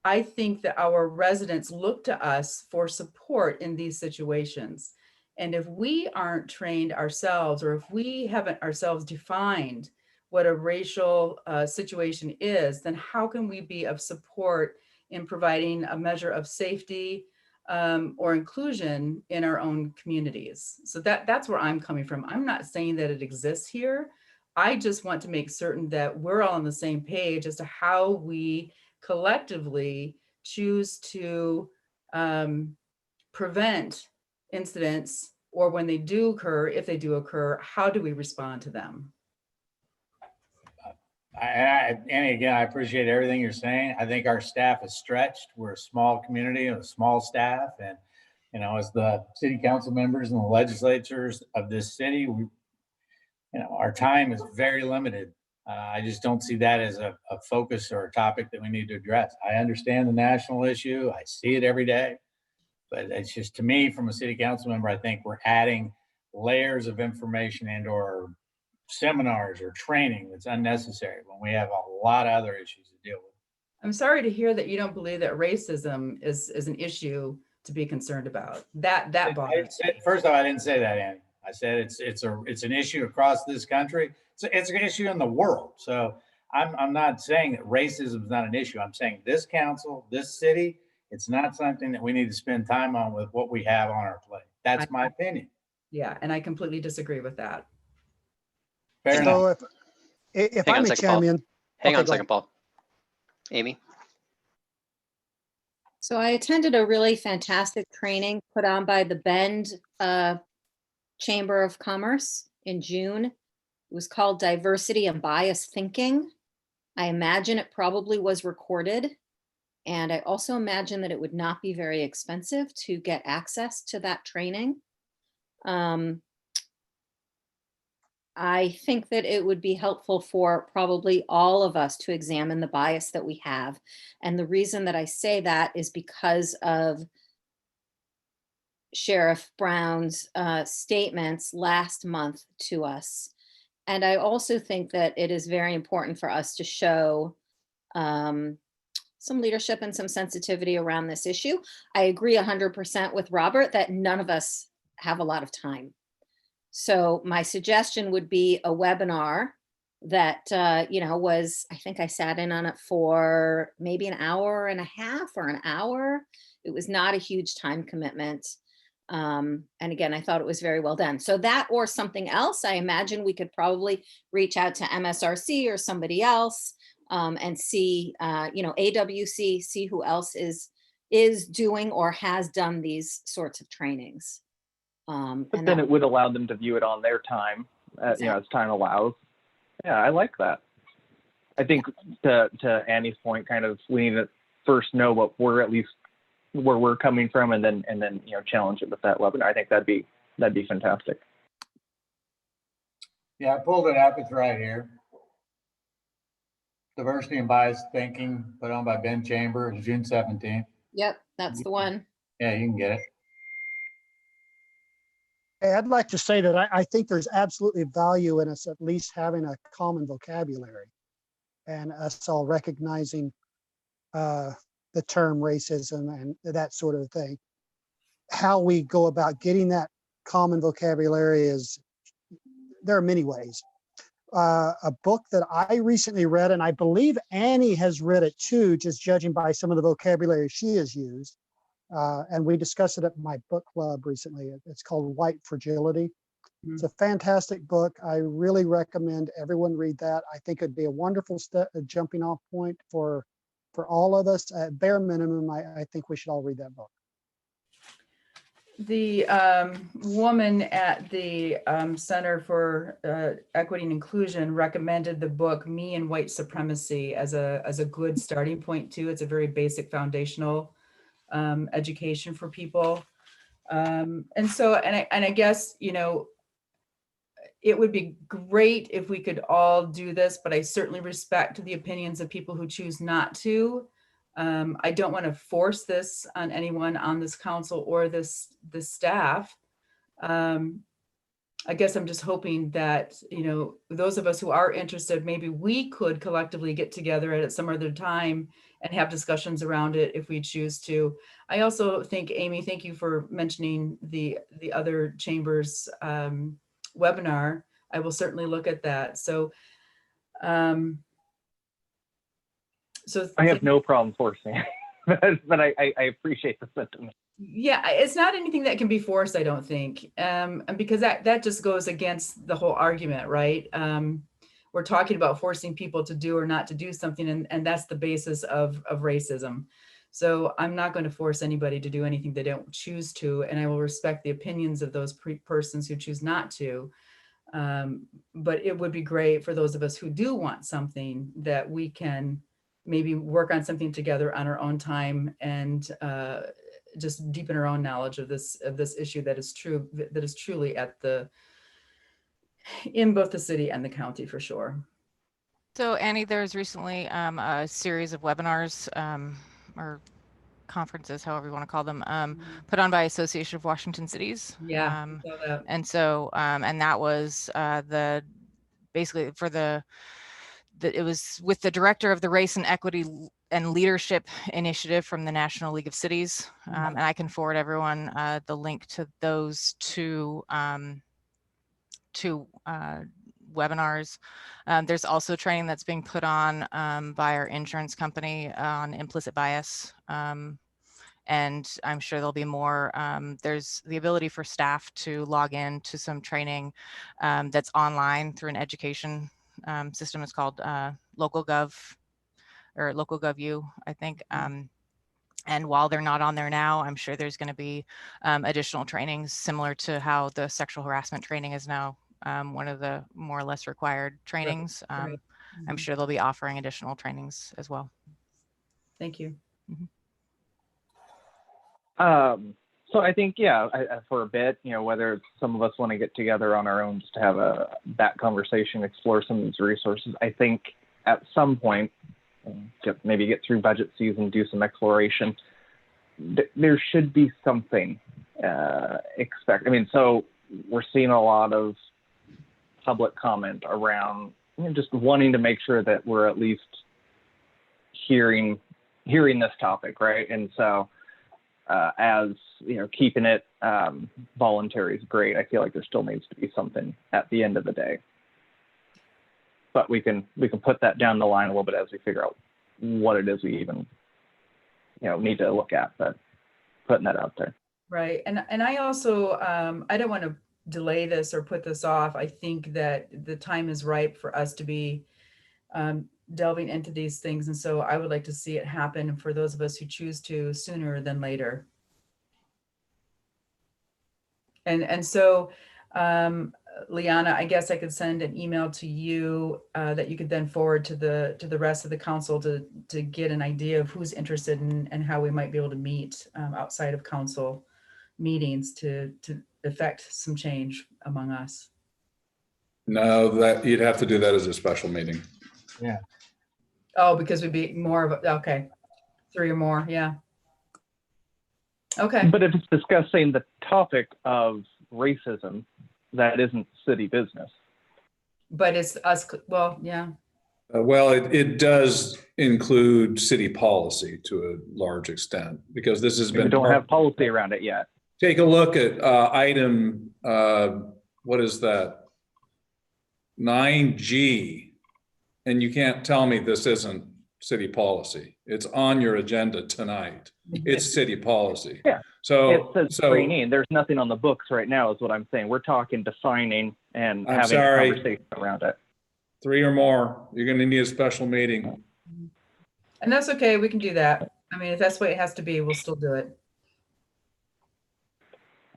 I think that our residents look to us for support in these situations. And if we aren't trained ourselves, or if we haven't ourselves defined what a racial situation is, then how can we be of support in providing a measure of safety or inclusion in our own communities? So that's where I'm coming from. I'm not saying that it exists here. I just want to make certain that we're all on the same page as to how we collectively choose to prevent incidents, or when they do occur, if they do occur, how do we respond to them? Annie, again, I appreciate everything you're saying. I think our staff is stretched. We're a small community and a small staff. And, as the city council members and the legislatures of this city, our time is very limited. I just don't see that as a focus or a topic that we need to address. I understand the national issue. I see it every day. But it's just, to me, from a city council member, I think we're adding layers of information and or seminars or training that's unnecessary when we have a lot of other issues to deal with. I'm sorry to hear that you don't believe that racism is an issue to be concerned about. That bothers me. First of all, I didn't say that, Annie. I said it's an issue across this country. It's an issue in the world. So I'm not saying that racism is not an issue. I'm saying this council, this city, it's not something that we need to spend time on with what we have on our plate. That's my opinion. Yeah, and I completely disagree with that. Fair So enough. if Hang on I'm a a second, Paul. champion. Hang Okay, on a go second, Paul. Amy? So I attended a really fantastic training put on by the Bend Chamber of Commerce in June. It was called Diversity and Bias Thinking. I imagine it probably was recorded. And I also imagine that it would not be very expensive to get access to that training. I think that it would be helpful for probably all of us to examine the bias that we have. And the reason that I say that is because of Sheriff Brown's statements last month to us. And I also think that it is very important for us to show some leadership and some sensitivity around this issue. I agree 100% with Robert that none of us have a lot of time. So my suggestion would be a webinar that, was, I think I sat in on it for maybe an hour and a half or an hour. It was not a huge time commitment. And again, I thought it was very well done. So that or something else, I imagine we could probably reach out to MSRC or somebody else and see, AWC, see who else is doing or has done these sorts of trainings. But then it would allow them to view it on their time, as time allows. Yeah, I like that. I think to Annie's point, kind of, we need to first know what we're at least where we're coming from, and then challenge it with that webinar. I think that'd be fantastic. Yeah, I pulled it up. It's right here. Diversity and Bias Thinking, put on by Ben Chamber, June 17th. Yep, that's the one. Yeah, you can get it. Hey, I'd like to say that I think there's absolutely value in us at least having a common vocabulary and us all recognizing the term racism and that sort of thing. How we go about getting that common vocabulary there are many ways. A book that I recently read, and I believe Annie has read it too, just judging by some of the vocabulary she has used. And we discussed it at my book club recently. It's called White Fragility. Mm-hmm. It's a fantastic book. I really recommend everyone read that. I think it'd be a wonderful jumping off point for all of us. At bare minimum, I think we should all read that book. The woman at the Center for Equity and Inclusion recommended the book Me and White Supremacy as a good starting point too. It's a very basic foundational education for people. And I guess, it would be great if we could all do this, but I certainly respect the opinions of people who choose not to. I don't want to force this on anyone on this council or this staff. I guess I'm just hoping that, those of us who are interested, maybe we could collectively get together at some other time and have discussions around it if we choose to. I also think, Amy, thank you for mentioning the other chambers webinar. I will certainly look at that. So I have no problem forcing it, but I appreciate the sentiment. Yeah, it's not anything that can be forced, I don't think, and because that just goes against the whole argument, right? We're talking about forcing people to do or not to do something, and that's the basis of racism. So I'm not going to force anybody to do anything they don't choose to, and I will respect the opinions of those persons who choose not to. But it would be great for those of us who do want something that we can maybe work on something together on our own time and just deepen our own knowledge of this issue that is truly in both the city and the county for sure. So Annie, there's recently a series of webinars or conferences, however you want to call them, put on by Association of Washington Cities. Yeah. And so, and that was basically for it was with the director of the Race and Equity and leadership initiative from the National League of Cities. And I can forward everyone the link to those two webinars. There's also training that's being put on by our insurance company on implicit bias. And I'm sure there'll be more. There's the ability for staff to log in to some training that's online through an education system. It's called LocalGov or LocalGov.U, I think. And while they're not on there now, I'm sure there's going to be additional trainings similar to how the sexual harassment training is now one of the more or less required trainings. Right. I'm sure they'll be offering additional trainings as well. Thank you. So I think, yeah, for a bit, you know, whether some of us want to get together on our own just to have that conversation, explore some of these resources, I think at some point, maybe get through budget season, do some exploration, there should be something so we're seeing a lot of public comment around, you know, just wanting to make sure that we're at least hearing this topic, right? And so as you know, keeping it voluntary is great. I feel like there still needs to be something at the end of the day, but we can put that down the line a little bit as we figure out what it is we even, you know, need to look at. But putting that out there, right? And I also I don't want to delay this or put this off. I think that the time is ripe for us to be delving into these things. And so I would like to see it happen for those of us who choose to sooner than later. And so, Liana, I guess I could send an email to you that you could then forward to the rest of the council to get an idea of who's interested and how we might be able to meet outside of council meetings to affect some change among us. No, that you'd have to do that as a special meeting. Yeah. Oh, because we'd be more of a, okay, 3 or more, yeah. Okay. But if it's discussing the topic of racism, that isn't city business. But it's us, well, yeah. Well, it does include city policy to a large extent, because this has been. We don't have policy around it yet. Take a look at item, what is that? 9G. And you can't tell me this isn't city policy. It's on your agenda tonight. It's city policy. Yeah. So it says training. There's nothing on the books right now, is what I'm saying. We're talking defining and having a conversation around it. 3 or more, you're going to need a special meeting. And that's okay. We can do that. I mean, if that's what it has to be, we'll still do it.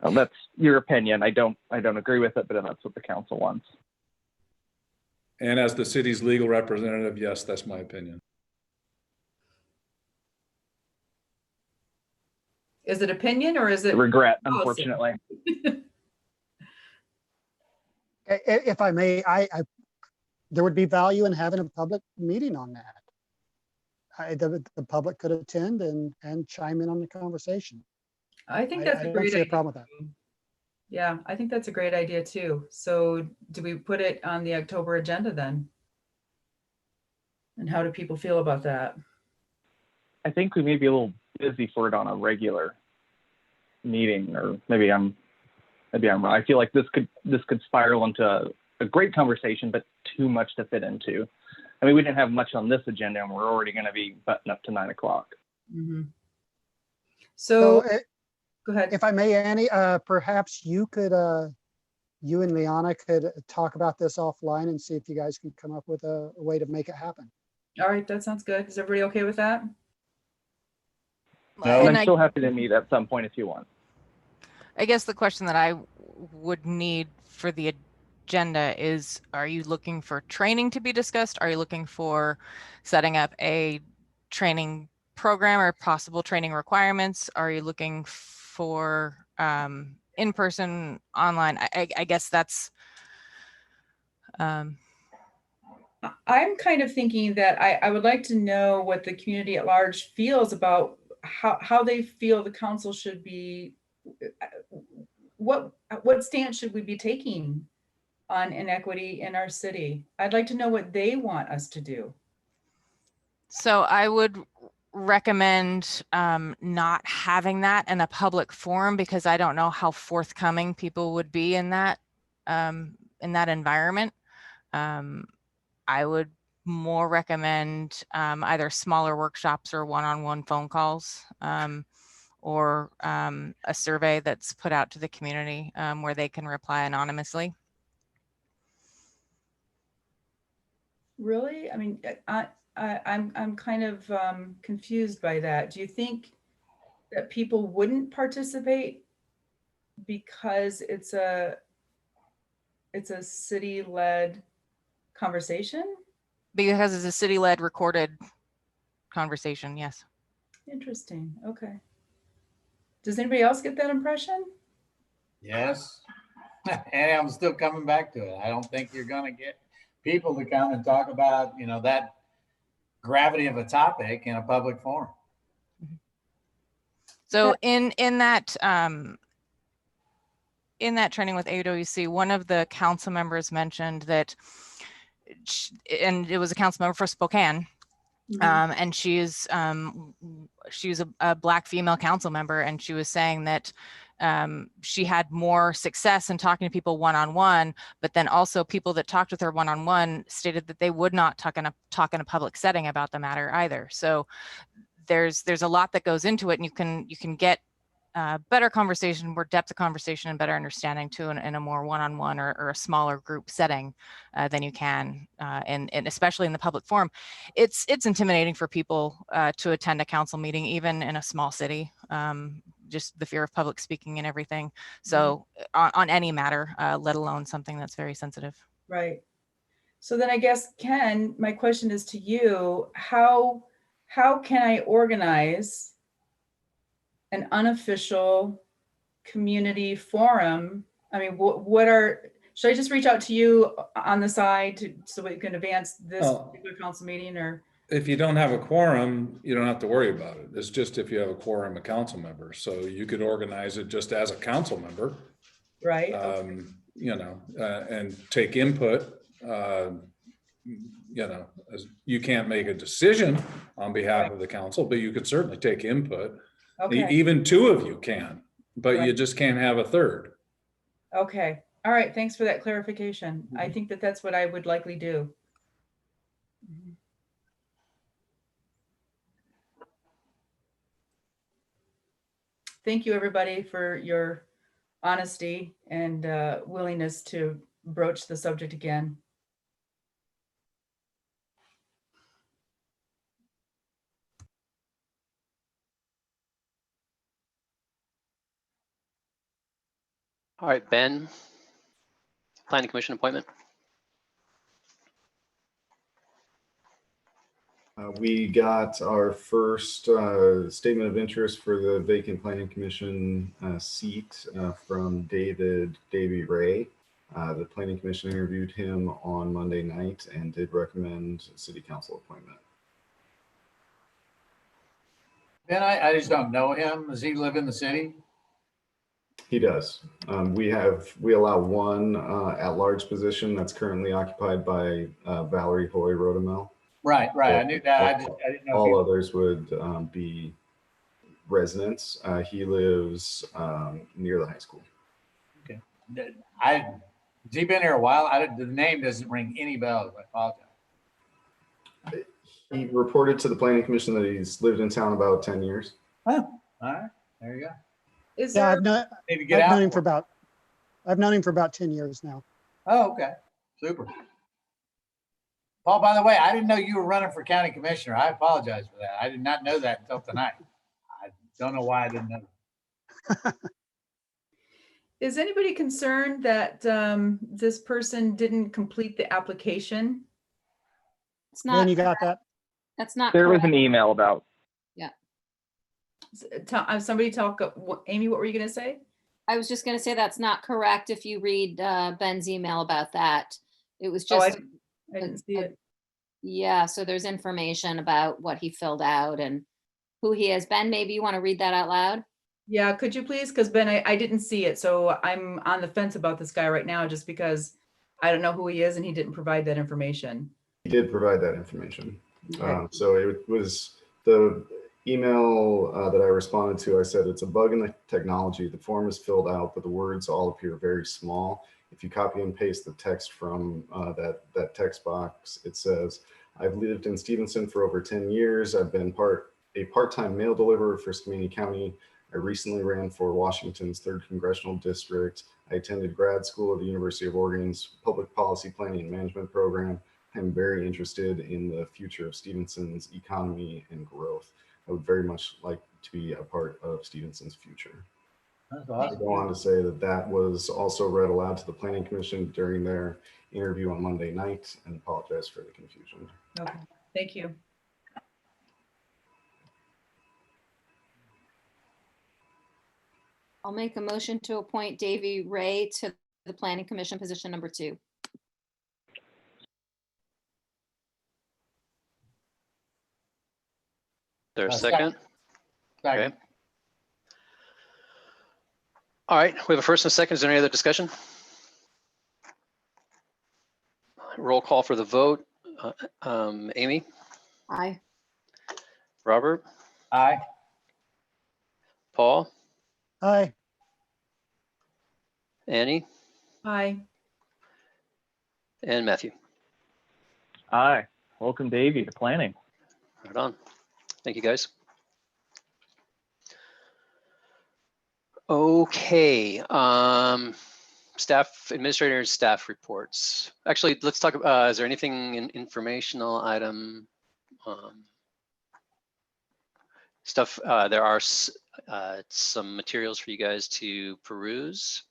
Well, that's your opinion. I don't agree with it, but that's what the council wants. And as the city's legal representative, yes, that's my opinion. Is it opinion or is it regret, unfortunately? If I may, there would be value in having a public meeting on that. The public could attend and chime in on the conversation. I think that's a great idea. I don't see a problem with that. Yeah, I think that's a great idea too. So do we put it on the October agenda then? And how do people feel about that? I think we may be a little busy for it on a regular meeting, or maybe I'm wrong. I feel like this could spiral into a great conversation, but too much to fit into. I mean, we didn't have much on this agenda, and we're already going to be butting up to 9 o'clock. Mm-hmm. So go ahead. If I may, Annie, perhaps you and Liana could talk about this offline and see if you guys can come up with a way to make it happen. All right, that sounds good. Is everybody okay with that? No, I'm still happy to meet at some point if you want. I guess the question that I would need for the agenda is, are you looking for training to be discussed? Are you looking for setting up a training program or possible training requirements? Are you looking for in-person, online? I guess that's... I'm kind of thinking that I would like to know what the community at large feels about how they feel the council should be, what stance should we be taking on inequity in our city? I'd like to know what they want us to do. So I would recommend not having that in a public forum because I don't know how forthcoming people would be in that environment. I would more recommend either smaller workshops or one-on-one phone calls, or a survey that's put out to the community where they can reply anonymously. Really? I mean, I'm kind of confused by that. Do you think that people wouldn't participate because it's a city-led conversation? Because it's a city-led recorded conversation, yes. Interesting. Okay. Does anybody else get that impression? Yes. And I'm still coming back to it. I don't think you're going to get people to come and talk about, you know, that gravity of a topic in a public forum. So in that training with AWC, one of the council members mentioned that, and it was a council member for Spokane, and she is a Black female council member, and she was saying that she had more success in talking to people one-on-one, but then also people that talked with her one-on-one stated that they would not talk in a public setting about the matter either. So there's a lot that goes into it, and you can get better conversation, more depth of conversation, and better understanding too in a more one-on-one or a smaller group setting than you can, and especially in the public forum. It's intimidating for people to attend a council meeting, even in a small city. Just the fear of public speaking and everything. So on any matter, let alone something that's very sensitive. Right. So then I guess, Ken, my question is to you, how can I organize an unofficial community forum? I mean, should I just reach out to you on the side so we can advance this particular council meeting? Or if you don't have a quorum, you don't have to worry about it. It's just if you have a quorum of council members. So you could organize it just as a council member. Right. You know, and take input. You know, you can't make a decision on behalf of the council, but you could certainly take input. Okay. Even two of you can, but Right. you just can't have a third. Okay. All right. Thanks for that clarification. I think that that's what I would likely do. Thank you, everybody, for your honesty and willingness to broach the subject again. All right, Ben, Planning Commission appointment. We got our first statement of interest for the vacant Planning Commission seat from David Davy Ray. The Planning Commission interviewed him on Monday night and did recommend a city council appointment. Ben, I just don't know him. Does he live in the city? He does. We allow one at-large position that's currently occupied by Valerie Hoy Rodamel. Right. I knew that. I didn't know. All others would be residents. He lives near the high school. Okay. Has he been here a while? The name doesn't ring any bells. I apologize. He reported to the Planning Commission that he's lived in town about 10 years. Oh, all right. There you go. I've known him for about 10 years now. Oh, okay. Super. Paul, by the way, I didn't know you were running for county commissioner. I apologize for that. I did not know that until tonight. I don't know why I didn't know. Is anybody concerned that this person didn't complete the application? It's not. Then you got that? That's not. There was correct. an email about. Yeah. Somebody talk. Amy, what were you going to say? I was just going to say that's not correct. If you read Ben's email about that, it was just. I didn't see it. Yeah, so there's information about what he filled out and who he is. Ben, maybe you want to read that out loud? Yeah, could you please? Because Ben, I didn't see it. So I'm on the fence about this guy right now just because I don't know who he is and he didn't provide that information. He did provide that information. So it was the email that I responded to. I said it's a bug in the technology. The form is filled out, but the words all appear very small. If you copy and paste the text from that text box, it says, "I've lived in Stevenson for over 10 years. I've been a part-time mail deliverer for Skamania County. I recently ran for Washington's 3rd Congressional District. I attended grad school at the University of Oregon's Public Policy Planning and Management program. I'm very interested in the future of Stevenson's economy and growth. I would very much like to be a part of Stevenson's future." That's I awesome. go on to say that that was also read aloud to the Planning Commission during their interview on Monday night, and apologize for the confusion. Okay, thank you. I'll make a motion to appoint Davy Ray to the Planning Commission position number 2. There a Second. second? Second. Okay. All right, we have a first and a second. Is there any other discussion? Roll call for the vote. Amy, Aye. Robert, Aye. Paul, Aye. Annie, Hi. and Matthew. Aye. Welcome, Davey, to planning. Right on. Thank you, guys. Okay, staff, administrators, staff reports. Actually, let's talk, is there anything in informational item? Stuff, there are some materials for you guys to peruse.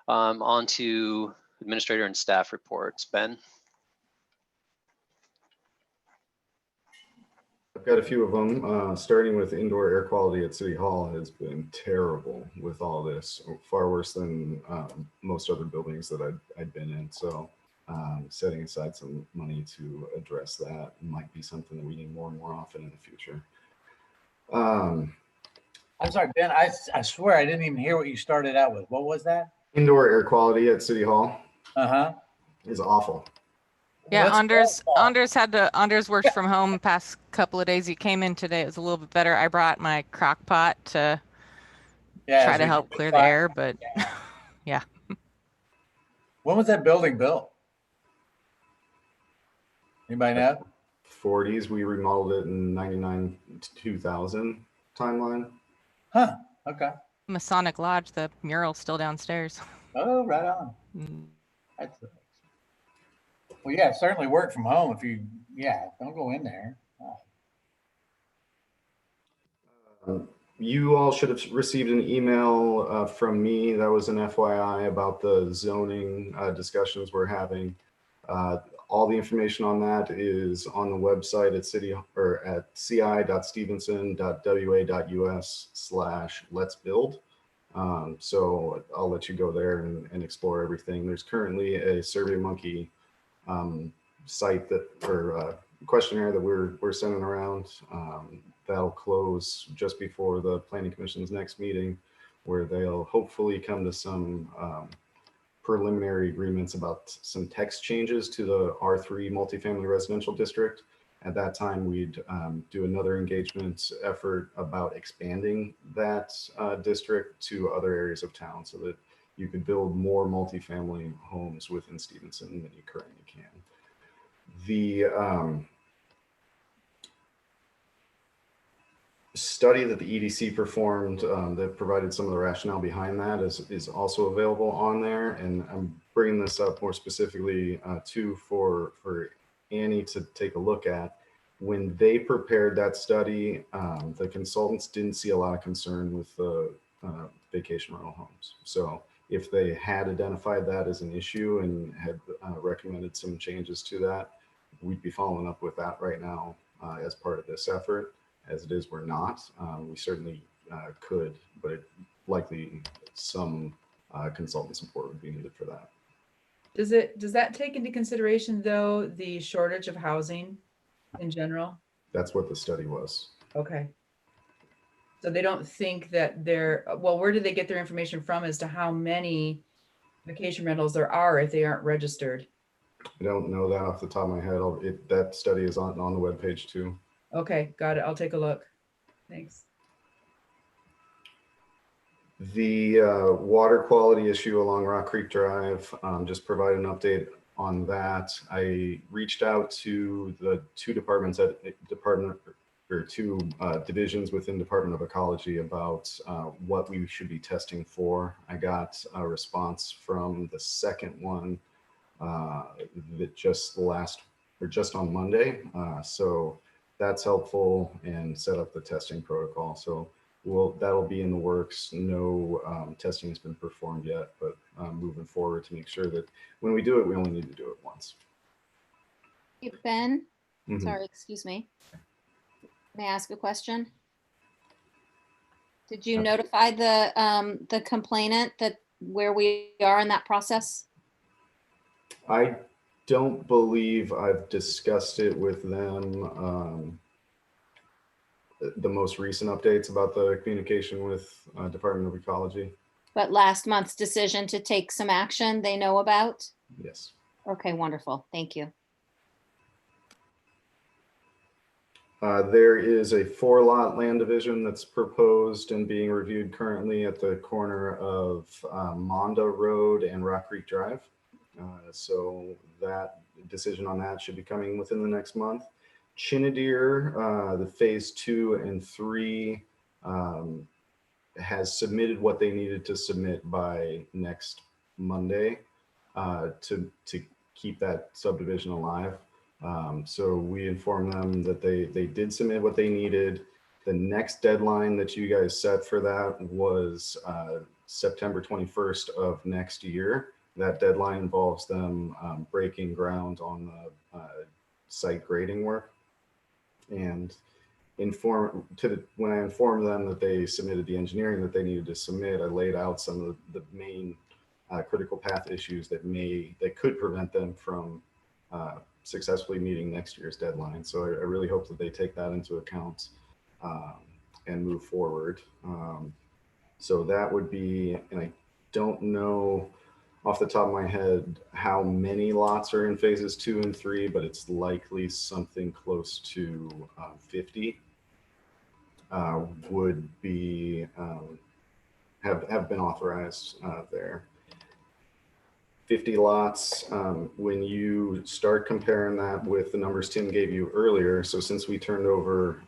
On to administrator and staff reports. Ben? I've got a few of them, starting with indoor air quality at City Hall has been terrible with all this, far worse than most other buildings that I'd been in. So setting aside some money to address that might be something that we need more and more often in the future. I'm sorry, Ben, I swear I didn't even hear what you started out with. What was that? Indoor air quality at City Hall Uh-huh. is awful. Yeah, What's Anders worked from home past couple of days. He came in today. It was a little bit better. I brought my crock pot to try to help clear the air, but yeah. When was that building built? Anybody know? 40s, we remodeled it in 99 to 2000 timeline. Huh, okay. Masonic Lodge, the mural's still downstairs. Oh, right on. Mm. That's well, yeah, it certainly worked from home if you, don't go in there. You all should have received an email from me. That was an FYI about the zoning discussions we're having. All the information on that is on the website at ci.stevenson.wa.us/letsbuild. So I'll let you go there and explore everything. There's currently a SurveyMonkey site or questionnaire that we're sending around. That'll close just before the Planning Commission's next meeting, where they'll hopefully come to some preliminary agreements about some text changes to the R3 multifamily residential district. At that time, we'd do another engagement effort about expanding that district to other areas of town so that you could build more multifamily homes within Stevenson than you currently can. The study that the EDC performed that provided some of the rationale behind that is also available on there. And I'm bringing this up more specifically for Annie to take a look at. When they prepared that study, the consultants didn't see a lot of concern with the vacation rental homes. So if they had identified that as an issue and had recommended some changes to that, we'd be following up with that right now as part of this effort. As it is, we're not. We certainly could, but likely some consultant support would be needed for that. Does that take into consideration though the shortage of housing in general? That's what the study was. Okay. So they don't think that where do they get their information from as to how many vacation rentals there are if they aren't registered? I don't know that off the top of my head. That study is on the webpage too. Okay, got it. I'll take a look. Thanks. The water quality issue along Rock Creek Drive, just provide an update on that. I reached out to the two departments at two divisions within Department of Ecology about what we should be testing for. I got a response from the second one that just on Monday. So that's helpful, and set up the testing protocol. So that'll be in the works. No testing has been performed yet, but moving forward to make sure that when we do it, we only need to do it once. Hey, Ben, Mhm. sorry, excuse me. May I ask a question? Did you notify the complainant that where we are in that process? I don't believe I've discussed it with them. The most recent updates about the communication with Department of Ecology. But last month's decision to take some action, they know about? Yes. Okay, wonderful. Thank you. There is a 4-lot land division that's proposed and being reviewed currently at the corner of Monda Road and Rock Creek Drive. So that decision on that should be coming within the next month. Chinadeer, the phase 2 and 3 has submitted what they needed to submit by next Monday to keep that subdivision alive. So we informed them that they did submit what they needed. The next deadline that you guys set for that was September 21st of next year. That deadline involves them breaking ground on the site grading work. And when I informed them that they submitted the engineering that they needed to submit, I laid out some of the main critical path issues that could prevent them from successfully meeting next year's deadline. So I really hope that they take that into account and move forward. So that would be, and I don't know off the top of my head how many lots are in phases 2 and 3, but it's likely something close to 50 would be have been authorized there. 50 lots, when you start comparing that with the numbers Tim gave you earlier, so since we turned over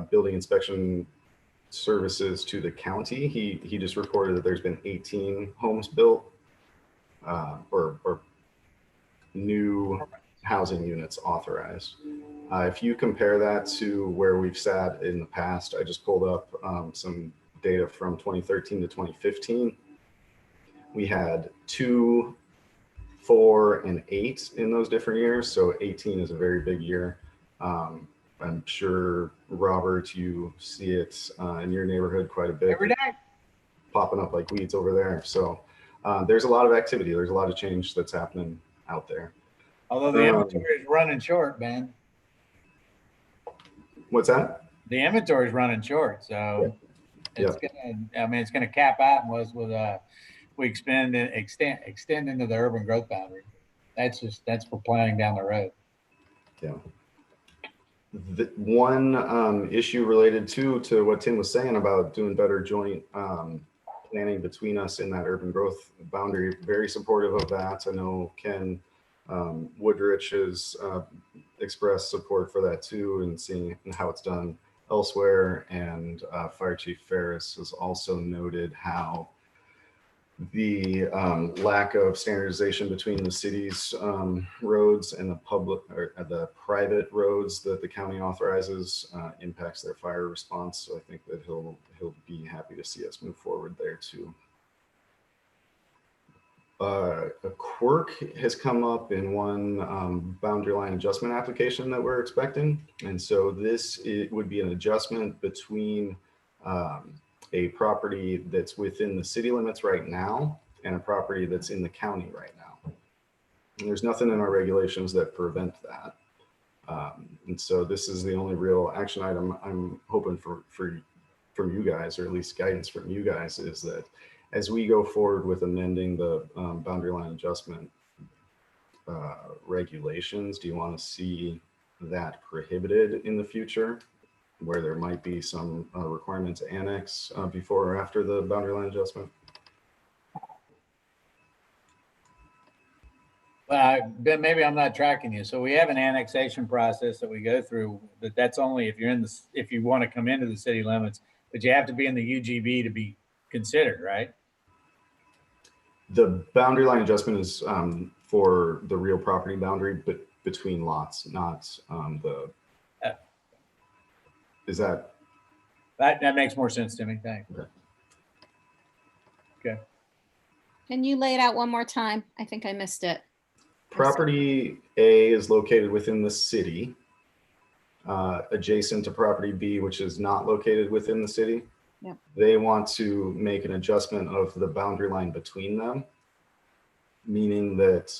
building inspection services to the county, he just reported that there's been 18 homes built or new housing units authorized. If you compare that to where we've sat in the past, I just pulled up some data from 2013 to 2015. We had 2, 4, and 8 in those different years. So 18 is a very big year. I'm sure, Robert, you see it in your neighborhood quite a bit. Every day. Popping up like weeds over there. So there's a lot of activity. There's a lot of change that's happening out there. Although the inventory is running short, Ben. What's that? The inventory is running short. So it's gonna cap out unless we extend into the urban growth boundary. That's for planning down the road. Yeah. The one issue related to what Tim was saying about doing better joint planning between us in that urban growth boundary, very supportive of that. I know Ken Woodrich has expressed support for that too, and seeing how it's done elsewhere. And Fire Chief Ferris has also noted how the lack of standardization between the city's roads and the public or the private roads that the county authorizes impacts their fire response. So I think that he'll be happy to see us move forward there too. A quirk has come up in one boundary line adjustment application that we're expecting. And so it would be an adjustment between a property that's within the city limits right now and a property that's in the county right now. And there's nothing in our regulations that prevent that. And so this is the only real action item I'm hoping from you guys, or at least guidance from you guys, is that as we go forward with amending the boundary line adjustment, regulations? Do you want to see that prohibited in the future, where there might be some requirement to annex before or after the boundary line adjustment? Ben, maybe I'm not tracking you. So we have an annexation process that we go through, but that's only if you're in the, if you want to come into the city limits, but you have to be in the UGB to be considered, right? The boundary line adjustment is for the real property boundary, but between lots, not the. Is that? That makes more sense to me. Thanks. Okay. Can you lay it out one more time? I think I missed it. Property A is located within the city, adjacent to property B, which is not located within the city. Yep. They want to make an adjustment of the boundary line between them, meaning that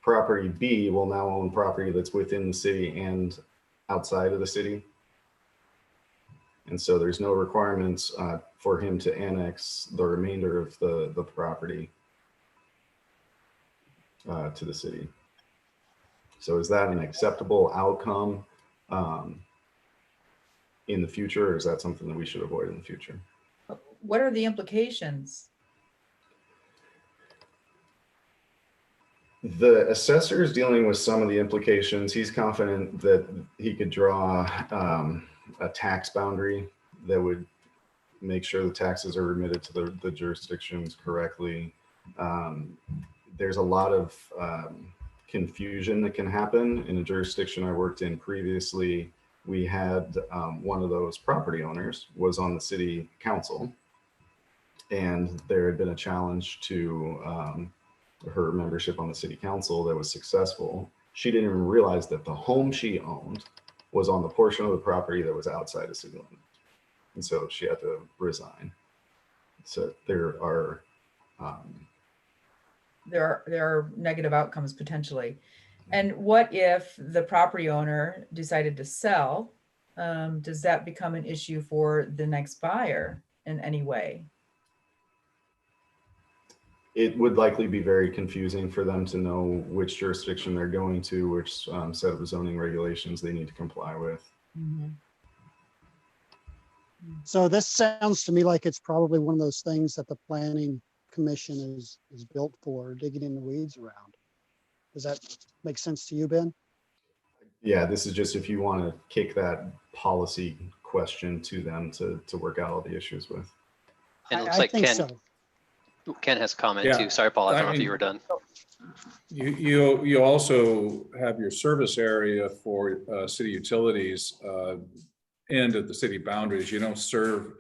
property B will now own property that's within the city and outside of the city. And so there's no requirements for him to annex the remainder of the property to the city. So is that an acceptable outcome in the future, or is that something that we should avoid in the future? What are the implications? The assessor is dealing with some of the implications. He's confident that he could draw a tax boundary that would make sure the taxes are remitted to the jurisdictions correctly. There's a lot of confusion that can happen in a jurisdiction I worked in previously. We had one of those property owners was on the city council, and there had been a challenge to her membership on the city council that was successful. She didn't even realize that the home she owned was on the portion of the property that was outside of city limits. And so she had to resign. So there are negative outcomes potentially. And what if the property owner decided to sell? Does that become an issue for the next buyer in any way? It would likely be very confusing for them to know which jurisdiction they're going to, which set of zoning regulations they need to comply with. Mm-hmm. So this sounds to me like it's probably one of those things that the planning commission is built for, digging in the weeds around. Does that make sense to you, Ben? Yeah, this is just if you want to kick that policy question to them to work out all the issues with. And it looks I like think Ken, so. Ken has a comment Yeah. too. Sorry, Paul, I don't know if mean, you were done. You also have your service area for city utilities end at the city boundaries. You don't serve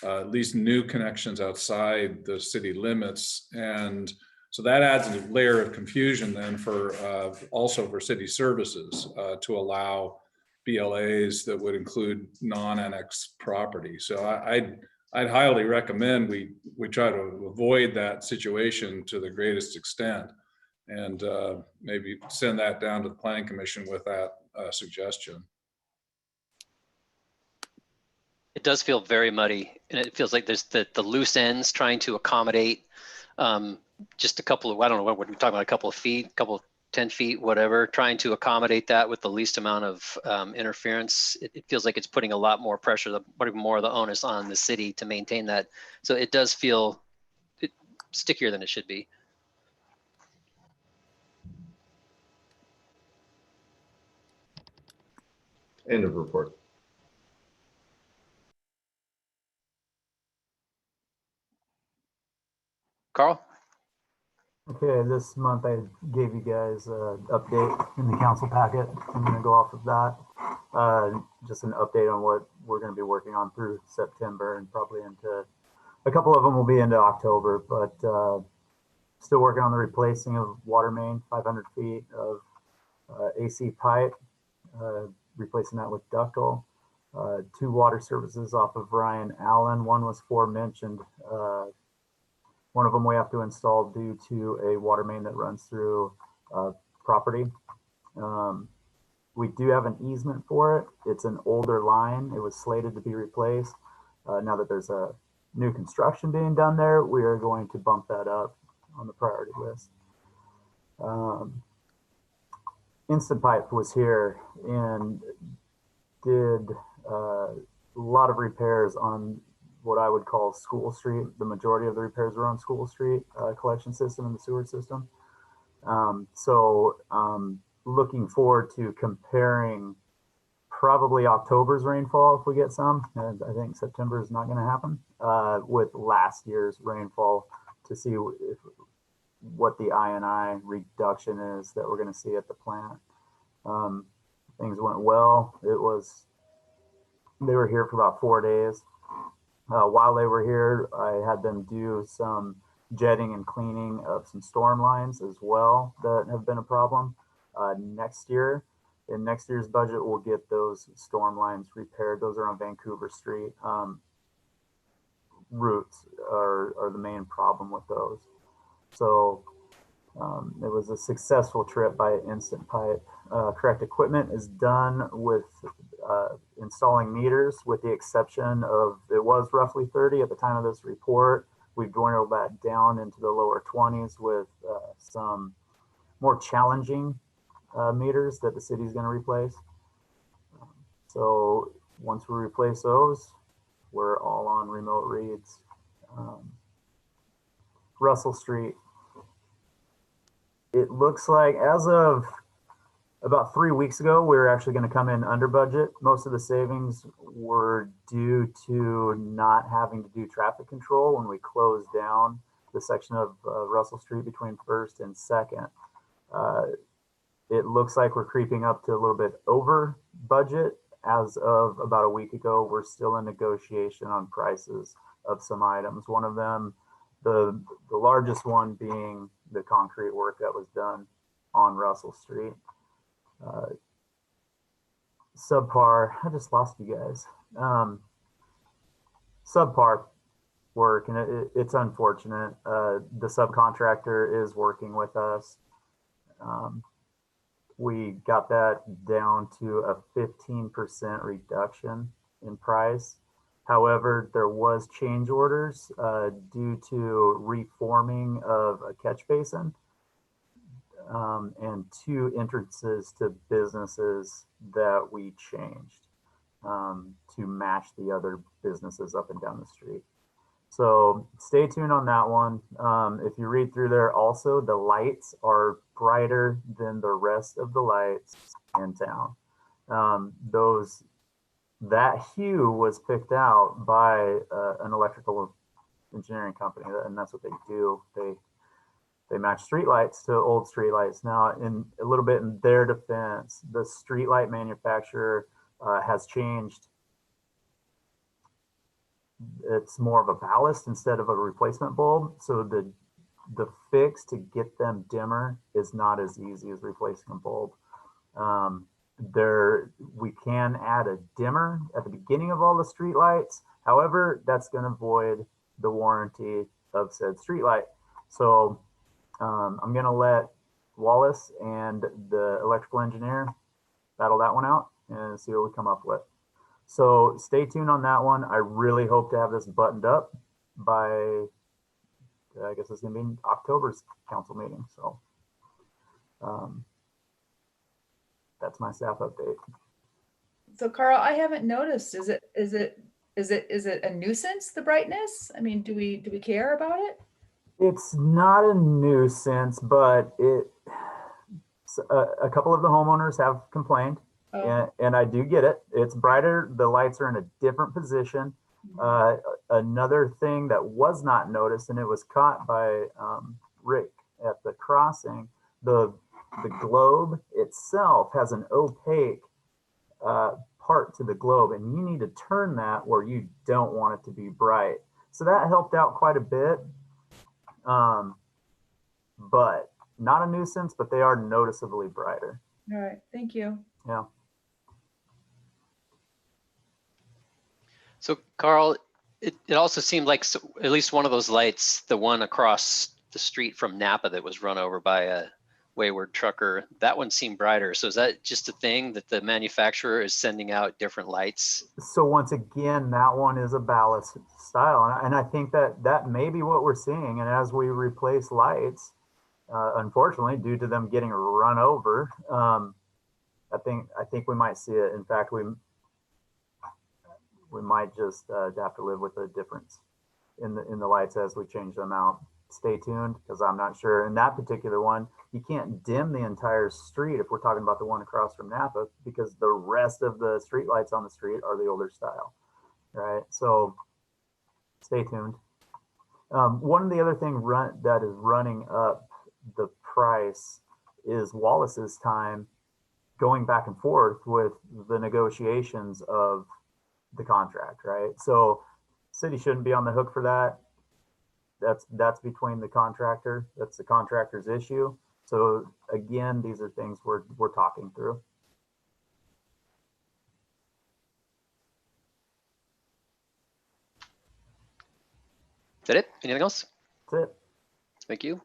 at least new connections outside the city limits, and so that adds a layer of confusion then for also for city services to allow BLAs that would include non-annex property. So I'd highly recommend we try to avoid that situation to the greatest extent, and maybe send that down to the Planning Commission with that suggestion. It does feel very muddy, and it feels like there's the loose ends trying to accommodate just a couple of, I don't know what we're talking about, a couple of feet, 10 feet, whatever, trying to accommodate that with the least amount of interference. It feels like it's putting a lot more pressure, putting more of the onus on the city to maintain that. So it does feel stickier than it should be. End of report. Carl? Okay, this month I gave you guys an update in the council packet. I'm going to go off of that. Just an update on what we're going to be working on through September, and probably into a couple of them will be into October, but still working on the replacing of water main, 500 feet of AC pipe, replacing that with ductile. 2 water services off of Ryan Allen. One was forementioned. One of them we have to install due to a water main that runs through property. We do have an easement for it. It's an older line. It was slated to be replaced. Now that there's a new construction being done there, we are going to bump that up on the priority list. Instant Pipe was here and did a lot of repairs on what I would call School Street. The majority of the repairs were on School Street collection system and the sewer system. Looking forward to comparing probably October's rainfall if we get some, and I think September is not going to happen, with last year's rainfall to see what the I&I reduction is that we're going to see at the plant. Things went well. They were here for about 4 days. While they were here, I had them do some jetting and cleaning of some storm lines as well that have been a problem. Next year, in next year's budget, we'll get those storm lines repaired. Those are on Vancouver Street. Roots are the main problem with those. So it was a successful trip by Instant Pipe. Correct equipment is done with installing meters, with the exception of, it was roughly 30 at the time of this report. We've dwindled that down into the lower 20s with some more challenging meters that the city's going to replace. So once we replace those, we're all on remote reads. Russell Street. It looks like as of about 3 weeks ago, we were actually going to come in under budget. Most of the savings were due to not having to do traffic control when we closed down the section of Russell Street between 1st and 2nd. It looks like we're creeping up to a little bit over budget. As of about a week ago, we're still in negotiation on prices of some items. One of them, the largest one being the concrete work that was done on Russell Street. Subpar, I just lost you guys. Subpar work, and it's unfortunate. The subcontractor is working with us. We got that down to a 15% reduction in price. However, there was change orders due to reforming of a catch basin and 2 entrances to businesses that we changed to match the other businesses up and down the street. So stay tuned on that one. If you read through there, also the lights are brighter than the rest of the lights in town. That hue was picked out by an electrical engineering company, and that's what they do. They match street lights to old street lights. Now, in a little bit in their defense, the street light manufacturer has changed. It's more of a ballast instead of a replacement bulb. So the fix to get them dimmer is not as easy as replacing a bulb. We can add a dimmer at the beginning of all the street lights. However, that's going to void the warranty of said street light. So I'm going to let Wallace and the electrical engineer battle that one out and see what we come up with. So stay tuned on that one. I really hope to have this buttoned up by, I guess it's going to be October's council meeting. So that's my staff update. So Carl, I haven't noticed. Is it a nuisance, the brightness? I mean, do we care about it? It's not a nuisance, but a couple of the homeowners have complained. Oh. And I do get it. It's brighter. The lights are in a different position. Another thing that was not noticed, and it was caught by Rick at the crossing, the globe itself has an opaque part to the globe, and you need to turn that where you don't want it to be bright. So that helped out quite a bit, but not a nuisance, but they are noticeably brighter. All right, thank you. Yeah. So Carl, it also seemed like at least one of those lights, the one across the street from Napa that was run over by a wayward trucker, that one seemed brighter. So is that just a thing that the manufacturer is sending out different lights? So once again, that one is a ballast style. And I think that may be what we're seeing. And as we replace lights, unfortunately, due to them getting run over, I think we might see it. In fact, we might just have to live with the difference in the lights as we change them out. Stay tuned, because I'm not sure in that particular one, you can't dim the entire street if we're talking about the one across from Napa, because the rest of the street lights on the street are the older style, right? So stay tuned. One of the other things that is running up the price is Wallace's time going back and forth with the negotiations of the contract, right? So city shouldn't be on the hook for that. That's between the contractor. That's the contractor's issue. So again, these are things we're talking through. Is that it? Anything else? That's it. Thank you.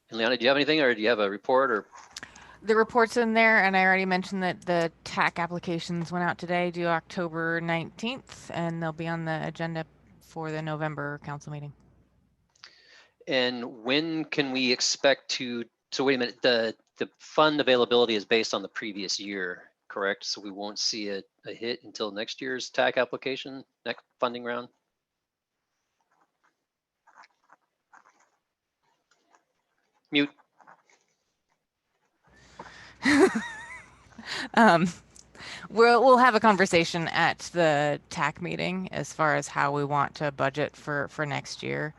And Liana, do you have anything, or do you have a report, or? The report's in there, and I already mentioned that the TAC applications went out today, due October 19th, and they'll be on the agenda for the November council meeting. And when can we expect to, so wait a minute, the fund availability is based on the previous year, correct? So we won't see a hit until next year's TAC application, next funding round? Mute. We'll have a conversation at the TAC meeting as far as how we want to budget for next year.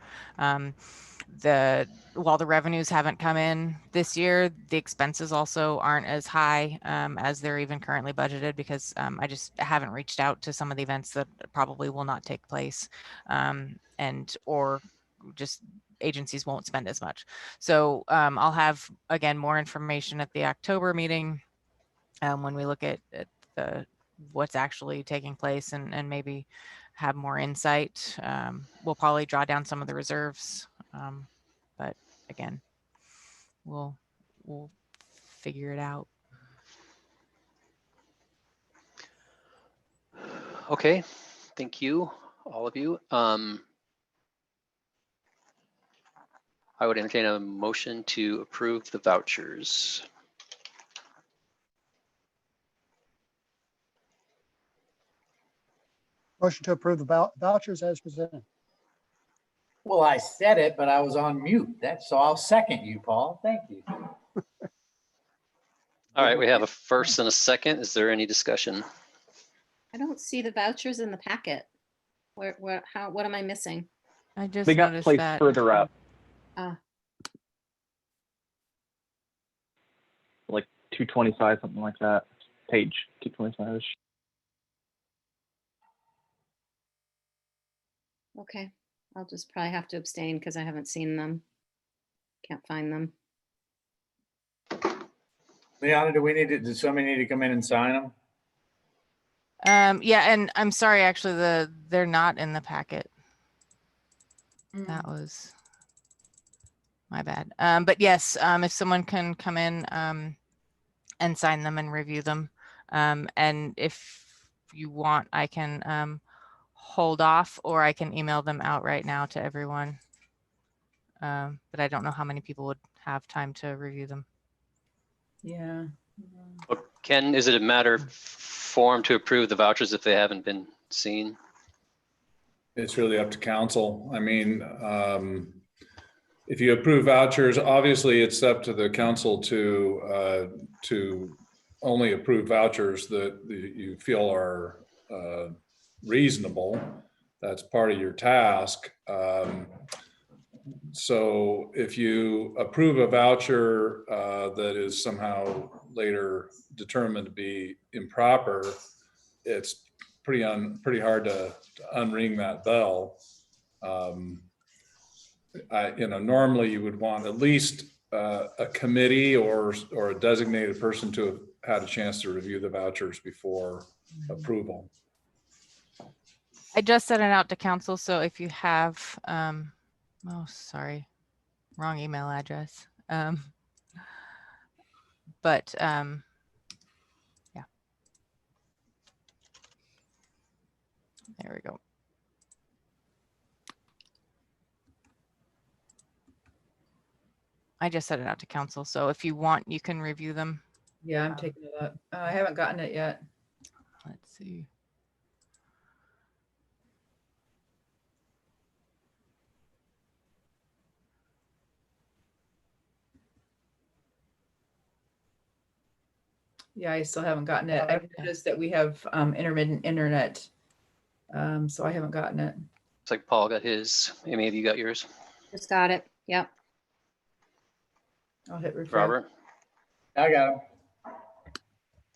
While the revenues haven't come in this year, the expenses also aren't as high as they're even currently budgeted, because I just haven't reached out to some of the events that probably will not take place, or just agencies won't spend as much. So I'll have, again, more information at the October meeting when we look at what's actually taking place, and maybe have more insight. We'll probably draw down some of the reserves, but again, we'll figure it out. Okay, thank you, all of you. I would entertain a motion to approve the vouchers. Motion to approve the vouchers as presented. Well, I said it, but I was on mute. So I'll second you, Paul. Thank you. All right, we have a first and a second. Is there any discussion? I don't see the vouchers in the packet. What am I missing? I just They got noticed placed that. further up, like 225, something like that. Page 225-ish. Okay, I'll just probably have to abstain because I haven't seen them. Can't find them. Liana, does somebody need to come in and sign them? Yeah, and I'm sorry, actually, they're not in the packet. That was my bad. But yes, if someone can come in and sign them and review them, and if you want, I can hold off, or I can email them out right now to everyone. But I don't know how many people would have time to review them. Yeah. Ken, is it a matter for them to approve the vouchers if they haven't been seen? It's really up to council. I mean, if you approve vouchers, obviously it's up to the council to only approve vouchers that you feel are reasonable. That's part of your task. So if you approve a voucher that is somehow later determined to be improper, it's pretty hard to unring that bell. Normally you would want at least a committee or a designated person to have had a chance to review the vouchers before approval. I just sent it out to council, so if you have, oh, sorry, wrong email address. But yeah. There we go. I just sent it out to council. So if you want, you can review them. Yeah, I'm taking it up. I haven't gotten it yet. Let's see. Yeah, I still haven't gotten it. I've noticed that we have intermittent internet. So I haven't gotten it. It's like Paul got his. Amy, have you got yours? Just got it. Yep. I'll hit refresh. Robert I got him.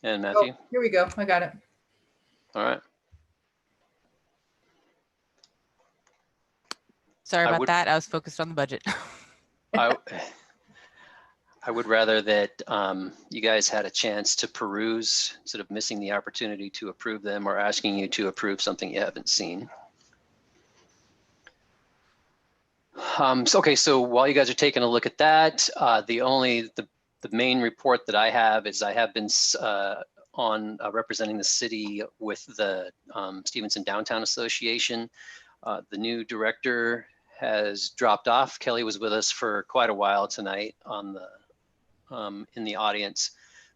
and Matthew? Oh, here we go. I got it. All right. Sorry I about would- that. I was focused on the budget. I would rather that you guys had a chance to peruse instead of missing the opportunity to approve them or asking you to approve something you haven't seen. So while you guys are taking a look at that, the main report that I have is I have been representing the city with the Stevenson Downtown Association. The new director has dropped off. Kelly was with us for quite a while tonight on the in the audience,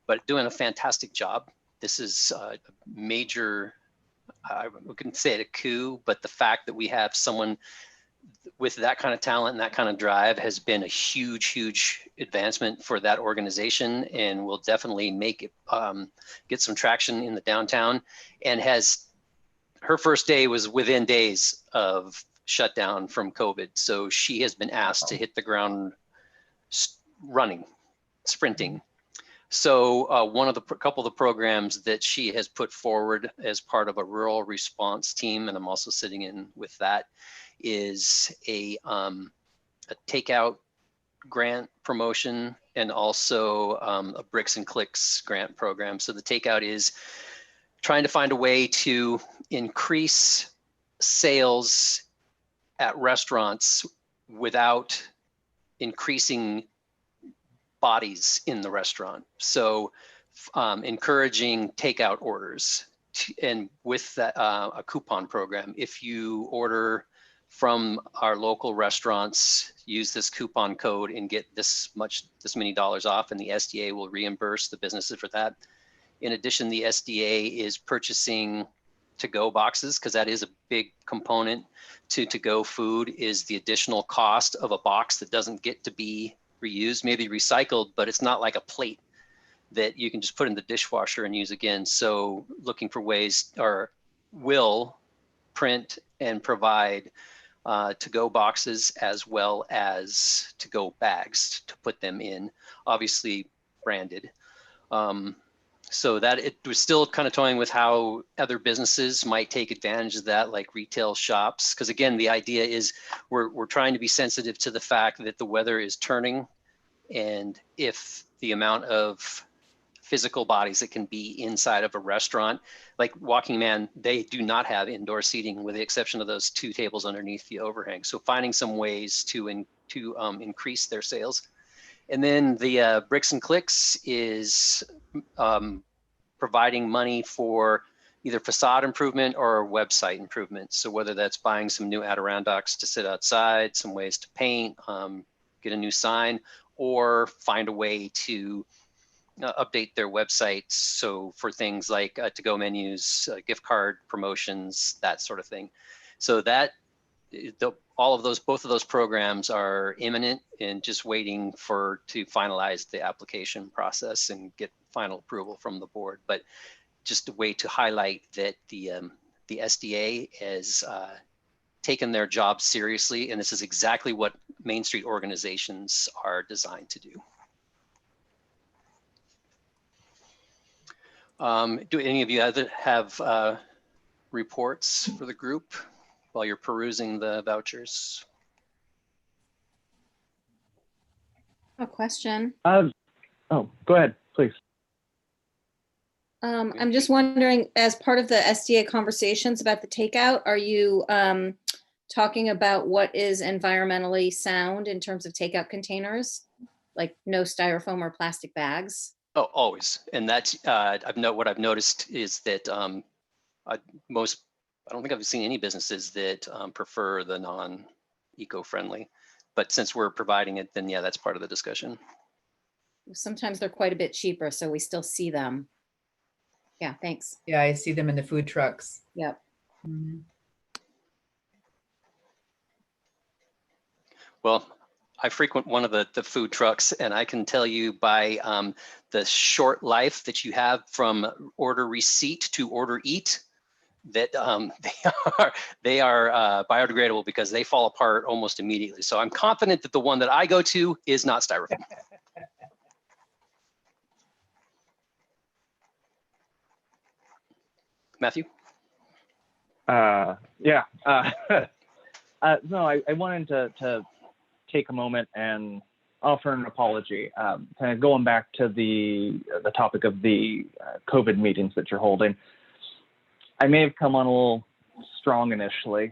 but doing a fantastic job. This is a major, I couldn't say it a coup, but the fact that we have someone with that kind of talent and that kind of drive has been a huge, huge advancement for that organization, and will definitely make it get some traction in the downtown. And her first day was within days of shutdown from COVID. So she has been asked to hit the ground running, sprinting. So couple of the programs that she has put forward as part of a rural response team, and I'm also sitting in with that, is a takeout grant promotion and also a bricks and clicks grant program. So the takeout is trying to find a way to increase sales at restaurants without increasing bodies in the restaurant. So encouraging takeout orders and with that, a coupon program. If you order from our local restaurants, use this coupon code and get this many dollars off, and the SDA will reimburse the businesses for that. In addition, the SDA is purchasing to-go boxes, because that is a big component to-go food, is the additional cost of a box that doesn't get to be reused, maybe recycled, but it's not like a plate that you can just put in the dishwasher and use again. So looking for ways, or will print and provide to-go boxes as well as to-go bags to put them in, obviously branded. So that it was still kind of toying with how other businesses might take advantage of that, like retail shops. Because again, the idea is we're trying to be sensitive to the fact that the weather is turning, and if the amount of physical bodies that can be inside of a restaurant, like Walking Man, they do not have indoor seating with the exception of those 2 tables underneath the overhang. So finding some ways to increase their sales. And then the Bricks and Clicks is providing money for either facade improvement or website improvement. So whether that's buying some new Adirondacks to sit outside, some ways to paint, get a new sign, or find a way to update their websites. So for things like to-go menus, gift card promotions, that sort of thing. So that both of those programs are imminent and just waiting to finalize the application process and get final approval from the board. But just a way to highlight that the SDA has taken their job seriously, and this is exactly what Main Street organizations are designed to do. Do any of you have reports for the group while you're perusing the vouchers? A question. Oh, go ahead, please. I'm just wondering, as part of the SDA conversations about the takeout, are you talking about what is environmentally sound in terms of takeout containers, like no styrofoam or plastic bags? Oh, always. And that's, what I've noticed is that I don't think I've seen any businesses that prefer the non-eco-friendly. But since we're providing it, then yeah, that's part of the discussion. Sometimes they're quite a bit cheaper, so we still see them. Yeah, thanks. Yeah, I see them in the food trucks. Yep. Mhm. Well, I frequent one of the food trucks, and I can tell you by the short life that you have from order receipt to order eat, that they are biodegradable because they fall apart almost immediately. So I'm confident that the one that I go to is not styrofoam. Matthew? Yeah. No, I wanted to take a moment and offer an apology. Kind of going back to the topic of the COVID meetings that you're holding. I may have come on a little strong initially.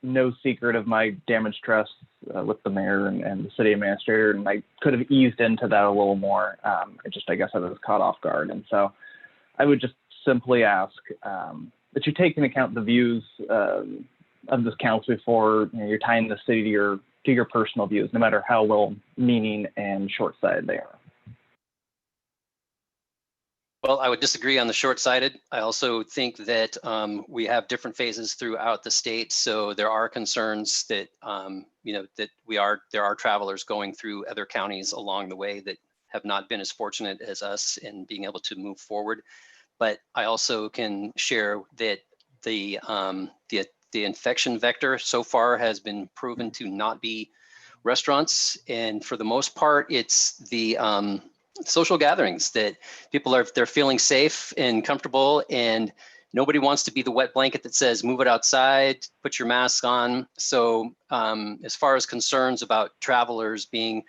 No secret of my damaged trust with the mayor and the city administrator, and I could have eased into that a little more. I guess I was caught off guard, and so I would just simply ask that you take into account the views of this council before you're tying the city to your personal views, no matter how well-meaning and short-sighted they are. Well, I would disagree on the short-sighted. I also think that we have different phases throughout the state, so there are concerns that there are travelers going through other counties along the way that have not been as fortunate as us in being able to move forward. But I also can share that the infection vector so far has been proven to not be restaurants, and for the most part, it's the social gatherings that they're feeling safe and comfortable, and nobody wants to be the wet blanket that says move it outside, put your mask on. So as far as concerns about travelers being,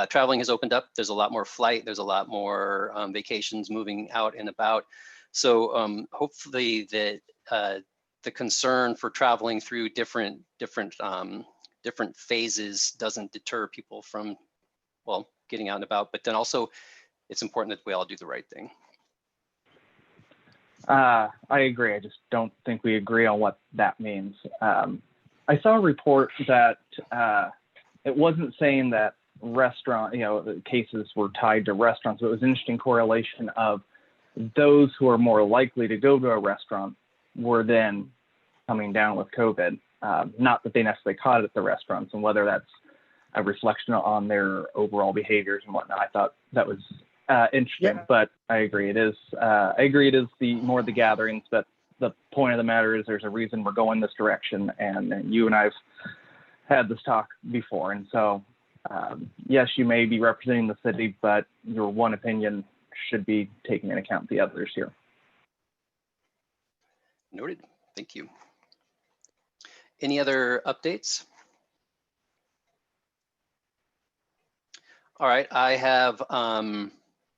traveling has opened up. There's a lot more flight. There's a lot more vacations moving out and about. So hopefully the concern for traveling through different phases doesn't deter people from, well, getting out and about. But then also, it's important that we all do the right thing. I agree. I just don't think we agree on what that means. I saw a report that it wasn't saying that cases were tied to restaurants, but it was an interesting correlation of those who are more likely to go to a restaurant were then coming down with COVID. Not that they necessarily caught it at the restaurants, and whether that's a reflection on their overall behaviors and whatnot. I thought that was interesting, but I agree. It is the more the gatherings, but the point of the matter is there's a reason we're going this direction, and you and I've had this talk before. And so, yes, you may be representing the city, but your one opinion should be taking into account the others here. Noted. Thank you. Any other updates? All right, I have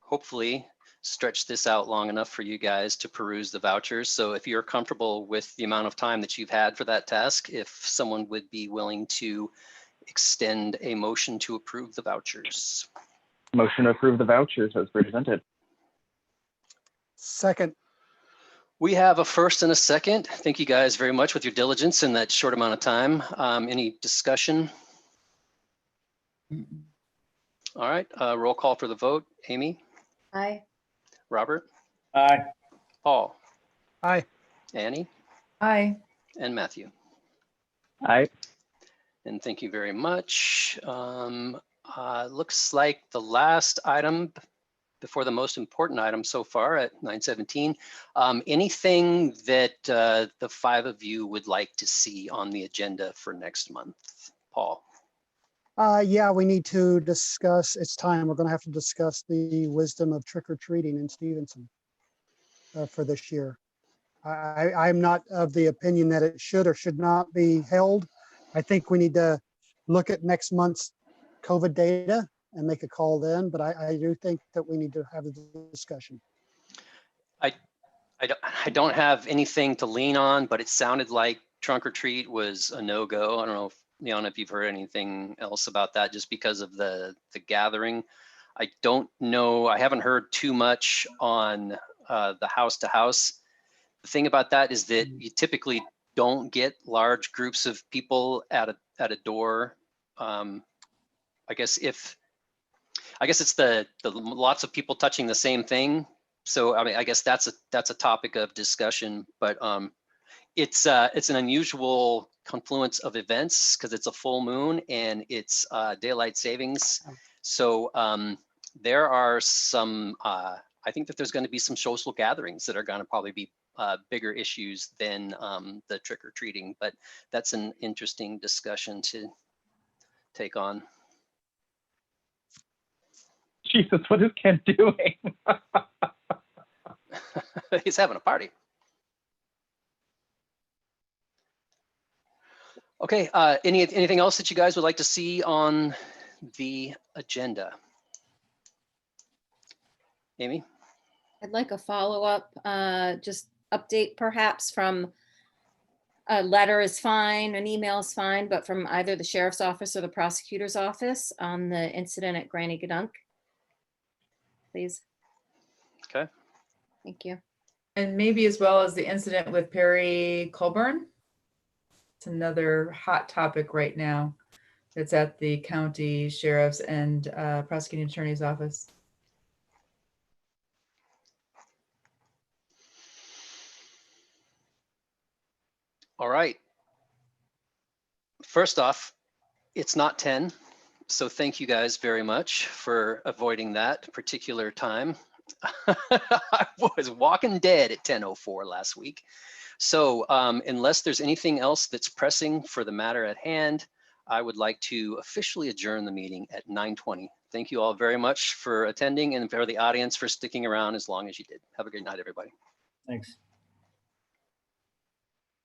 hopefully stretched this out long enough for you guys to peruse the vouchers. So if you're comfortable with the amount of time that you've had for that task, if someone would be willing to extend a motion to approve the vouchers. Motion to approve the vouchers as presented. Second. We have a first and a second. Thank you guys very much with your diligence in that short amount of time. Any discussion? All right, roll call for the vote. Amy? Aye. Robert? Aye. Paul? Aye. Annie? Aye. And Matthew? Aye. And thank you very much. Looks like the last item before the most important item so far at 9:17. Anything that the five of you would like to see on the agenda for next month? Paul? Yeah, we need to discuss, it's time, we're gonna have to discuss the wisdom of trick or treating in Stevenson for this year. I'm not of the opinion that it should or should not be held. I think we need to look at next month's COVID data and make a call then, but I do think that we need to have a discussion. I don't have anything to lean on, but it sounded like trunk or treat was a no-go. I don't know if you've heard anything else about that, just because of the gathering. I don't know. I haven't heard too much on the house to house. The thing about that is that you typically don't get large groups of people at at a door. I guess it's the lots of people touching the same thing. So I mean, I guess that's a topic of discussion, but it's an unusual confluence of events because it's a full moon and it's daylight savings. So there are some, I think that there's going to be some social gatherings that are going to probably be bigger issues than the trick or treating, but that's an interesting discussion to take on. Jesus, what is Ken doing? He's having a party. Okay, anything else that you guys would like to see on the agenda? Amy? I'd like a follow-up, just update perhaps from a letter is fine, an email is fine, but from either the sheriff's office or the prosecutor's office on the incident at Granny Gadunk. Please. Okay. Thank you. And maybe as well as the incident with Perry Colburn. It's another hot topic right now. It's at the county sheriff's and prosecuting attorney's office. All right. First off, it's not 10. So thank you guys very much for avoiding that particular time. I was walking dead at 10:04 last week. So unless there's anything else that's pressing for the matter at hand, I would like to officially adjourn the meeting at 9:20. Thank you all very much for attending and for the audience for sticking around as long as you did. Have a great night, everybody. Thanks.